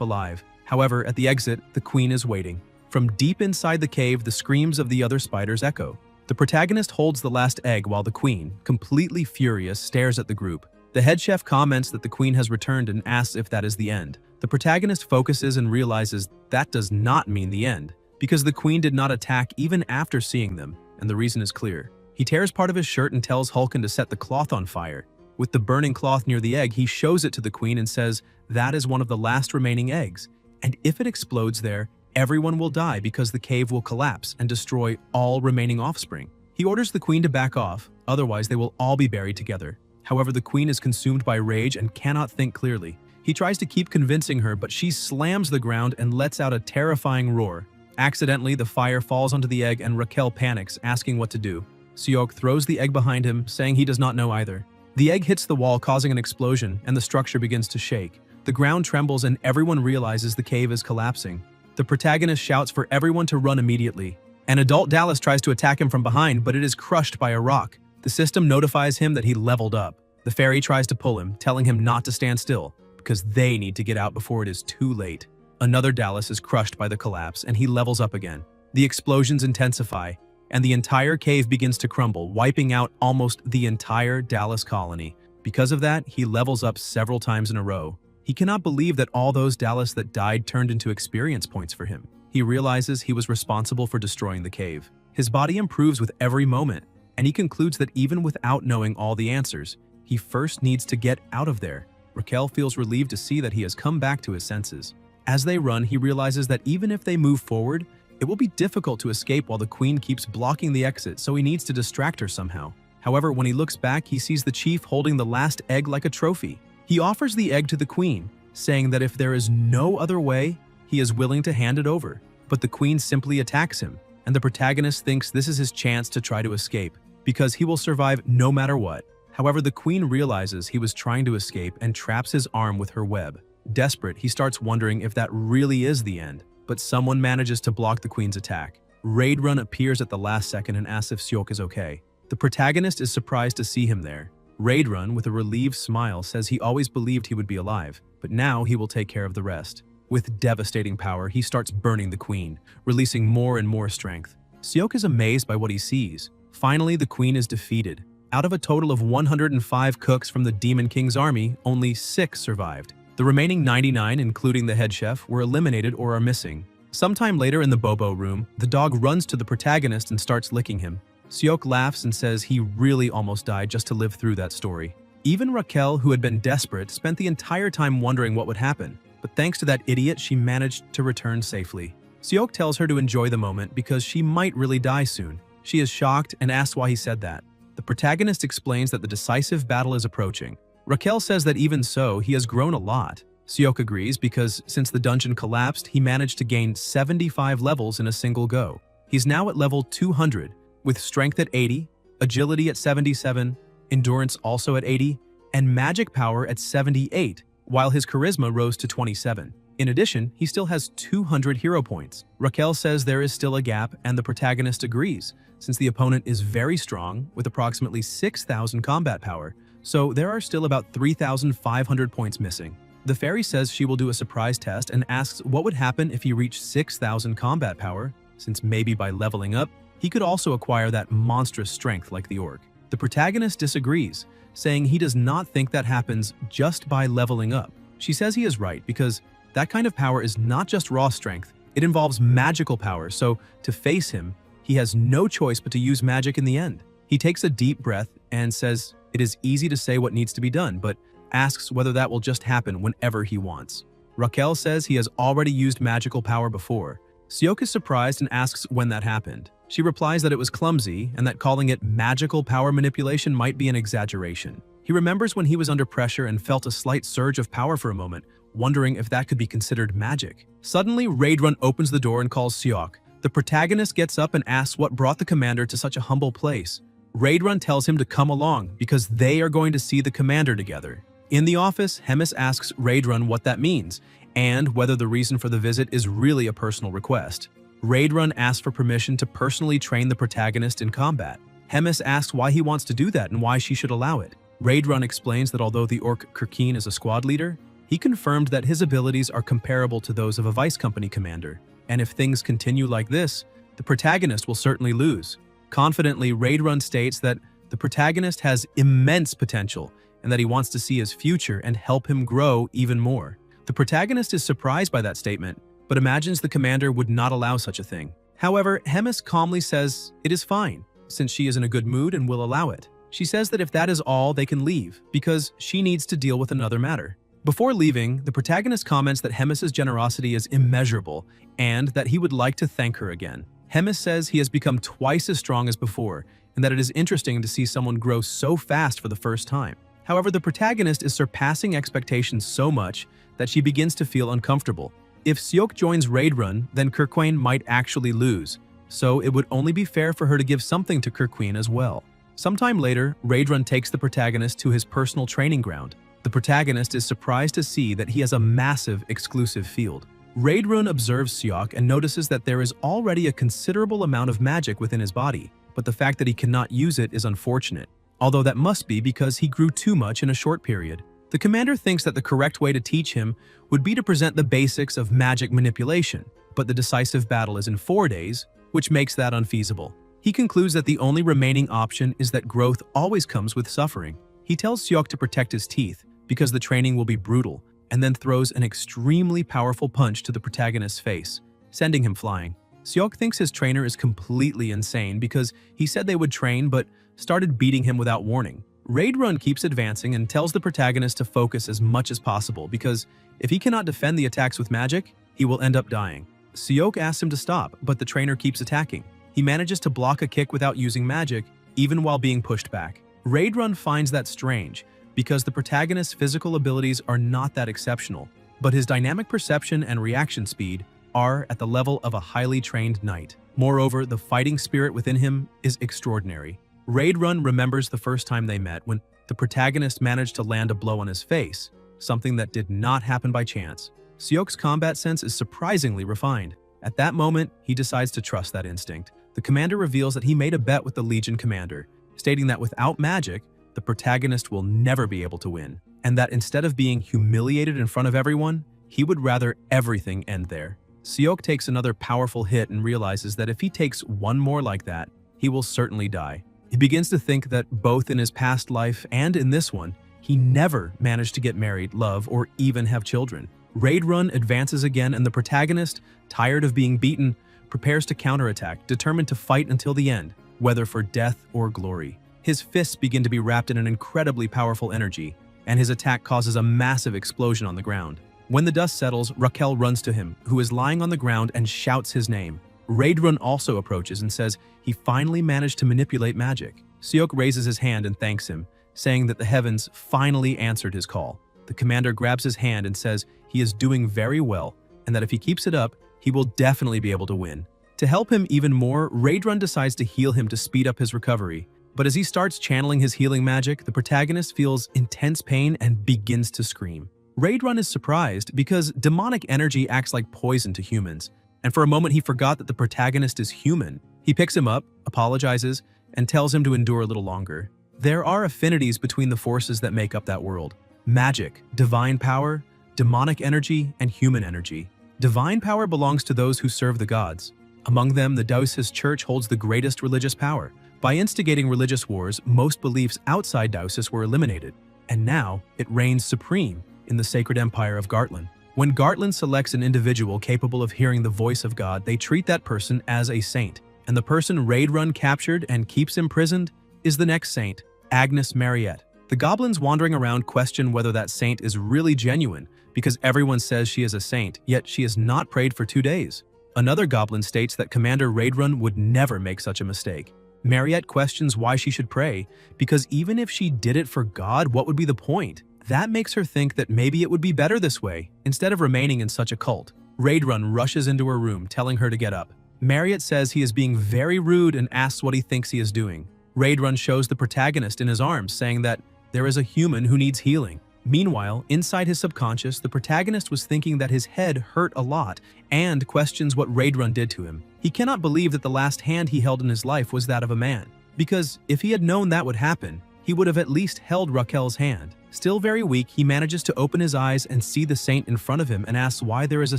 alive. However, at the exit, the queen is waiting. From deep inside the cave, the screams of the other spiders echo. The protagonist holds the last egg while the queen, completely furious, stares at the group. The head chef comments that the queen has returned and asks if that is the end. The protagonist focuses and realizes that does not mean the end, because the queen did not attack even after seeing them, and the reason is clear. He tears part of his shirt and tells Hulken to set the cloth on fire. With the burning cloth near the egg, he shows it to the queen and says that is one of the last remaining eggs, and if it explodes there, everyone will die because the cave will collapse and destroy all remaining offspring. He orders the queen to back off, otherwise they will all be buried together. However, the queen is consumed by rage and cannot think clearly. He tries to keep convincing her, but she slams the ground and lets out a terrifying roar. Accidentally, the fire falls onto the egg and Raquel panics, asking what to do. Seok throws the egg behind him, saying he does not know either. The egg hits the wall, causing an explosion, and the structure begins to shake. The ground trembles and everyone realizes the cave is collapsing. The protagonist shouts for everyone to run immediately. An adult Dallas tries to attack him from behind, but it is crushed by a rock. The system notifies him that he leveled up. The fairy tries to pull him, telling him not to stand still, because they need to get out before it is too late. Another Dallas is crushed by the collapse, and he levels up again. The explosions intensify, and the entire cave begins to crumble, wiping out almost the entire Dallas colony. Because of that, he levels up several times in a row. He cannot believe that all those Dallas that died turned into experience points for him. He realizes he was responsible for destroying the cave. His body improves with every moment, and he concludes that even without knowing all the answers, he first needs to get out of there. Raquel feels relieved to see that he has come back to his senses. As they run, he realizes that even if they move forward, it will be difficult to escape while the queen keeps blocking the exit, so he needs to distract her somehow. However, when he looks back, he sees the chief holding the last egg like a trophy. He offers the egg to the queen, saying that if there is no other way, he is willing to hand it over. But the queen simply attacks him, and the protagonist thinks this is his chance to try to escape, because he will survive no matter what. However, the queen realizes he was trying to escape and traps his arm with her web. Desperate, he starts wondering if that really is the end, but someone manages to block the queen's attack. Raidrun appears at the last second and asks if Seok is okay. The protagonist is surprised to see him there. Raidrun, with a relieved smile, says he always believed he would be alive, but now he will take care of the rest. With devastating power, he starts burning the queen, releasing more and more strength. Seok is amazed by what he sees. Finally, the queen is defeated. Out of a total of 105 cooks from the Demon King's army, only 6 survived. The remaining 99, including the head chef, were eliminated or are missing. Sometime later in the Bobo room, the dog runs to the protagonist and starts licking him. Seok laughs and says he really almost died just to live through that story. Even Raquel, who had been desperate, spent the entire time wondering what would happen, but thanks to that idiot, she managed to return safely. Seok tells her to enjoy the moment because she might really die soon. She is shocked and asks why he said that. The protagonist explains that the decisive battle is approaching. Raquel says that even so, he has grown a lot. Seok agrees because since the dungeon collapsed, he managed to gain 75 levels in a single go. He's now at level 200, with strength at 80, agility at 77, endurance also at 80, and magic power at 78, while his charisma rose to 27. In addition, he still has 200 hero points. Raquel says there is still a gap, and the protagonist agrees, since the opponent is very strong with approximately 6,000 combat power, so there are still about 3,500 points missing. The fairy says she will do a surprise test and asks what would happen if he reached 6,000 combat power, since maybe by leveling up, he could also acquire that monstrous strength like the orc. The protagonist disagrees, saying he does not think that happens just by leveling up. She says he is right because that kind of power is not just raw strength, it involves magical power, so to face him, he has no choice but to use magic in the end. He takes a deep breath and says it is easy to say what needs to be done, but asks whether that will just happen whenever he wants. Raquel says he has already used magical power before. Seok is surprised and asks when that happened. She replies that it was clumsy and that calling it magical power manipulation might be an exaggeration. He remembers when he was under pressure and felt a slight surge of power for a moment, wondering if that could be considered magic. Suddenly, Raidrun opens the door and calls Seok. The protagonist gets up and asks what brought the commander to such a humble place. Raidrun tells him to come along because they are going to see the commander together. In the office, Hemis asks Raidrun what that means and whether the reason for the visit is really a personal request. Raidrun asks for permission to personally train the protagonist in combat. Hemis asks why he wants to do that and why she should allow it. Raidrun explains that although the orc Kirkeen is a squad leader, he confirmed that his abilities are comparable to those of a vice company commander, and if things continue like this, the protagonist will certainly lose. Confidently, Raidrun states that the protagonist has immense potential and that he wants to see his future and help him grow even more. The protagonist is surprised by that statement, but imagines the commander would not allow such a thing. However, Hemis calmly says it is fine, since she is in a good mood and will allow it. She says that if that is all, they can leave, because she needs to deal with another matter. Before leaving, the protagonist comments that Hemis's generosity is immeasurable and that he would like to thank her again. Hemis says he has become twice as strong as before and that it is interesting to see someone grow so fast for the first time. However, the protagonist is surpassing expectations so much that she begins to feel uncomfortable. If Seok joins Raidrun, then Kirkwane might actually lose, so it would only be fair for her to give something to Kirkwane as well. Sometime later, Raidrun takes the protagonist to his personal training ground. The protagonist is surprised to see that he has a massive exclusive field. Raidrun observes Seok and notices that there is already a considerable amount of magic within his body, but the fact that he cannot use it is unfortunate, although that must be because he grew too much in a short period. The commander thinks that the correct way to teach him would be to present the basics of magic manipulation, but the decisive battle is in 4 days, which makes that unfeasible. He concludes that the only remaining option is that growth always comes with suffering. He tells Seok to protect his teeth, because the training will be brutal, and then throws an extremely powerful punch to the protagonist's face, sending him flying. Seok thinks his trainer is completely insane because he said they would train but started beating him without warning. Raidrun keeps advancing and tells the protagonist to focus as much as possible because if he cannot defend the attacks with magic, he will end up dying. Seok asks him to stop, but the trainer keeps attacking. He manages to block a kick without using magic, even while being pushed back. Raidrun finds that strange because the protagonist's physical abilities are not that exceptional, but his dynamic perception and reaction speed are at the level of a highly trained knight. Moreover, the fighting spirit within him is extraordinary. Raidrun remembers the first time they met when the protagonist managed to land a blow on his face, something that did not happen by chance. Seok's combat sense is surprisingly refined. At that moment, he decides to trust that instinct. The commander reveals that he made a bet with the Legion commander, stating that without magic, the protagonist will never be able to win, and that instead of being humiliated in front of everyone, he would rather everything end there. Seok takes another powerful hit and realizes that if he takes one more like that, he will certainly die. He begins to think that both in his past life and in this one, he never managed to get married, love, or even have children. Raidrun advances again and the protagonist, tired of being beaten, prepares to counterattack, determined to fight until the end, whether for death or glory. His fists begin to be wrapped in an incredibly powerful energy, and his attack causes a massive explosion on the ground. When the dust settles, Raquel runs to him, who is lying on the ground, and shouts his name. Raidrun also approaches and says he finally managed to manipulate magic. Seok raises his hand and thanks him, saying that the heavens finally answered his call. The commander grabs his hand and says he is doing very well, and that if he keeps it up, he will definitely be able to win. To help him even more, Raidrun decides to heal him to speed up his recovery. But as he starts channeling his healing magic, the protagonist feels intense pain and begins to scream. Raidrun is surprised because demonic energy acts like poison to humans, and for a moment he forgot that the protagonist is human. He picks him up, apologizes, and tells him to endure a little longer. There are affinities between the forces that make up that world: magic, divine power, demonic energy, and human energy. Divine power belongs to those who serve the gods. Among them, the Daoist Church holds the greatest religious power. By instigating religious wars, most beliefs outside Daosis were eliminated, and now it reigns supreme in the sacred empire of Gartland. When Gartland selects an individual capable of hearing the voice of God, they treat that person as a saint, and the person Raidrun captured and keeps imprisoned is the next saint, Agnes Mariette. The goblins wandering around question whether that saint is really genuine because everyone says she is a saint, yet she has not prayed for 2 days. Another goblin states that Commander Raidrun would never make such a mistake. Mariette questions why she should pray, because even if she did it for God, what would be the point? That makes her think that maybe it would be better this way, instead of remaining in such a cult. Raidrun rushes into her room, telling her to get up. Mariette says he is being very rude and asks what he thinks he is doing. Raidrun shows the protagonist in his arms, saying that there is a human who needs healing. Meanwhile, inside his subconscious, the protagonist was thinking that his head hurt a lot and questions what Raidrun did to him. He cannot believe that the last hand he held in his life was that of a man, because if he had known that would happen, he would have at least held Raquel's hand. Still very weak, he manages to open his eyes and see the saint in front of him and asks why there is a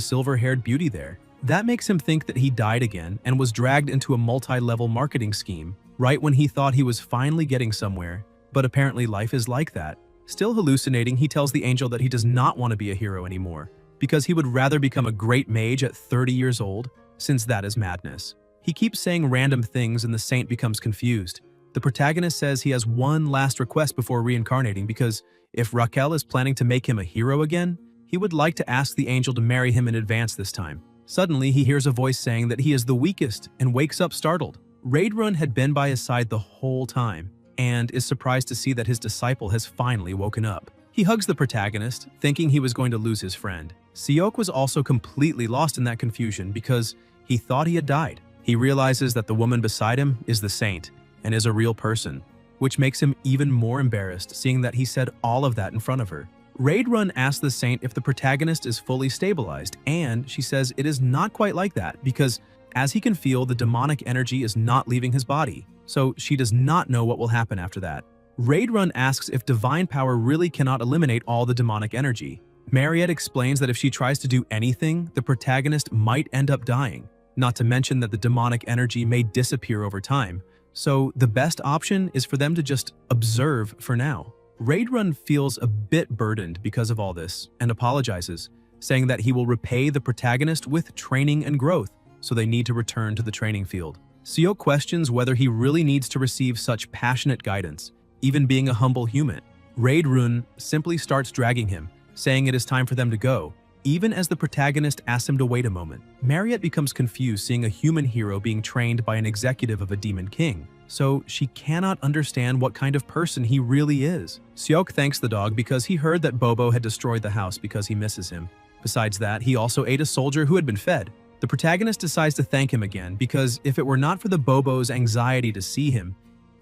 silver-haired beauty there. That makes him think that he died again and was dragged into a multi-level marketing scheme right when he thought he was finally getting somewhere, but apparently life is like that. Still hallucinating, he tells the angel that he does not want to be a hero anymore, because he would rather become a great mage at 30 years old, since that is madness. He keeps saying random things and the saint becomes confused. The protagonist says he has one last request before reincarnating because if Raquel is planning to make him a hero again, he would like to ask the angel to marry him in advance this time. Suddenly, he hears a voice saying that he is the weakest and wakes up startled. Raidrun had been by his side the whole time and is surprised to see that his disciple has finally woken up. He hugs the protagonist, thinking he was going to lose his friend. Seok was also completely lost in that confusion because he thought he had died. He realizes that the woman beside him is the saint and is a real person, which makes him even more embarrassed seeing that he said all of that in front of her. Raidrun asks the saint if the protagonist is fully stabilized, and she says it is not quite like that because as he can feel, the demonic energy is not leaving his body, so she does not know what will happen after that. Raidrun asks if divine power really cannot eliminate all the demonic energy. Mariette explains that if she tries to do anything, the protagonist might end up dying, not to mention that the demonic energy may disappear over time, so the best option is for them to just observe for now. Raidrun feels a bit burdened because of all this and apologizes, saying that he will repay the protagonist with training and growth, so they need to return to the training field. Seok questions whether he really needs to receive such passionate guidance, even being a humble human. Raidrun simply starts dragging him, saying it is time for them to go, even as the protagonist asks him to wait a moment. Mariette becomes confused seeing a human hero being trained by an executive of a demon king, so she cannot understand what kind of person he really is. Seok thanks the dog because he heard that Bobo had destroyed the house because he misses him. Besides that, he also ate a soldier who had been fed. The protagonist decides to thank him again because if it were not for the Bobo's anxiety to see him,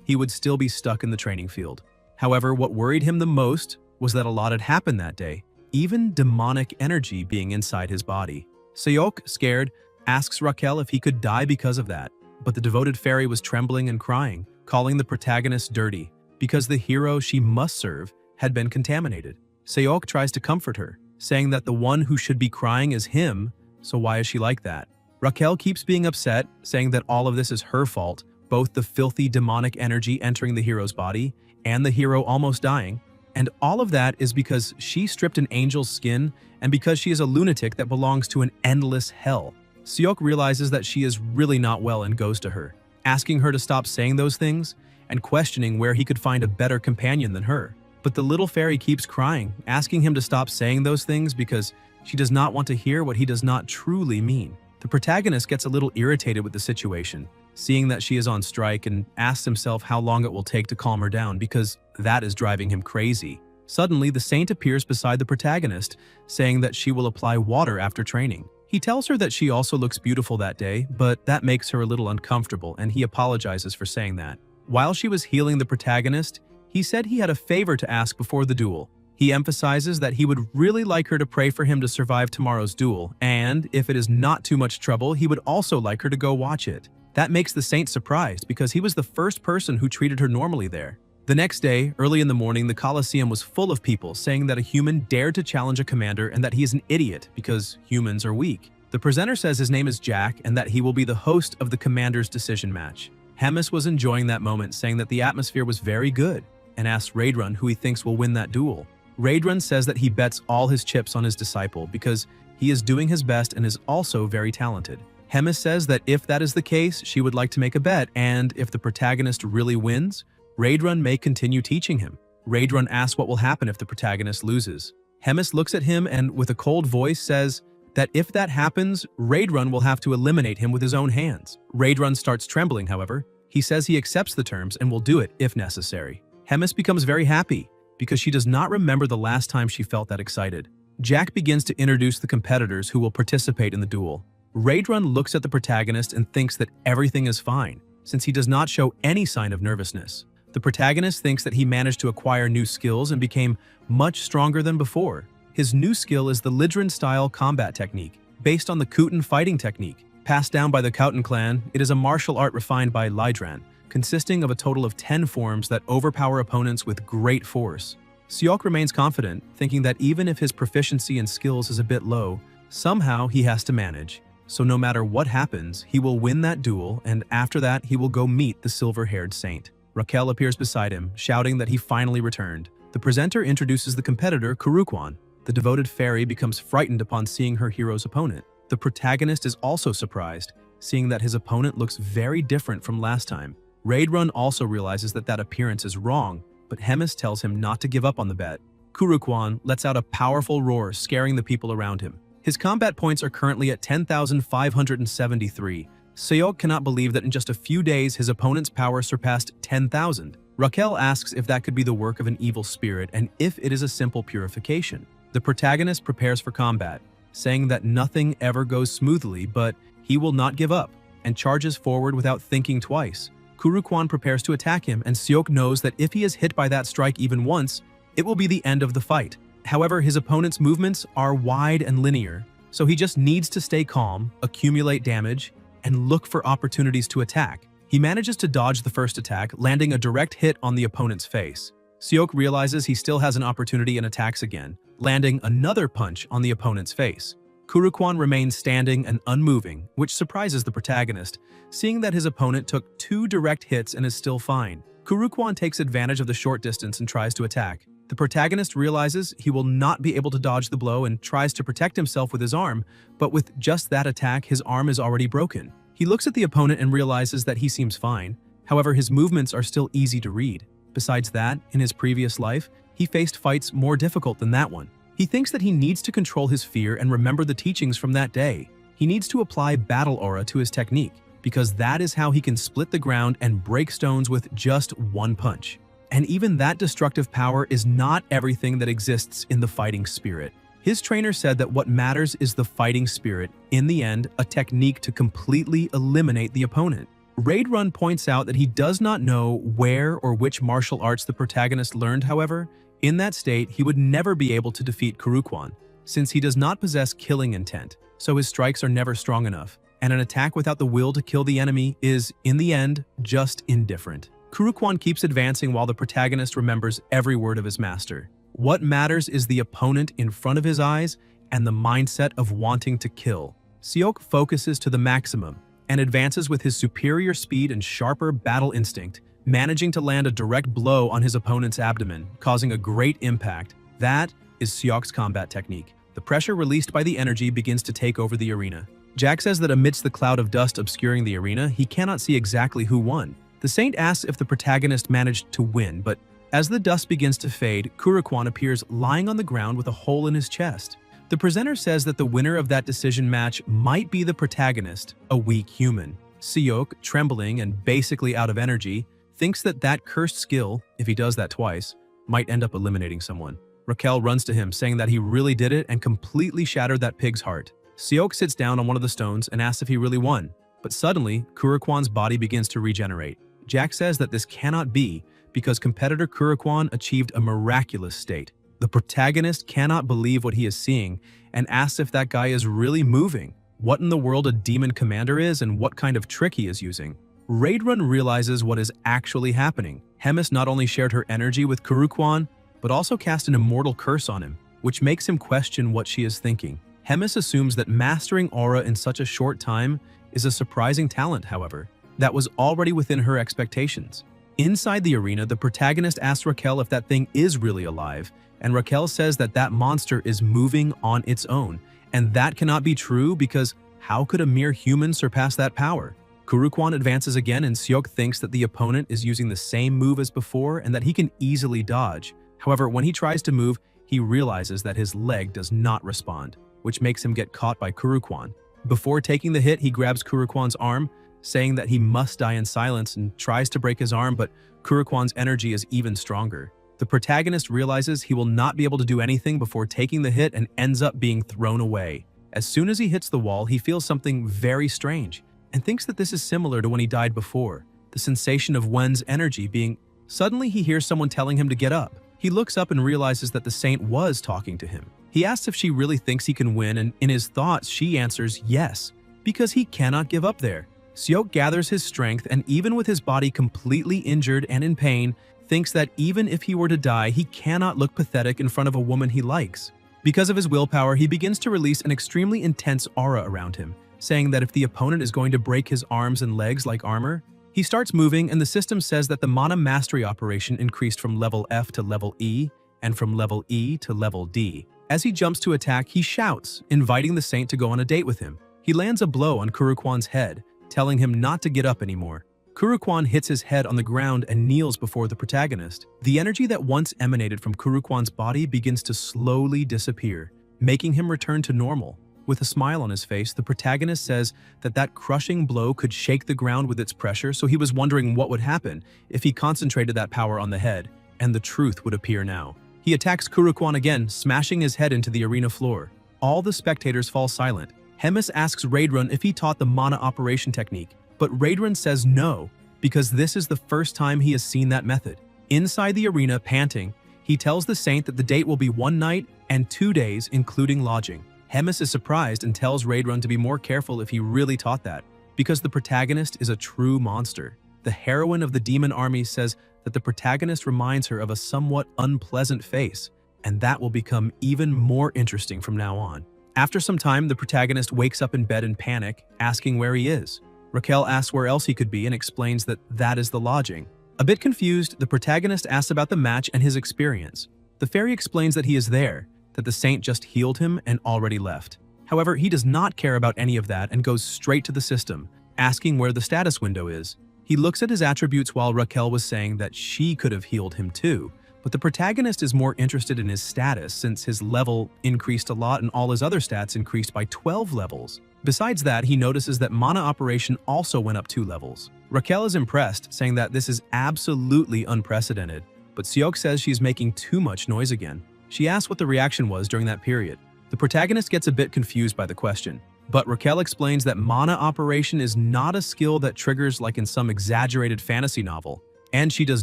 he would still be stuck in the training field. However, what worried him the most was that a lot had happened that day, even demonic energy being inside his body. Seok, scared, asks Raquel if he could die because of that, but the devoted fairy was trembling and crying, calling the protagonist dirty, because the hero she must serve had been contaminated. Seok tries to comfort her, saying that the one who should be crying is him, so why is she like that? Raquel keeps being upset, saying that all of this is her fault, both the filthy demonic energy entering the hero's body and the hero almost dying, and all of that is because she stripped an angel's skin and because she is a lunatic that belongs to an endless hell. Seok realizes that she is really not well and goes to her, asking her to stop saying those things and questioning where he could find a better companion than her. But the little fairy keeps crying, asking him to stop saying those things because she does not want to hear what he does not truly mean. The protagonist gets a little irritated with the situation, seeing that she is on strike, and asks himself how long it will take to calm her down because that is driving him crazy. Suddenly, the saint appears beside the protagonist, saying that she will apply water after training. He tells her that she also looks beautiful that day, but that makes her a little uncomfortable, and he apologizes for saying that. While she was healing the protagonist, he said he had a favor to ask before the duel. He emphasizes that he would really like her to pray for him to survive tomorrow's duel, and if it is not too much trouble, he would also like her to go watch it. That makes the saint surprised because he was the first person who treated her normally there. The next day, early in the morning, the Colosseum was full of people saying that a human dared to challenge a commander and that he is an idiot because humans are weak. The presenter says his name is Jack and that he will be the host of the commander's decision match. Hemis was enjoying that moment, saying that the atmosphere was very good, and asks Raidrun who he thinks will win that duel. Raidrun says that he bets all his chips on his disciple because he is doing his best and is also very talented. Hemis says that if that is the case, she would like to make a bet, and if the protagonist really wins, Raidrun may continue teaching him. Raidrun asks what will happen if the protagonist loses. Hemis looks at him and with a cold voice says that if that happens, Raidrun will have to eliminate him with his own hands. Raidrun starts trembling, however. He says he accepts the terms and will do it if necessary. Hemis becomes very happy because she does not remember the last time she felt that excited. Jack begins to introduce the competitors who will participate in the duel. Raidrun looks at the protagonist and thinks that everything is fine, since he does not show any sign of nervousness. The protagonist thinks that he managed to acquire new skills and became much stronger than before. His new skill is the Lidran-style combat technique, based on the Kutan fighting technique. Passed down by the Kutan clan, it is a martial art refined by Lidran, consisting of a total of 10 forms that overpower opponents with great force. Seok remains confident, thinking that even if his proficiency and skills is a bit low, somehow he has to manage. So no matter what happens, he will win that duel, and after that he will go meet the silver-haired saint. Raquel appears beside him, shouting that he finally returned. The presenter introduces the competitor, Kurukwan. The devoted fairy becomes frightened upon seeing her hero's opponent. The protagonist is also surprised, seeing that his opponent looks very different from last time. Raidrun also realizes that that appearance is wrong, but Hemis tells him not to give up on the bet. Kurukwan lets out a powerful roar, scaring the people around him. His combat points are currently at 10,573. Seok cannot believe that in just a few days his opponent's power surpassed 10,000. Raquel asks if that could be the work of an evil spirit and if it is a simple purification. The protagonist prepares for combat, saying that nothing ever goes smoothly, but he will not give up, and charges forward without thinking twice. Kurukwan prepares to attack him, and Seok knows that if he is hit by that strike even once, it will be the end of the fight. However, his opponent's movements are wide and linear, so he just needs to stay calm, accumulate damage, and look for opportunities to attack. He manages to dodge the first attack, landing a direct hit on the opponent's face. Seok realizes he still has an opportunity and attacks again, landing another punch on the opponent's face. Kurukwan remains standing and unmoving, which surprises the protagonist, seeing that his opponent took 2 direct hits and is still fine. Kurukwan takes advantage of the short distance and tries to attack. The protagonist realizes he will not be able to dodge the blow and tries to protect himself with his arm, but with just that attack, his arm is already broken. He looks at the opponent and realizes that he seems fine. However, his movements are still easy to read. Besides that, in his previous life, he faced fights more difficult than that one. He thinks that he needs to control his fear and remember the teachings from that day. He needs to apply battle aura to his technique, because that is how he can split the ground and break stones with just one punch. And even that destructive power is not everything that exists in the fighting spirit. His trainer said that what matters is the fighting spirit, in the end, a technique to completely eliminate the opponent. Raidrun points out that he does not know where or which martial arts the protagonist learned, however. In that state, he would never be able to defeat Kurukwan, since he does not possess killing intent, so his strikes are never strong enough, and an attack without the will to kill the enemy is, in the end, just indifferent. Kurukwan keeps advancing while the protagonist remembers every word of his master. What matters is the opponent in front of his eyes and the mindset of wanting to kill. Seok focuses to the maximum and advances with his superior speed and sharper battle instinct, managing to land a direct blow on his opponent's abdomen, causing a great impact. That is Seok's combat technique. The pressure released by the energy begins to take over the arena. Jack says that amidst the cloud of dust obscuring the arena, he cannot see exactly who won. The saint asks if the protagonist managed to win, but as the dust begins to fade, Kurukwan appears lying on the ground with a hole in his chest. The presenter says that the winner of that decision match might be the protagonist, a weak human. Seok, trembling and basically out of energy, thinks that that cursed skill, if he does that twice, might end up eliminating someone. Raquel runs to him, saying that he really did it and completely shattered that pig's heart. Seok sits down on one of the stones and asks if he really won, but suddenly, Kurukwan's body begins to regenerate. Jack says that this cannot be because competitor Kurukwan achieved a miraculous state. The protagonist cannot believe what he is seeing and asks if that guy is really moving, what in the world a demon commander is, and what kind of trick he is using. Raidrun realizes what is actually happening. Hemis not only shared her energy with Kurukwan, but also cast an immortal curse on him, which makes him question what she is thinking. Hemis assumes that mastering aura in such a short time is a surprising talent, however, that was already within her expectations. Inside the arena, the protagonist asks Raquel if that thing is really alive, and Raquel says that that monster is moving on its own, and that cannot be true because how could a mere human surpass that power? Kurukwan advances again, and Seok thinks that the opponent is using the same move as before and that he can easily dodge. However, when he tries to move, he realizes that his leg does not respond, which makes him get caught by Kurukwan. Before taking the hit, he grabs Kurukwan's arm, saying that he must die in silence, and tries to break his arm, but Kurukwan's energy is even stronger. The protagonist realizes he will not be able to do anything before taking the hit and ends up being thrown away. As soon as he hits the wall, he feels something very strange and thinks that this is similar to when he died before. the sensation of Wen's energy being... Suddenly, he hears someone telling him to get up. He looks up and realizes that the saint was talking to him. He asks if she really thinks he can win, and in his thoughts, she answers yes, because he cannot give up there. Seok gathers his strength and even with his body completely injured and in pain, thinks that even if he were to die, he cannot look pathetic in front of a woman he likes. Because of his willpower, he begins to release an extremely intense aura around him, saying that if the opponent is going to break his arms and legs like armor, he starts moving and the system says that the mana mastery operation increased from level F to level E and from level E to level D. As he jumps to attack, he shouts, inviting the saint to go on a date with him. He lands a blow on Kurukwan's head, telling him not to get up anymore. Kurukwan hits his head on the ground and kneels before the protagonist. The energy that once emanated from Kurukwan's body begins to slowly disappear, making him return to normal. With a smile on his face, the protagonist says that that crushing blow could shake the ground with its pressure, so he was wondering what would happen if he concentrated that power on the head, and the truth would appear now. He attacks Kurukwan again, smashing his head into the arena floor. All the spectators fall silent. Hemis asks Raidrun if he taught the mana operation technique, but Raidrun says no, because this is the first time he has seen that method. Inside the arena, panting, he tells the saint that the date will be 1 night and 2 days, including lodging. Hemis is surprised and tells Raidrun to be more careful if he really taught that, because the protagonist is a true monster. The heroine of the demon army says that the protagonist reminds her of a somewhat unpleasant face, and that will become even more interesting from now on. After some time, the protagonist wakes up in bed in panic, asking where he is. Raquel asks where else he could be and explains that that is the lodging. A bit confused, the protagonist asks about the match and his experience. The fairy explains that he is there, that the saint just healed him and already left. However, he does not care about any of that and goes straight to the system, asking where the status window is. He looks at his attributes while Raquel was saying that she could have healed him too, but the protagonist is more interested in his status since his level increased a lot and all his other stats increased by 12 levels. Besides that, he notices that mana operation also went up 2 levels. Raquel is impressed, saying that this is absolutely unprecedented, but Seok says she's making too much noise again. She asks what the reaction was during that period. The protagonist gets a bit confused by the question, but Raquel explains that mana operation is not a skill that triggers like in some exaggerated fantasy novel, and she does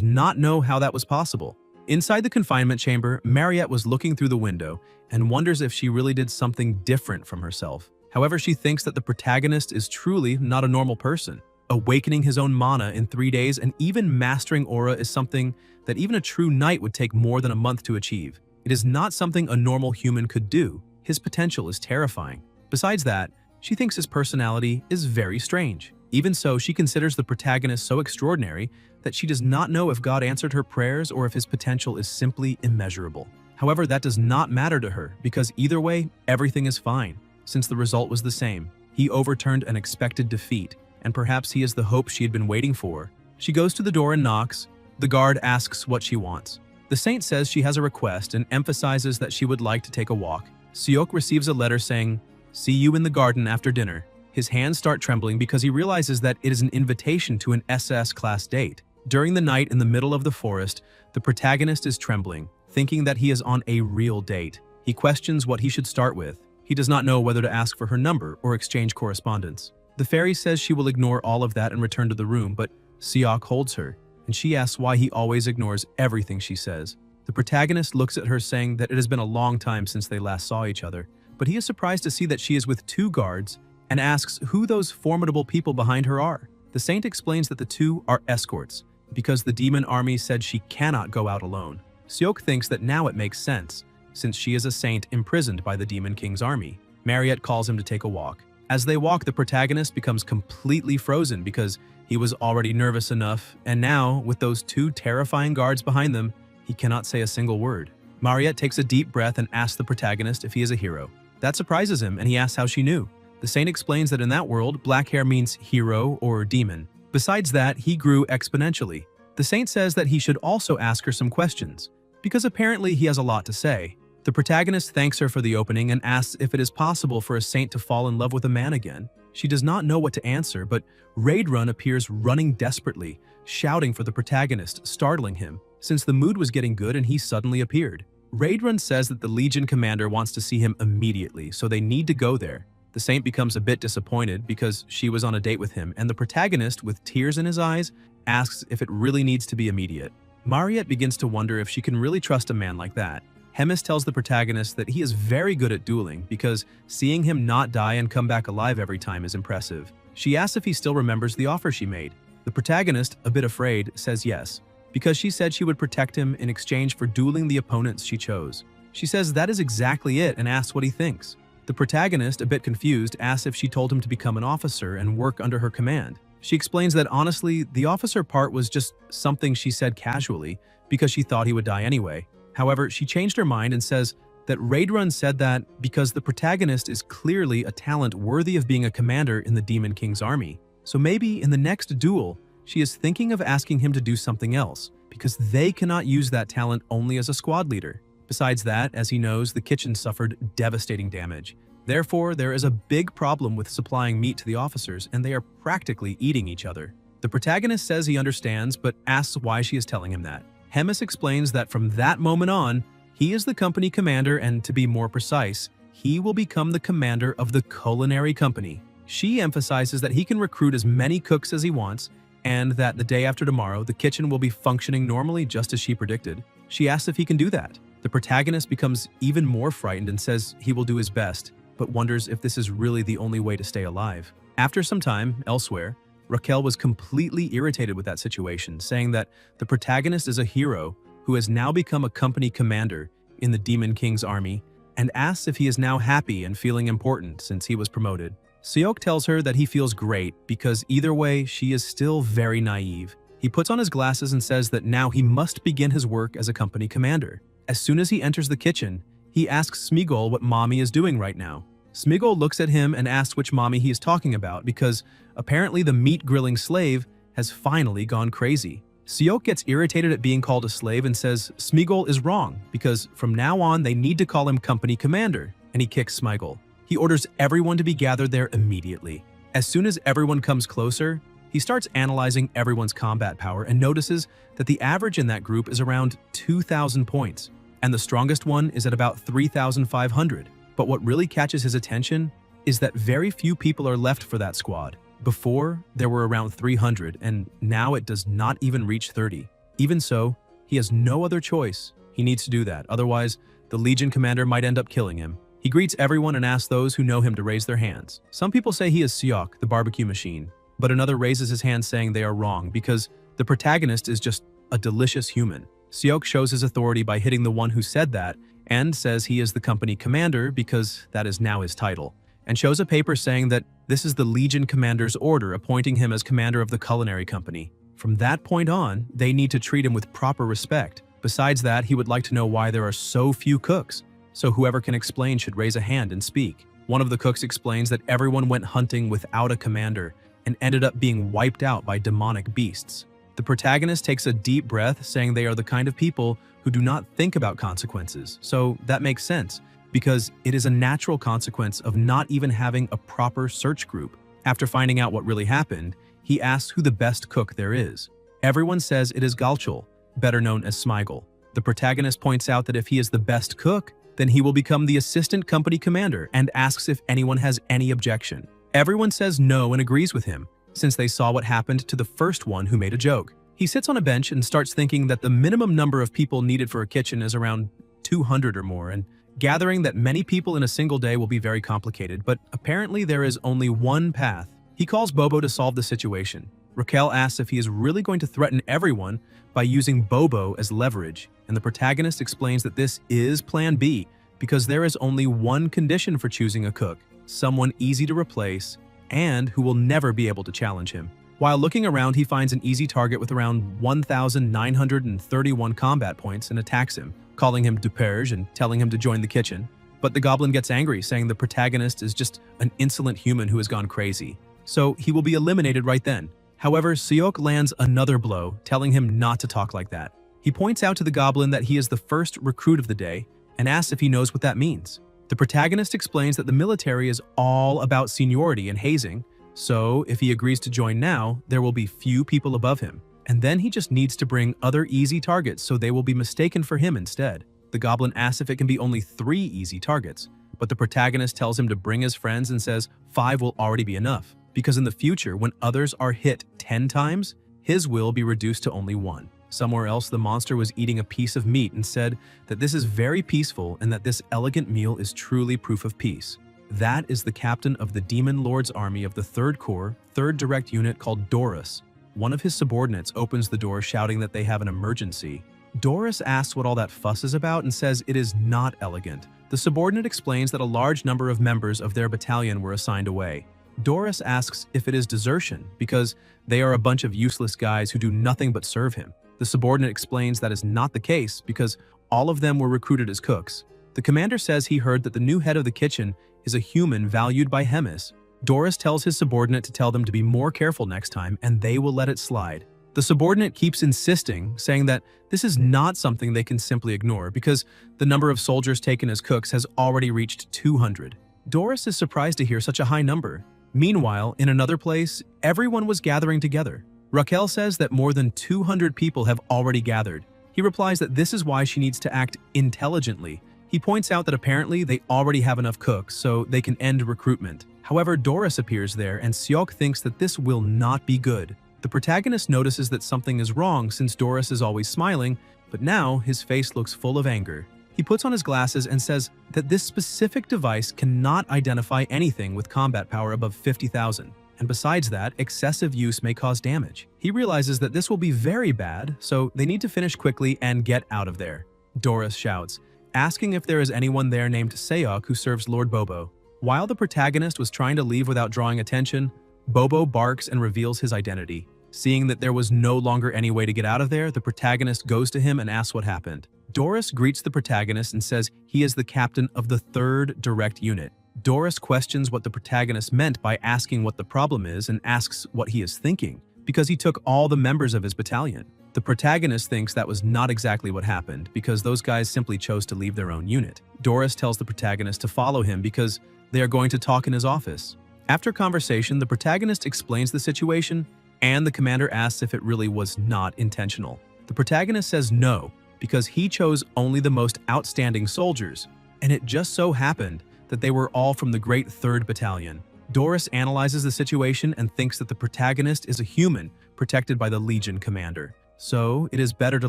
not know how that was possible. Inside the confinement chamber, Mariette was looking through the window and wonders if she really did something different from herself. However, she thinks that the protagonist is truly not a normal person. Awakening his own mana in 3 days and even mastering aura is something that even a true knight would take more than a month to achieve. It is not something a normal human could do. His potential is terrifying. Besides that, she thinks his personality is very strange. Even so, she considers the protagonist so extraordinary that she does not know if God answered her prayers or if his potential is simply immeasurable. However, that does not matter to her because either way, everything is fine, since the result was the same. He overturned an expected defeat, and perhaps he is the hope she had been waiting for. She goes to the door and knocks. The guard asks what she wants. The saint says she has a request and emphasizes that she would like to take a walk. Seok receives a letter saying, "See you in the garden after dinner." His hands start trembling because he realizes that it is an invitation to an SS class date. During the night in the middle of the forest, the protagonist is trembling, thinking that he is on a real date. He questions what he should start with. He does not know whether to ask for her number or exchange correspondence. The fairy says she will ignore all of that and return to the room, but Seok holds her, and she asks why he always ignores everything she says. The protagonist looks at her saying that it has been a long time since they last saw each other, but he is surprised to see that she is with 2 guards and asks who those formidable people behind her are. The saint explains that the 2 are escorts, because the demon army said she cannot go out alone. Seok thinks that now it makes sense, since she is a saint imprisoned by the demon king's army. Mariette calls him to take a walk. As they walk, the protagonist becomes completely frozen because he was already nervous enough, and now, with those 2 terrifying guards behind them, he cannot say a single word. Mariette takes a deep breath and asks the protagonist if he is a hero. That surprises him, and he asks how she knew. The saint explains that in that world, black hair means hero or demon. Besides that, he grew exponentially. The saint says that he should also ask her some questions, because apparently he has a lot to say. The protagonist thanks her for the opening and asks if it is possible for a saint to fall in love with a man again. She does not know what to answer, but Raidrun appears running desperately, shouting for the protagonist, startling him, since the mood was getting good and he suddenly appeared. Raidrun says that the Legion commander wants to see him immediately, so they need to go there. The saint becomes a bit disappointed because she was on a date with him, and the protagonist, with tears in his eyes, asks if it really needs to be immediate. Mariette begins to wonder if she can really trust a man like that. Hemis tells the protagonist that he is very good at dueling because seeing him not die and come back alive every time is impressive. She asks if he still remembers the offer she made. The protagonist, a bit afraid, says yes, because she said she would protect him in exchange for dueling the opponents she chose. She says that is exactly it and asks what he thinks. The protagonist, a bit confused, asks if she told him to become an officer and work under her command. She explains that honestly, the officer part was just something she said casually because she thought he would die anyway. However, she changed her mind and says that Raidrun said that because the protagonist is clearly a talent worthy of being a commander in the Demon King's army. So maybe in the next duel, she is thinking of asking him to do something else because they cannot use that talent only as a squad leader. Besides that, as he knows, the kitchen suffered devastating damage. Therefore, there is a big problem with supplying meat to the officers, and they are practically eating each other. The protagonist says he understands, but asks why she is telling him that. Hemis explains that from that moment on, he is the company commander, and to be more precise, he will become the commander of the culinary company. She emphasizes that he can recruit as many cooks as he wants, and that the day after tomorrow, the kitchen will be functioning normally just as she predicted. She asks if he can do that. The protagonist becomes even more frightened and says he will do his best, but wonders if this is really the only way to stay alive. After some time, elsewhere, Raquel was completely irritated with that situation, saying that the protagonist is a hero who has now become a company commander in the Demon King's army, and asks if he is now happy and feeling important since he was promoted. Seok tells her that he feels great because either way, she is still very naive. He puts on his glasses and says that now he must begin his work as a company commander. As soon as he enters the kitchen, he asks Smigol what mommy is doing right now. Smigol looks at him and asks which mommy he is talking about because apparently the meat-grilling slave has finally gone crazy. Seok gets irritated at being called a slave and says Smigol is wrong because from now on they need to call him company commander, and he kicks Smigol. He orders everyone to be gathered there immediately. As soon as everyone comes closer, he starts analyzing everyone's combat power and notices that the average in that group is around 2,000 points, and the strongest one is at about 3,500. But what really catches his attention is that very few people are left for that squad. Before, there were around 300, and now it does not even reach 30. Even so, he has no other choice. He needs to do that, otherwise the Legion commander might end up killing him. He greets everyone and asks those who know him to raise their hands. Some people say he is Seok, the barbecue machine, but another raises his hand saying they are wrong because the protagonist is just a delicious human. Seok shows his authority by hitting the one who said that and says he is the company commander because that is now his title, and shows a paper saying that this is the Legion commander's order appointing him as commander of the culinary company. From that point on, they need to treat him with proper respect. Besides that, he would like to know why there are so few cooks, so whoever can explain should raise a hand and speak. One of the cooks explains that everyone went hunting without a commander and ended up being wiped out by demonic beasts. The protagonist takes a deep breath, saying they are the kind of people who do not think about consequences. So that makes sense, because it is a natural consequence of not even having a proper search group. After finding out what really happened, he asks who the best cook there is. Everyone says it is Galchul, better known as Smigol. The protagonist points out that if he is the best cook, then he will become the assistant company commander and asks if anyone has any objection. Everyone says no and agrees with him, since they saw what happened to the first one who made a joke. He sits on a bench and starts thinking that the minimum number of people needed for a kitchen is around 200 or more, and gathering that many people in a single day will be very complicated, but apparently there is only one path. He calls Bobo to solve the situation. Raquel asks if he is really going to threaten everyone by using Bobo as leverage, and the protagonist explains that this is Plan B because there is only one condition for choosing a cook: someone easy to replace and who will never be able to challenge him. While looking around, he finds an easy target with around 1,931 combat points and attacks him, calling him Duperge and telling him to join the kitchen. But the goblin gets angry, saying the protagonist is just an insolent human who has gone crazy, so he will be eliminated right then. However, Seok lands another blow, telling him not to talk like that. He points out to the goblin that he is the first recruit of the day and asks if he knows what that means. The protagonist explains that the military is all about seniority and hazing, so if he agrees to join now, there will be few people above him, and then he just needs to bring other easy targets so they will be mistaken for him instead. The goblin asks if it can be only 3 easy targets, but the protagonist tells him to bring his friends and says 5 will already be enough, because in the future, when others are hit 10 times, his will be reduced to only one. Somewhere else, the monster was eating a piece of meat and said that this is very peaceful and that this elegant meal is truly proof of peace. That is the captain of the Demon Lord's army of the 3rd Corps, 3rd Direct Unit called Doris. One of his subordinates opens the door shouting that they have an emergency. Doris asks what all that fuss is about and says it is not elegant. The subordinate explains that a large number of members of their battalion were assigned away. Doris asks if it is desertion because they are a bunch of useless guys who do nothing but serve him. The subordinate explains that is not the case because all of them were recruited as cooks. The commander says he heard that the new head of the kitchen is a human valued by Hemis. Doris tells his subordinate to tell them to be more careful next time and they will let it slide. The subordinate keeps insisting, saying that this is not something they can simply ignore because the number of soldiers taken as cooks has already reached 200. Doris is surprised to hear such a high number. Meanwhile, in another place, everyone was gathering together. Raquel says that more than 200 people have already gathered. He replies that this is why she needs to act intelligently. He points out that apparently they already have enough cooks, so they can end recruitment. However, Doris appears there and Seok thinks that this will not be good. The protagonist notices that something is wrong since Doris is always smiling, but now his face looks full of anger. He puts on his glasses and says that this specific device cannot identify anything with combat power above 50,000. And besides that, excessive use may cause damage. He realizes that this will be very bad, so they need to finish quickly and get out of there. Doris shouts, asking if there is anyone there named Seok who serves Lord Bobo. While the protagonist was trying to leave without drawing attention, Bobo barks and reveals his identity. Seeing that there was no longer any way to get out of there, the protagonist goes to him and asks what happened. Doris greets the protagonist and says he is the captain of the 3rd Direct Unit. Doris questions what the protagonist meant by asking what the problem is and asks what he is thinking, because he took all the members of his battalion. The protagonist thinks that was not exactly what happened, because those guys simply chose to leave their own unit. Doris tells the protagonist to follow him because they are going to talk in his office. After conversation, the protagonist explains the situation, and the commander asks if it really was not intentional. The protagonist says no, because he chose only the most outstanding soldiers, and it just so happened that they were all from the Great 3rd Battalion. Doris analyzes the situation and thinks that the protagonist is a human protected by the Legion commander. So, it is better to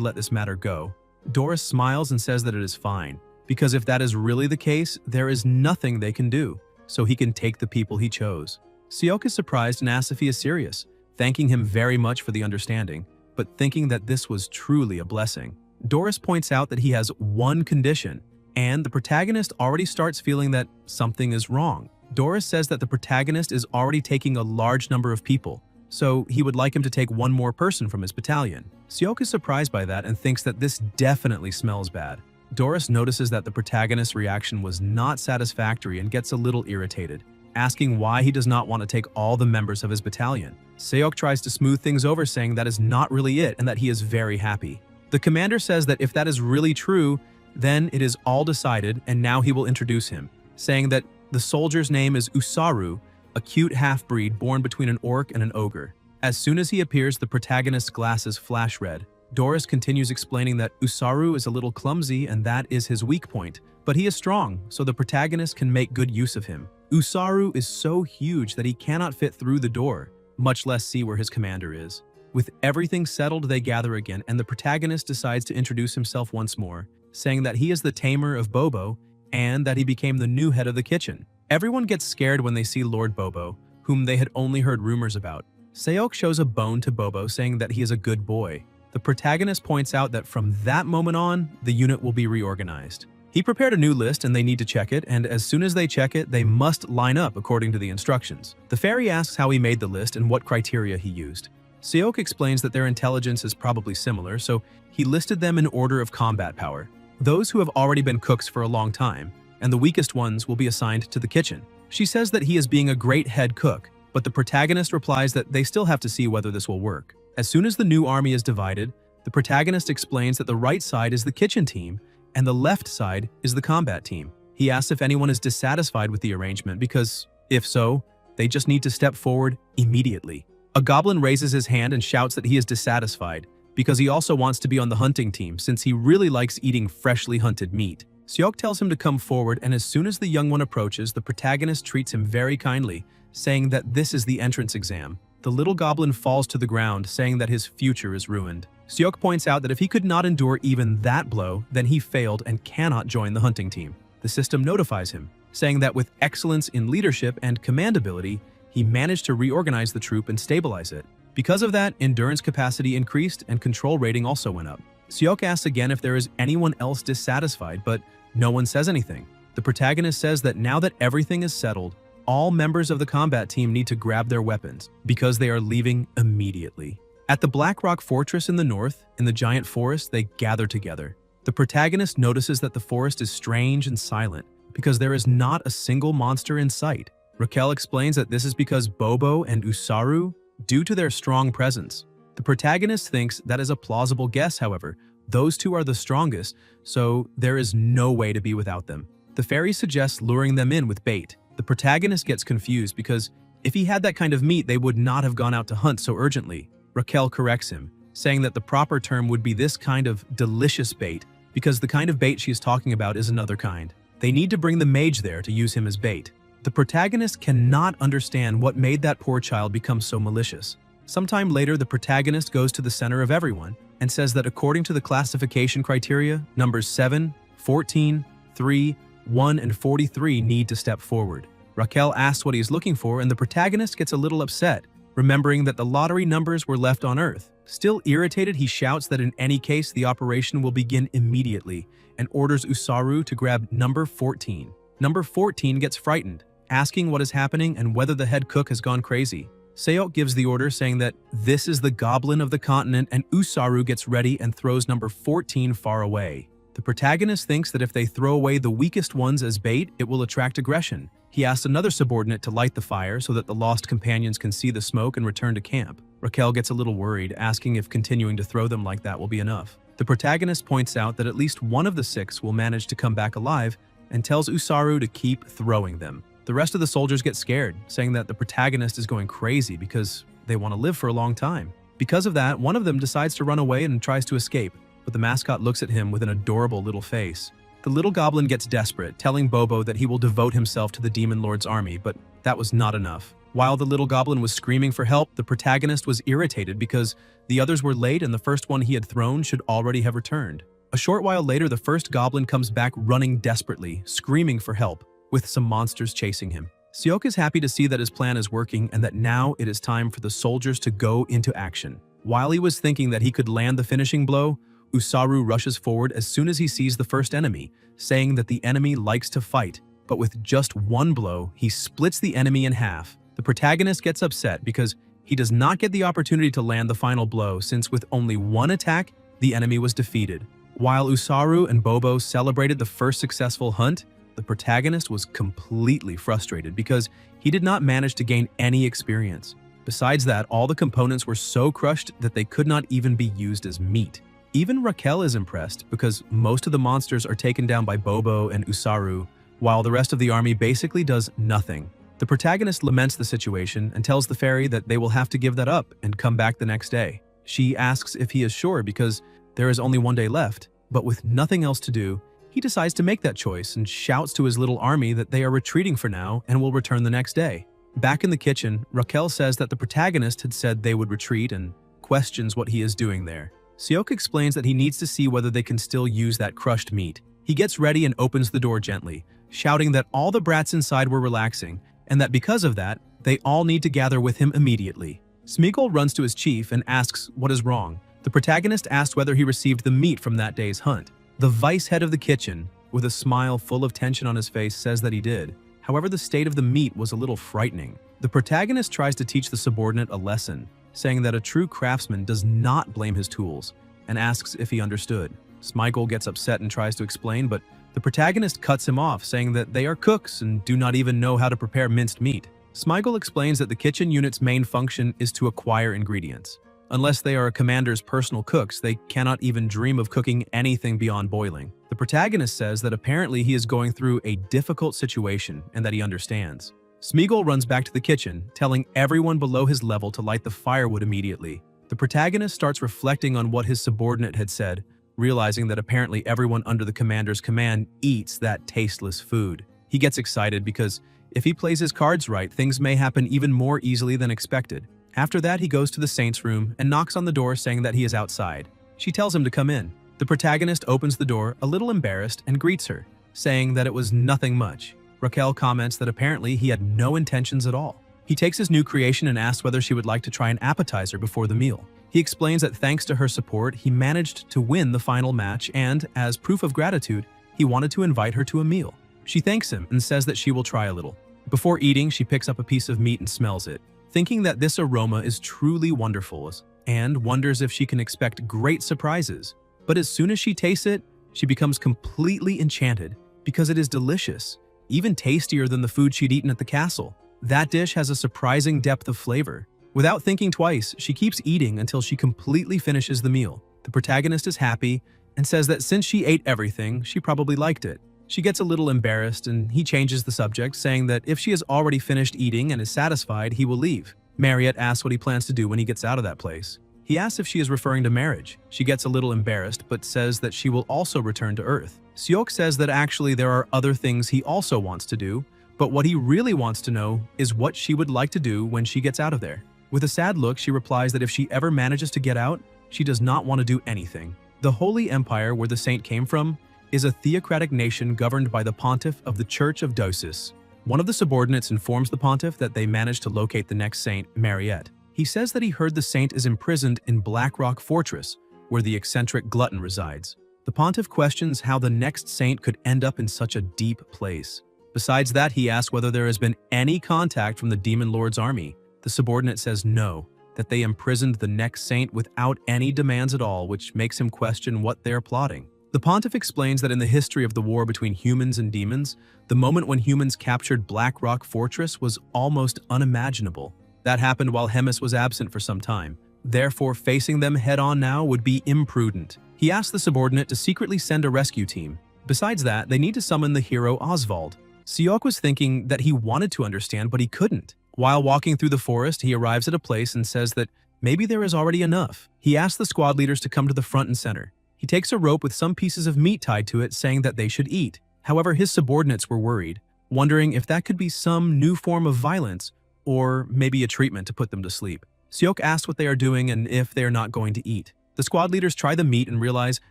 let this matter go. Doris smiles and says that it is fine, because if that is really the case, there is nothing they can do, so he can take the people he chose. Seok is surprised and asks if he is serious, thanking him very much for the understanding, but thinking that this was truly a blessing. Doris points out that he has one condition, and the protagonist already starts feeling that something is wrong. Doris says that the protagonist is already taking a large number of people, so he would like him to take one more person from his battalion. Seok is surprised by that and thinks that this definitely smells bad. Doris notices that the protagonist's reaction was not satisfactory and gets a little irritated, asking why he does not want to take all the members of his battalion. Seok tries to smooth things over, saying that is not really it and that he is very happy. The commander says that if that is really true, then it is all decided and now he will introduce him, saying that the soldier's name is Usaru, a cute half-breed born between an orc and an ogre. As soon as he appears, the protagonist's glasses flash red. Doris continues explaining that Usaru is a little clumsy and that is his weak point, but he is strong, so the protagonist can make good use of him. Usaru is so huge that he cannot fit through the door, much less see where his commander is. With everything settled, they gather again, and the protagonist decides to introduce himself once more, saying that he is the tamer of Bobo and that he became the new head of the kitchen. Everyone gets scared when they see Lord Bobo, whom they had only heard rumors about. Seok shows a bone to Bobo, saying that he is a good boy. The protagonist points out that from that moment on, the unit will be reorganized. He prepared a new list and they need to check it, and as soon as they check it, they must line up according to the instructions. The fairy asks how he made the list and what criteria he used. Seok explains that their intelligence is probably similar, so he listed them in order of combat power. Those who have already been cooks for a long time, and the weakest ones will be assigned to the kitchen. She says that he is being a great head cook, but the protagonist replies that they still have to see whether this will work. As soon as the new army is divided, the protagonist explains that the right side is the kitchen team, and the left side is the combat team. He asks if anyone is dissatisfied with the arrangement because, if so, they just need to step forward immediately. A goblin raises his hand and shouts that he is dissatisfied because he also wants to be on the hunting team since he really likes eating freshly hunted meat. Seok tells him to come forward, and as soon as the young one approaches, the protagonist treats him very kindly, saying that this is the entrance exam. the little goblin falls to the ground, saying that his future is ruined. Seok points out that if he could not endure even that blow, then he failed and cannot join the hunting team. The system notifies him, saying that with excellence in leadership and command ability, he managed to reorganize the troop and stabilize it. Because of that, endurance capacity increased and control rating also went up. Seok asks again if there is anyone else dissatisfied, but no one says anything. The protagonist says that now that everything is settled, all members of the combat team need to grab their weapons because they are leaving immediately. At the Black Rock Fortress in the north, in the giant forest, they gather together. The protagonist notices that the forest is strange and silent because there is not a single monster in sight. Raquel explains that this is because Bobo and Usaru, due to their strong presence. The protagonist thinks that is a plausible guess, however. Those two are the strongest, so there is no way to be without them. The fairy suggests luring them in with bait. The protagonist gets confused because if he had that kind of meat, they would not have gone out to hunt so urgently. Raquel corrects him, saying that the proper term would be this kind of delicious bait because the kind of bait she is talking about is another kind. They need to bring the mage there to use him as bait. The protagonist cannot understand what made that poor child become so malicious. Sometime later, the protagonist goes to the center of everyone and says that according to the classification criteria, numbers 7, 14, 3, 1, and 43 need to step forward. Raquel asks what he's looking for, and the protagonist gets a little upset, remembering that the lottery numbers were left on Earth. Still irritated, he shouts that in any case, the operation will begin immediately and orders Usaru to grab number 14. Number 14 gets frightened, asking what is happening and whether the head cook has gone crazy. Seok gives the order, saying that this is the goblin of the continent, and Usaru gets ready and throws number 14 far away. The protagonist thinks that if they throw away the weakest ones as bait, it will attract aggression. He asks another subordinate to light the fire so that the lost companions can see the smoke and return to camp. Raquel gets a little worried, asking if continuing to throw them like that will be enough. The protagonist points out that at least one of the 6 will manage to come back alive and tells Usaru to keep throwing them. The rest of the soldiers get scared, saying that the protagonist is going crazy because they want to live for a long time. Because of that, one of them decides to run away and tries to escape, but the mascot looks at him with an adorable little face. The little goblin gets desperate, telling Bobo that he will devote himself to the Demon Lord's army, but that was not enough. While the little goblin was screaming for help, the protagonist was irritated because the others were late and the first one he had thrown should already have returned. A short while later, the first goblin comes back running desperately, screaming for help, with some monsters chasing him. Seok is happy to see that his plan is working and that now it is time for the soldiers to go into action. While he was thinking that he could land the finishing blow, Usaru rushes forward as soon as he sees the first enemy, saying that the enemy likes to fight, but with just one blow, he splits the enemy in half. The protagonist gets upset because he does not get the opportunity to land the final blow, since with only one attack, the enemy was defeated. While Usaru and Bobo celebrated the first successful hunt, the protagonist was completely frustrated because he did not manage to gain any experience. Besides that, all the components were so crushed that they could not even be used as meat. Even Raquel is impressed because most of the monsters are taken down by Bobo and Usaru, while the rest of the army basically does nothing. The protagonist laments the situation and tells the fairy that they will have to give that up and come back the next day. She asks if he is sure because there is only one day left, but with nothing else to do, he decides to make that choice and shouts to his little army that they are retreating for now and will return the next day. Back in the kitchen, Raquel says that the protagonist had said they would retreat and questions what he is doing there. Seok explains that he needs to see whether they can still use that crushed meat. He gets ready and opens the door gently, shouting that all the brats inside were relaxing and that because of that, they all need to gather with him immediately. Smeagol runs to his chief and asks what is wrong. The protagonist asks whether he received the meat from that day's hunt. The vice head of the kitchen, with a smile full of tension on his face, says that he did. However, the state of the meat was a little frightening. The protagonist tries to teach the subordinate a lesson, saying that a true craftsman does not blame his tools, and asks if he understood. Smeagol gets upset and tries to explain, but the protagonist cuts him off, saying that they are cooks and do not even know how to prepare minced meat. Smeagol explains that the kitchen unit's main function is to acquire ingredients. Unless they are a commander's personal cooks, they cannot even dream of cooking anything beyond boiling. The protagonist says that apparently he is going through a difficult situation and that he understands. Smeagol runs back to the kitchen, telling everyone below his level to light the firewood immediately. The protagonist starts reflecting on what his subordinate had said, realizing that apparently everyone under the commander's command eats that tasteless food. He gets excited because if he plays his cards right, things may happen even more easily than expected. After that, he goes to the saint's room and knocks on the door saying that he is outside. She tells him to come in. The protagonist opens the door, a little embarrassed, and greets her, saying that it was nothing much. Raquel comments that apparently he had no intentions at all. He takes his new creation and asks whether she would like to try an appetizer before the meal. He explains that thanks to her support, he managed to win the final match and, as proof of gratitude, he wanted to invite her to a meal. She thanks him and says that she will try a little. Before eating, she picks up a piece of meat and smells it, thinking that this aroma is truly wonderful, and wonders if she can expect great surprises. But as soon as she tastes it, she becomes completely enchanted because it is delicious, even tastier than the food she'd eaten at the castle. That dish has a surprising depth of flavor. Without thinking twice, she keeps eating until she completely finishes the meal. The protagonist is happy and says that since she ate everything, she probably liked it. She gets a little embarrassed and he changes the subject, saying that if she has already finished eating and is satisfied, he will leave. Mariette asks what he plans to do when he gets out of that place. He asks if she is referring to marriage. She gets a little embarrassed but says that she will also return to Earth. Seok says that actually there are other things he also wants to do, but what he really wants to know is what she would like to do when she gets out of there. With a sad look, she replies that if she ever manages to get out, she does not want to do anything. The Holy Empire, where the saint came from, is a theocratic nation governed by the pontiff of the Church of Dosis. One of the subordinates informs the pontiff that they managed to locate the next saint, Mariette. He says that he heard the saint is imprisoned in Black Rock Fortress, where the eccentric glutton resides. The pontiff questions how the next saint could end up in such a deep place. Besides that, he asks whether there has been any contact from the Demon Lord's army. The subordinate says no, that they imprisoned the next saint without any demands at all, which makes him question what they are plotting. The pontiff explains that in the history of the war between humans and demons, the moment when humans captured Black Rock Fortress was almost unimaginable. That happened while Hemis was absent for some time. Therefore, facing them head-on now would be imprudent. He asks the subordinate to secretly send a rescue team. Besides that, they need to summon the hero Oswald. Seok was thinking that he wanted to understand, but he couldn't. While walking through the forest, he arrives at a place and says that maybe there is already enough. He asks the squad leaders to come to the front and center. He takes a rope with some pieces of meat tied to it, saying that they should eat. However, his subordinates were worried, wondering if that could be some new form of violence or maybe a treatment to put them to sleep. Seok asks what they are doing and if they are not going to eat. The squad leaders try the meat and realize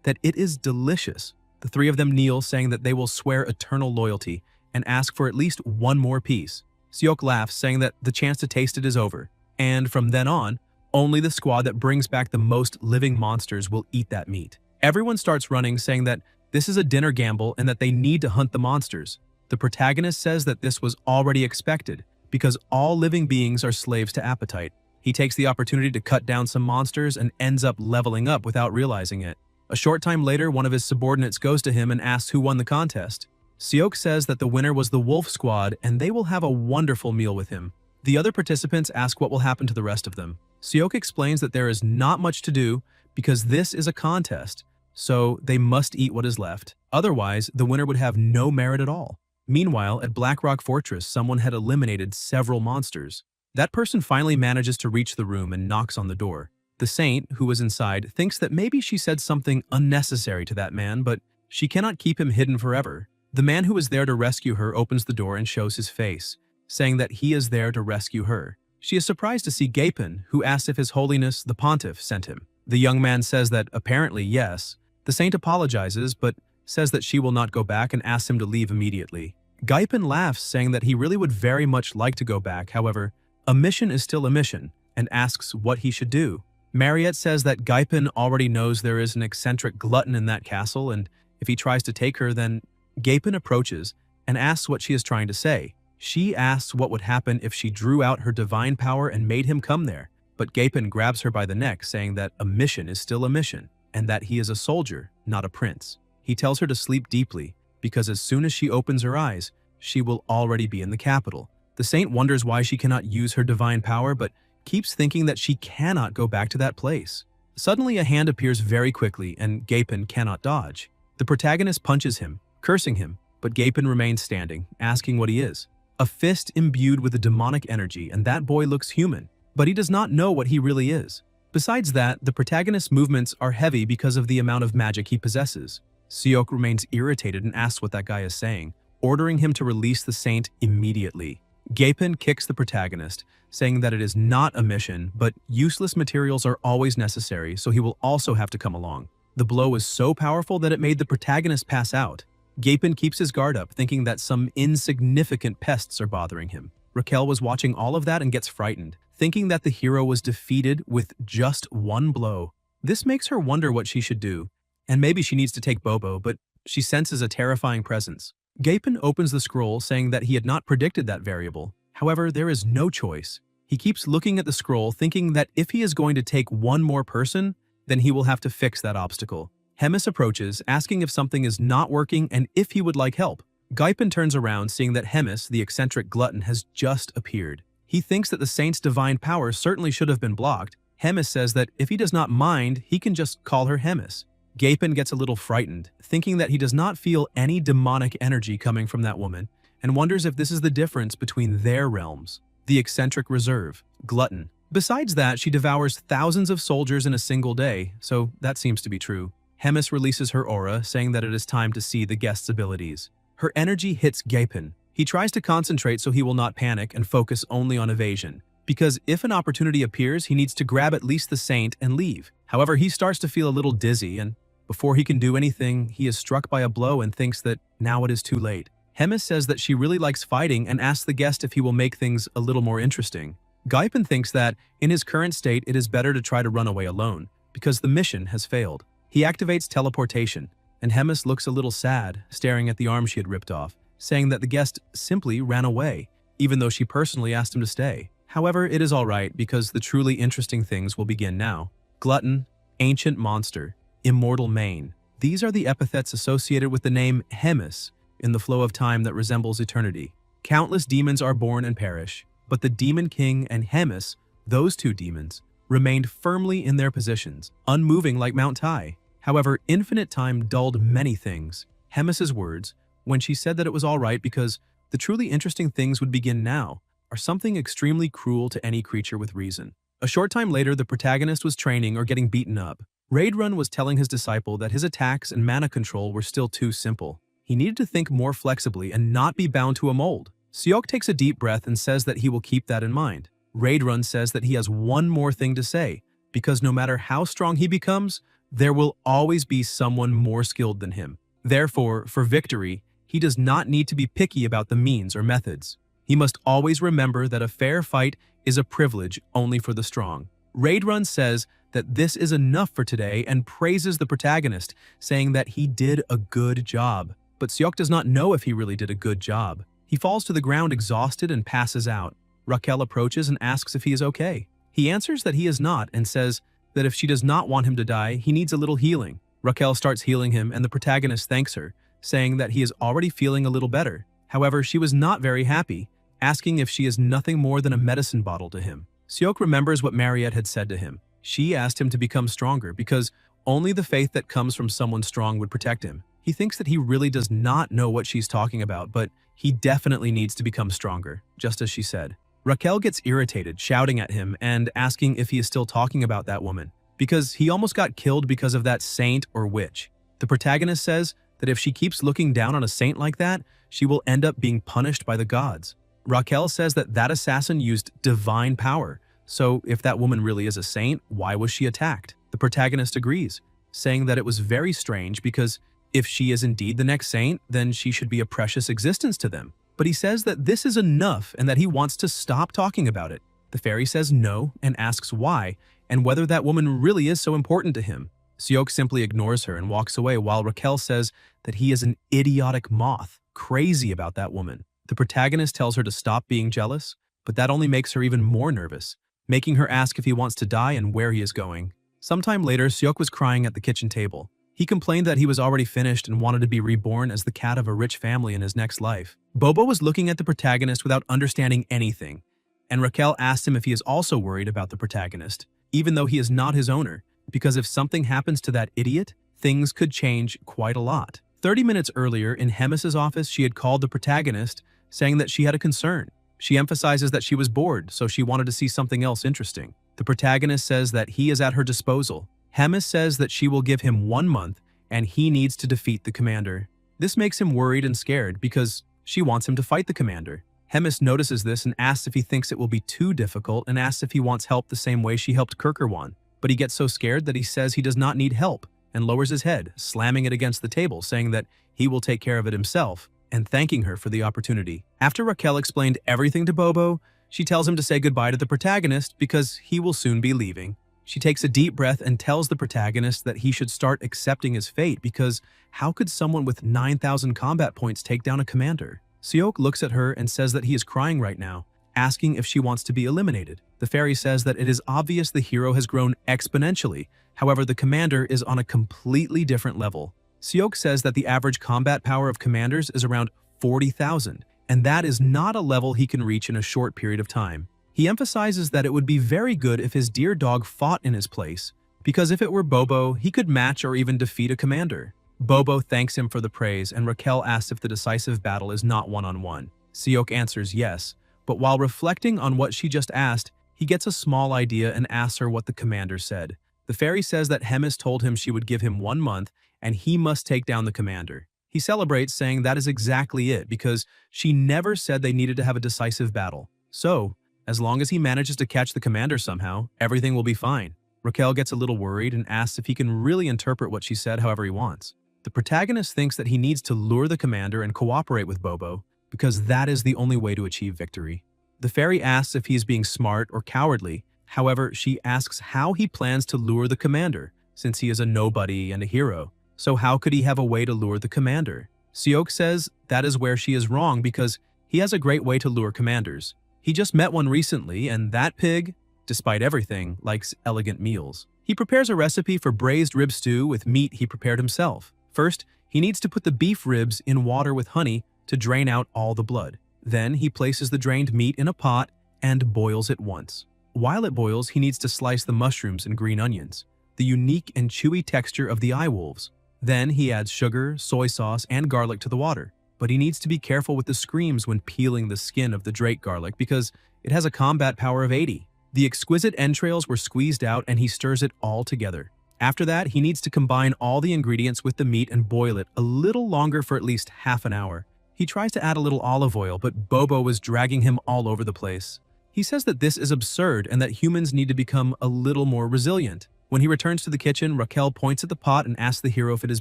that it is delicious. The three of them kneel, saying that they will swear eternal loyalty and ask for at least one more piece. Seok laughs, saying that the chance to taste it is over, and from then on, only the squad that brings back the most living monsters will eat that meat. Everyone starts running, saying that this is a dinner gamble and that they need to hunt the monsters. The protagonist says that this was already expected, because all living beings are slaves to appetite. He takes the opportunity to cut down some monsters and ends up leveling up without realizing it. A short time later, one of his subordinates goes to him and asks who won the contest. Seok says that the winner was the Wolf Squad and they will have a wonderful meal with him. The other participants ask what will happen to the rest of them. Seok explains that there is not much to do because this is a contest, so they must eat what is left. Otherwise, the winner would have no merit at all. Meanwhile, at Black Rock Fortress, someone had eliminated several monsters. That person finally manages to reach the room and knocks on the door. The saint, who was inside, thinks that maybe she said something unnecessary to that man, but she cannot keep him hidden forever. The man who is there to rescue her opens the door and shows his face, saying that he is there to rescue her. She is surprised to see Gapin, who asks if His Holiness the Pontiff sent him. The young man says that apparently yes. The saint apologizes, but says that she will not go back and asks him to leave immediately. Gapin laughs, saying that he really would very much like to go back. However, a mission is still a mission, and asks what he should do. Mariette says that Gapin already knows there is an eccentric glutton in that castle, and if he tries to take her, then Gapin approaches and asks what she is trying to say. She asks what would happen if she drew out her divine power and made him come there, but Gapin grabs her by the neck, saying that a mission is still a mission, and that he is a soldier, not a prince. He tells her to sleep deeply, because as soon as she opens her eyes, she will already be in the capital. The saint wonders why she cannot use her divine power, but keeps thinking that she cannot go back to that place. Suddenly, a hand appears very quickly, and Gapin cannot dodge. The protagonist punches him, cursing him, but Gapin remains standing, asking what he is. A fist imbued with a demonic energy, and that boy looks human, but he does not know what he really is. Besides that, the protagonist's movements are heavy because of the amount of magic he possesses. Seok remains irritated and asks what that guy is saying, ordering him to release the saint immediately. Gapin kicks the protagonist, saying that it is not a mission, but useless materials are always necessary, so he will also have to come along. The blow is so powerful that it made the protagonist pass out. Gapin keeps his guard up, thinking that some insignificant pests are bothering him. Raquel was watching all of that and gets frightened, thinking that the hero was defeated with just one blow. This makes her wonder what she should do, and maybe she needs to take Bobo, but she senses a terrifying presence. Gapin opens the scroll, saying that he had not predicted that variable. However, there is no choice. He keeps looking at the scroll, thinking that if he is going to take one more person, then he will have to fix that obstacle. Hemis approaches, asking if something is not working and if he would like help. Gapin turns around, seeing that Hemis, the eccentric glutton, has just appeared. He thinks that the saint's divine power certainly should have been blocked. Hemis says that if he does not mind, he can just call her Hemis. Gapin gets a little frightened, thinking that he does not feel any demonic energy coming from that woman, and wonders if this is the difference between their realms. The eccentric reserve, glutton. Besides that, she devours thousands of soldiers in a single day, so that seems to be true. Hemis releases her aura, saying that it is time to see the guest's abilities. Her energy hits Gapin. He tries to concentrate so he will not panic and focus only on evasion, because if an opportunity appears, he needs to grab at least the saint and leave. However, he starts to feel a little dizzy, and before he can do anything, he is struck by a blow and thinks that now it is too late. Hemis says that she really likes fighting and asks the guest if he will make things a little more interesting. Gapin thinks that, in his current state, it is better to try to run away alone, because the mission has failed. He activates teleportation, and Hemis looks a little sad, staring at the arm she had ripped off, saying that the guest simply ran away, even though she personally asked him to stay. However, it is alright, because the truly interesting things will begin now. Glutton, ancient monster, immortal mane. These are the epithets associated with the name Hemis in the flow of time that resembles eternity. Countless demons are born and perish, but the Demon King and Hemis, those two demons, remained firmly in their positions, unmoving like Mount Tai. However, infinite time dulled many things. Hemis's words, when she said that it was alright because the truly interesting things would begin now, are something extremely cruel to any creature with reason. A short time later, the protagonist was training or getting beaten up. Raidrun was telling his disciple that his attacks and mana control were still too simple. He needed to think more flexibly and not be bound to a mold. Seok takes a deep breath and says that he will keep that in mind. Raidrun says that he has one more thing to say, because no matter how strong he becomes, there will always be someone more skilled than him. Therefore, for victory, he does not need to be picky about the means or methods. He must always remember that a fair fight is a privilege only for the strong. Raidrun says that this is enough for today and praises the protagonist, saying that he did a good job. But Seok does not know if he really did a good job. He falls to the ground exhausted and passes out. Raquel approaches and asks if he is okay. He answers that he is not and says that if she does not want him to die, he needs a little healing. Raquel starts healing him and the protagonist thanks her, saying that he is already feeling a little better. However, she was not very happy, asking if she is nothing more than a medicine bottle to him. Seok remembers what Mariette had said to him. She asked him to become stronger because only the faith that comes from someone strong would protect him. He thinks that he really does not know what she's talking about, but he definitely needs to become stronger, just as she said. Raquel gets irritated, shouting at him and asking if he is still talking about that woman, because he almost got killed because of that saint or witch. The protagonist says that if she keeps looking down on a saint like that, she will end up being punished by the gods. Raquel says that that assassin used divine power, so if that woman really is a saint, why was she attacked? The protagonist agrees, saying that it was very strange because if she is indeed the next saint, then she should be a precious existence to them. But he says that this is enough and that he wants to stop talking about it. The fairy says no and asks why, and whether that woman really is so important to him. Seok simply ignores her and walks away while Raquel says that he is an idiotic moth, crazy about that woman. The protagonist tells her to stop being jealous, but that only makes her even more nervous, making her ask if he wants to die and where he is going. Sometime later, Seok was crying at the kitchen table. He complained that he was already finished and wanted to be reborn as the cat of a rich family in his next life. Bobo was looking at the protagonist without understanding anything, and Raquel asked him if he is also worried about the protagonist, even though he is not his owner, because if something happens to that idiot, things could change quite a lot. 30 minutes earlier, in Hemis's office, she had called the protagonist, saying that she had a concern. She emphasizes that she was bored, so she wanted to see something else interesting. The protagonist says that he is at her disposal. Hemis says that she will give him 1 month, and he needs to defeat the commander. This makes him worried and scared because she wants him to fight the commander. Hemis notices this and asks if he thinks it will be too difficult and asks if he wants help the same way she helped Kirkerwan. But he gets so scared that he says he does not need help and lowers his head, slamming it against the table, saying that he will take care of it himself and thanking her for the opportunity. After Raquel explained everything to Bobo, she tells him to say goodbye to the protagonist because he will soon be leaving. She takes a deep breath and tells the protagonist that he should start accepting his fate because how could someone with 9,000 combat points take down a commander? Seok looks at her and says that he is crying right now, asking if she wants to be eliminated. The fairy says that it is obvious the hero has grown exponentially, however the commander is on a completely different level. Seok says that the average combat power of commanders is around 40,000, and that is not a level he can reach in a short period of time. He emphasizes that it would be very good if his dear dog fought in his place, because if it were Bobo, he could match or even defeat a commander. Bobo thanks him for the praise, and Raquel asks if the decisive battle is not one-on-one. Seok answers yes, but while reflecting on what she just asked, he gets a small idea and asks her what the commander said. The fairy says that Hemis told him she would give him 1 month, and he must take down the commander. He celebrates, saying that is exactly it, because she never said they needed to have a decisive battle. So, as long as he manages to catch the commander somehow, everything will be fine. Raquel gets a little worried and asks if he can really interpret what she said however he wants. The protagonist thinks that he needs to lure the commander and cooperate with Bobo, because that is the only way to achieve victory. The fairy asks if he is being smart or cowardly, however, she asks how he plans to lure the commander, since he is a nobody and a hero. So how could he have a way to lure the commander? Seok says that is where she is wrong because he has a great way to lure commanders. He just met one recently, and that pig, despite everything, likes elegant meals. He prepares a recipe for braised rib stew with meat he prepared himself. First, he needs to put the beef ribs in water with honey to drain out all the blood. Then he places the drained meat in a pot and boils it once. While it boils, he needs to slice the mushrooms and green onions, the unique and chewy texture of the eye wolves. Then he adds sugar, soy sauce, and garlic to the water. But he needs to be careful with the screams when peeling the skin of the drake garlic because it has a combat power of 80. The exquisite entrails were squeezed out and he stirs it all together. After that, he needs to combine all the ingredients with the meat and boil it a little longer for at least half an hour. He tries to add a little olive oil, but Bobo is dragging him all over the place. He says that this is absurd and that humans need to become a little more resilient. When he returns to the kitchen, Raquel points at the pot and asks the hero if it is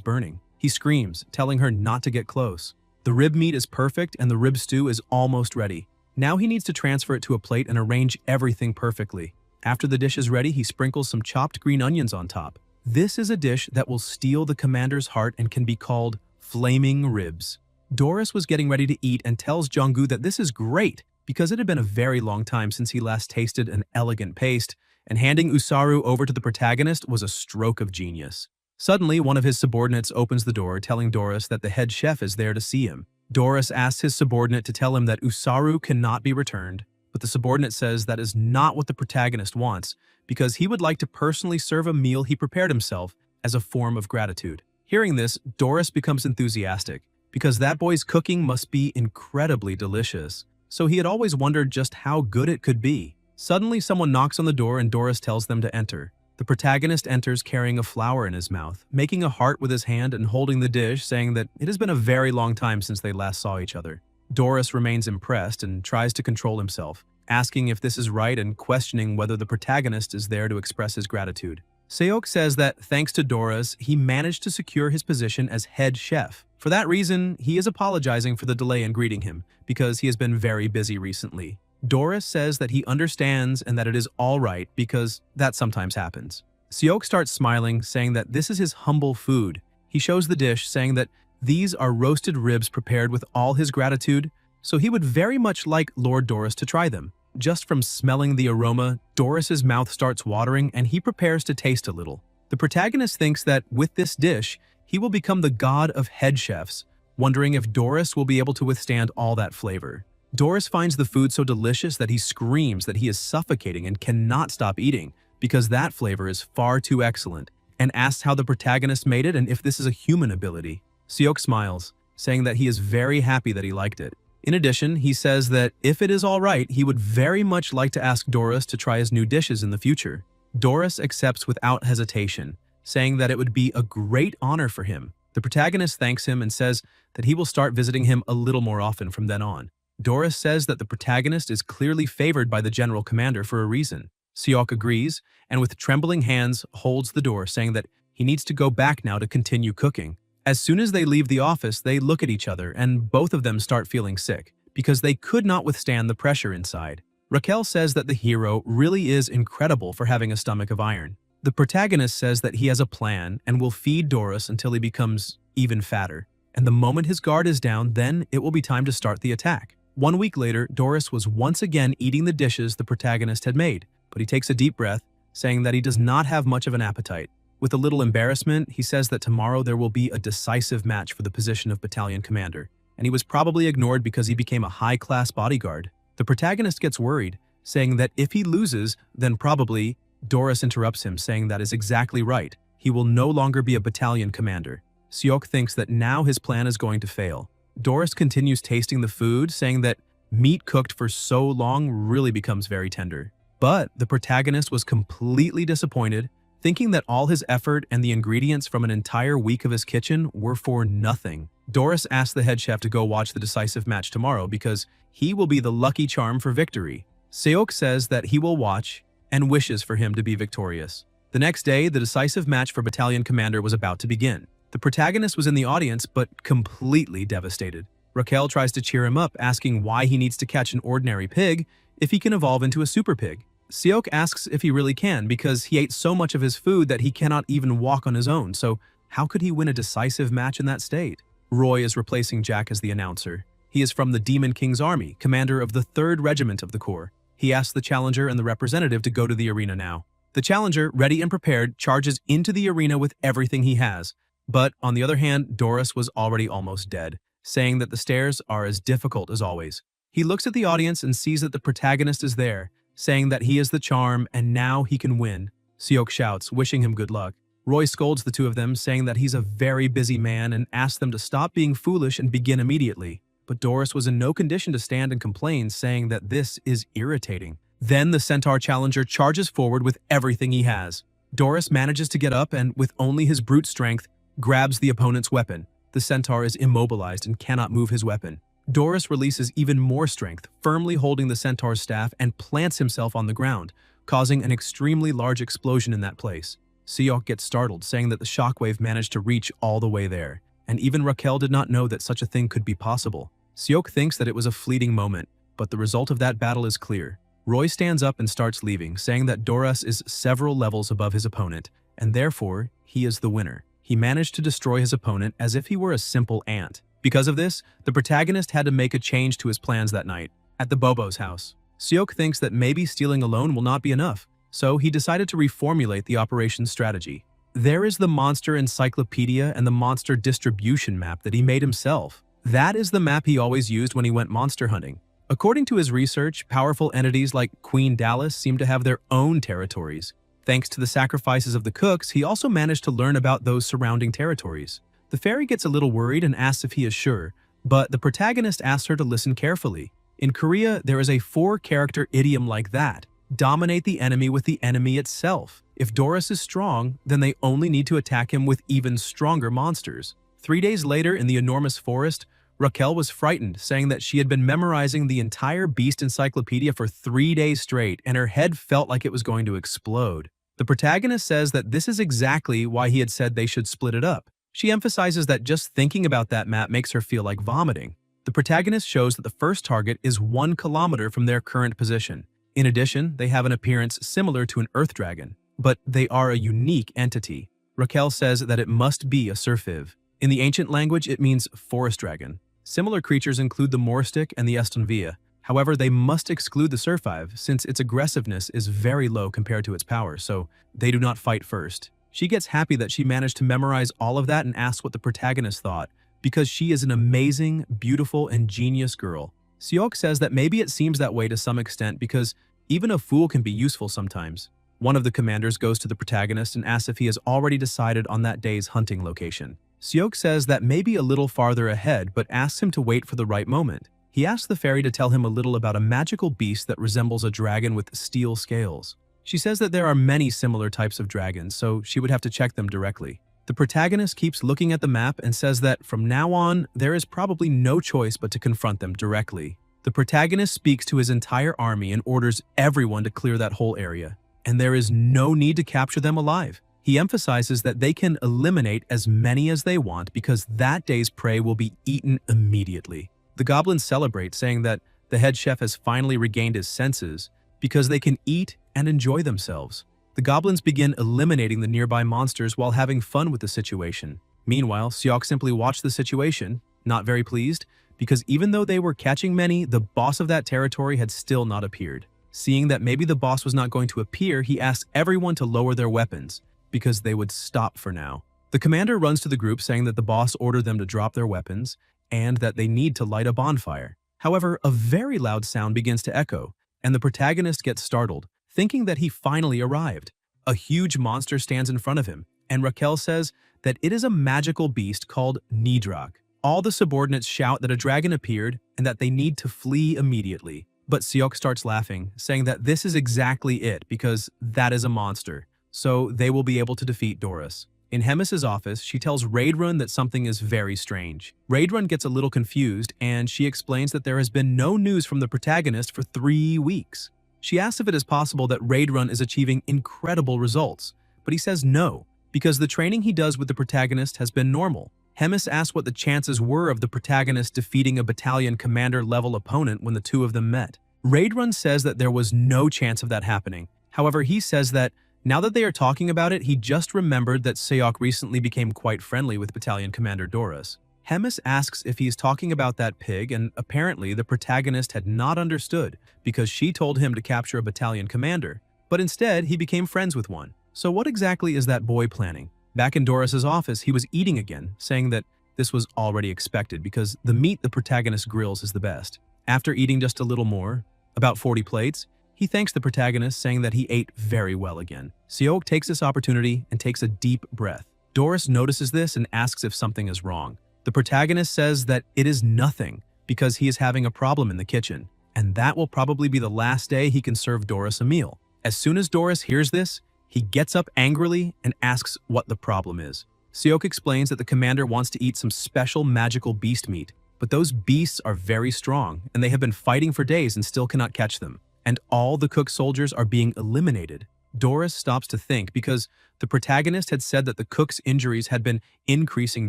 burning. He screams, telling her not to get close. The rib meat is perfect and the rib stew is almost ready. Now he needs to transfer it to a plate and arrange everything perfectly. After the dish is ready, he sprinkles some chopped green onions on top. This is a dish that will steal the commander's heart and can be called flaming ribs. Doris was getting ready to eat and tells Jonggu that this is great because it had been a very long time since he last tasted an elegant paste, and handing Usaru over to the protagonist was a stroke of genius. Suddenly, one of his subordinates opens the door, telling Doris that the head chef is there to see him. Doris asks his subordinate to tell him that Usaru cannot be returned, but the subordinate says that is not what the protagonist wants, because he would like to personally serve a meal he prepared himself as a form of gratitude. Hearing this, Doris becomes enthusiastic, because that boy's cooking must be incredibly delicious. So he had always wondered just how good it could be. Suddenly, someone knocks on the door and Doris tells them to enter. The protagonist enters carrying a flower in his mouth, making a heart with his hand and holding the dish, saying that it has been a very long time since they last saw each other. Doris remains impressed and tries to control himself, asking if this is right and questioning whether the protagonist is there to express his gratitude. Seok says that thanks to Doris, he managed to secure his position as head chef. For that reason, he is apologizing for the delay in greeting him, because he has been very busy recently. Doris says that he understands and that it is all right because that sometimes happens. Seok starts smiling, saying that this is his humble food. He shows the dish, saying that these are roasted ribs prepared with all his gratitude, so he would very much like Lord Doris to try them. Just from smelling the aroma, Doris's mouth starts watering and he prepares to taste a little. The protagonist thinks that with this dish, he will become the god of head chefs, wondering if Doris will be able to withstand all that flavor. Doris finds the food so delicious that he screams that he is suffocating and cannot stop eating because that flavor is far too excellent, and asks how the protagonist made it and if this is a human ability. Seok smiles, saying that he is very happy that he liked it. In addition, he says that if it is all right, he would very much like to ask Doris to try his new dishes in the future. Doris accepts without hesitation, saying that it would be a great honor for him. The protagonist thanks him and says that he will start visiting him a little more often from then on. Doris says that the protagonist is clearly favored by the general commander for a reason. Seok agrees, and with trembling hands holds the door, saying that he needs to go back now to continue cooking. As soon as they leave the office, they look at each other, and both of them start feeling sick, because they could not withstand the pressure inside. Raquel says that the hero really is incredible for having a stomach of iron. The protagonist says that he has a plan and will feed Doris until he becomes even fatter. And the moment his guard is down, then it will be time to start the attack. 1 week later, Doris was once again eating the dishes the protagonist had made, but he takes a deep breath, saying that he does not have much of an appetite. With a little embarrassment, he says that tomorrow there will be a decisive match for the position of battalion commander, and he was probably ignored because he became a high-class bodyguard. The protagonist gets worried, saying that if he loses, then probably. Doris interrupts him, saying that is exactly right. He will no longer be a battalion commander. Seok thinks that now his plan is going to fail. Doris continues tasting the food, saying that meat cooked for so long really becomes very tender. But the protagonist was completely disappointed, thinking that all his effort and the ingredients from an entire week of his kitchen were for nothing. Doris asks the head chef to go watch the decisive match tomorrow because he will be the lucky charm for victory. Seok says that he will watch and wishes for him to be victorious. The next day, the decisive match for battalion commander was about to begin. The protagonist was in the audience, but completely devastated. Raquel tries to cheer him up, asking why he needs to catch an ordinary pig if he can evolve into a super pig. Seok asks if he really can, because he ate so much of his food that he cannot even walk on his own, so how could he win a decisive match in that state? Roy is replacing Jack as the announcer. He is from the Demon King's army, commander of the 3rd Regiment of the Corps. He asks the challenger and the representative to go to the arena now. The challenger, ready and prepared, charges into the arena with everything he has. But, on the other hand, Doris was already almost dead, saying that the stairs are as difficult as always. He looks at the audience and sees that the protagonist is there, saying that he is the charm and now he can win. Seok shouts, wishing him good luck. Roy scolds the two of them, saying that he's a very busy man and asks them to stop being foolish and begin immediately. But Doris was in no condition to stand and complain, saying that this is irritating. Then the centaur challenger charges forward with everything he has. Doris manages to get up and, with only his brute strength, grabs the opponent's weapon. The centaur is immobilized and cannot move his weapon. Doris releases even more strength, firmly holding the centaur's staff, and plants himself on the ground, causing an extremely large explosion in that place. Seok gets startled, saying that the shockwave managed to reach all the way there, and even Raquel did not know that such a thing could be possible. Seok thinks that it was a fleeting moment, but the result of that battle is clear. Roy stands up and starts leaving, saying that Doris is several levels above his opponent, and therefore, he is the winner. He managed to destroy his opponent as if he were a simple ant. Because of this, the protagonist had to make a change to his plans that night, at the Bobo's house. Seok thinks that maybe stealing alone will not be enough, so he decided to reformulate the operations strategy. There is the monster encyclopedia and the monster distribution map that he made himself. That is the map he always used when he went monster hunting. According to his research, powerful entities like Queen Dallas seem to have their own territories. Thanks to the sacrifices of the cooks, he also managed to learn about those surrounding territories. The fairy gets a little worried and asks if he is sure, but the protagonist asks her to listen carefully. In Korea, there is a 4-character idiom like that: dominate the enemy with the enemy itself. If Doris is strong, then they only need to attack him with even stronger monsters. 3 days later, in the enormous forest, Raquel was frightened, saying that she had been memorizing the entire Beast Encyclopedia for 3 days straight, and her head felt like it was going to explode. The protagonist says that this is exactly why he had said they should split it up. She emphasizes that just thinking about that map makes her feel like vomiting. The protagonist shows that the first target is 1 kilometer from their current position. In addition, they have an appearance similar to an earth dragon, but they are a unique entity. Raquel says that it must be a surfiv. In the ancient language, it means forest dragon. Similar creatures include the morstic and the estonvia. However, they must exclude the surfive, since its aggressiveness is very low compared to its power, so they do not fight first. She gets happy that she managed to memorize all of that and asks what the protagonist thought, because she is an amazing, beautiful, and genius girl. Seok says that maybe it seems that way to some extent because even a fool can be useful sometimes. One of the commanders goes to the protagonist and asks if he has already decided on that day's hunting location. Seok says that may be a little farther ahead, but asks him to wait for the right moment. He asks the fairy to tell him a little about a magical beast that resembles a dragon with steel scales. She says that there are many similar types of dragons, so she would have to check them directly. The protagonist keeps looking at the map and says that from now on, there is probably no choice but to confront them directly. The protagonist speaks to his entire army and orders everyone to clear that whole area, and there is no need to capture them alive. He emphasizes that they can eliminate as many as they want because that day's prey will be eaten immediately. The goblins celebrate, saying that the head chef has finally regained his senses because they can eat and enjoy themselves. The goblins begin eliminating the nearby monsters while having fun with the situation. Meanwhile, Seok simply watched the situation, not very pleased, because even though they were catching many, the boss of that territory had still not appeared. Seeing that maybe the boss was not going to appear, he asked everyone to lower their weapons, because they would stop for now. The commander runs to the group saying that the boss ordered them to drop their weapons, and that they need to light a bonfire. However, a very loud sound begins to echo, and the protagonist gets startled, thinking that he finally arrived. A huge monster stands in front of him, and Raquel says that it is a magical beast called Nidrak. All the subordinates shout that a dragon appeared and that they need to flee immediately. But Seok starts laughing, saying that this is exactly it because that is a monster, so they will be able to defeat Doris. In Hemis's office, she tells Raidrun that something is very strange. Raidrun gets a little confused and she explains that there has been no news from the protagonist for 3 weeks. She asks if it is possible that Raidrun is achieving incredible results, but he says no, because the training he does with the protagonist has been normal. Hemis asks what the chances were of the protagonist defeating a battalion commander-level opponent when the two of them met. Raidrun says that there was no chance of that happening. However, he says that now that they are talking about it, he just remembered that Seok recently became quite friendly with Battalion Commander Doris. Hemis asks if he is talking about that pig, and apparently the protagonist had not understood because she told him to capture a battalion commander, but instead he became friends with one. So what exactly is that boy planning? Back in Doris's office, he was eating again, saying that this was already expected because the meat the protagonist grills is the best. After eating just a little more, about 40 plates, he thanks the protagonist, saying that he ate very well again. Seok takes this opportunity and takes a deep breath. Doris notices this and asks if something is wrong. The protagonist says that it is nothing because he is having a problem in the kitchen, and that will probably be the last day he can serve Doris a meal. As soon as Doris hears this, he gets up angrily and asks what the problem is. Seok explains that the commander wants to eat some special magical beast meat, but those beasts are very strong and they have been fighting for days and still cannot catch them. And all the cook soldiers are being eliminated. Doris stops to think because the protagonist had said that the cook's injuries had been increasing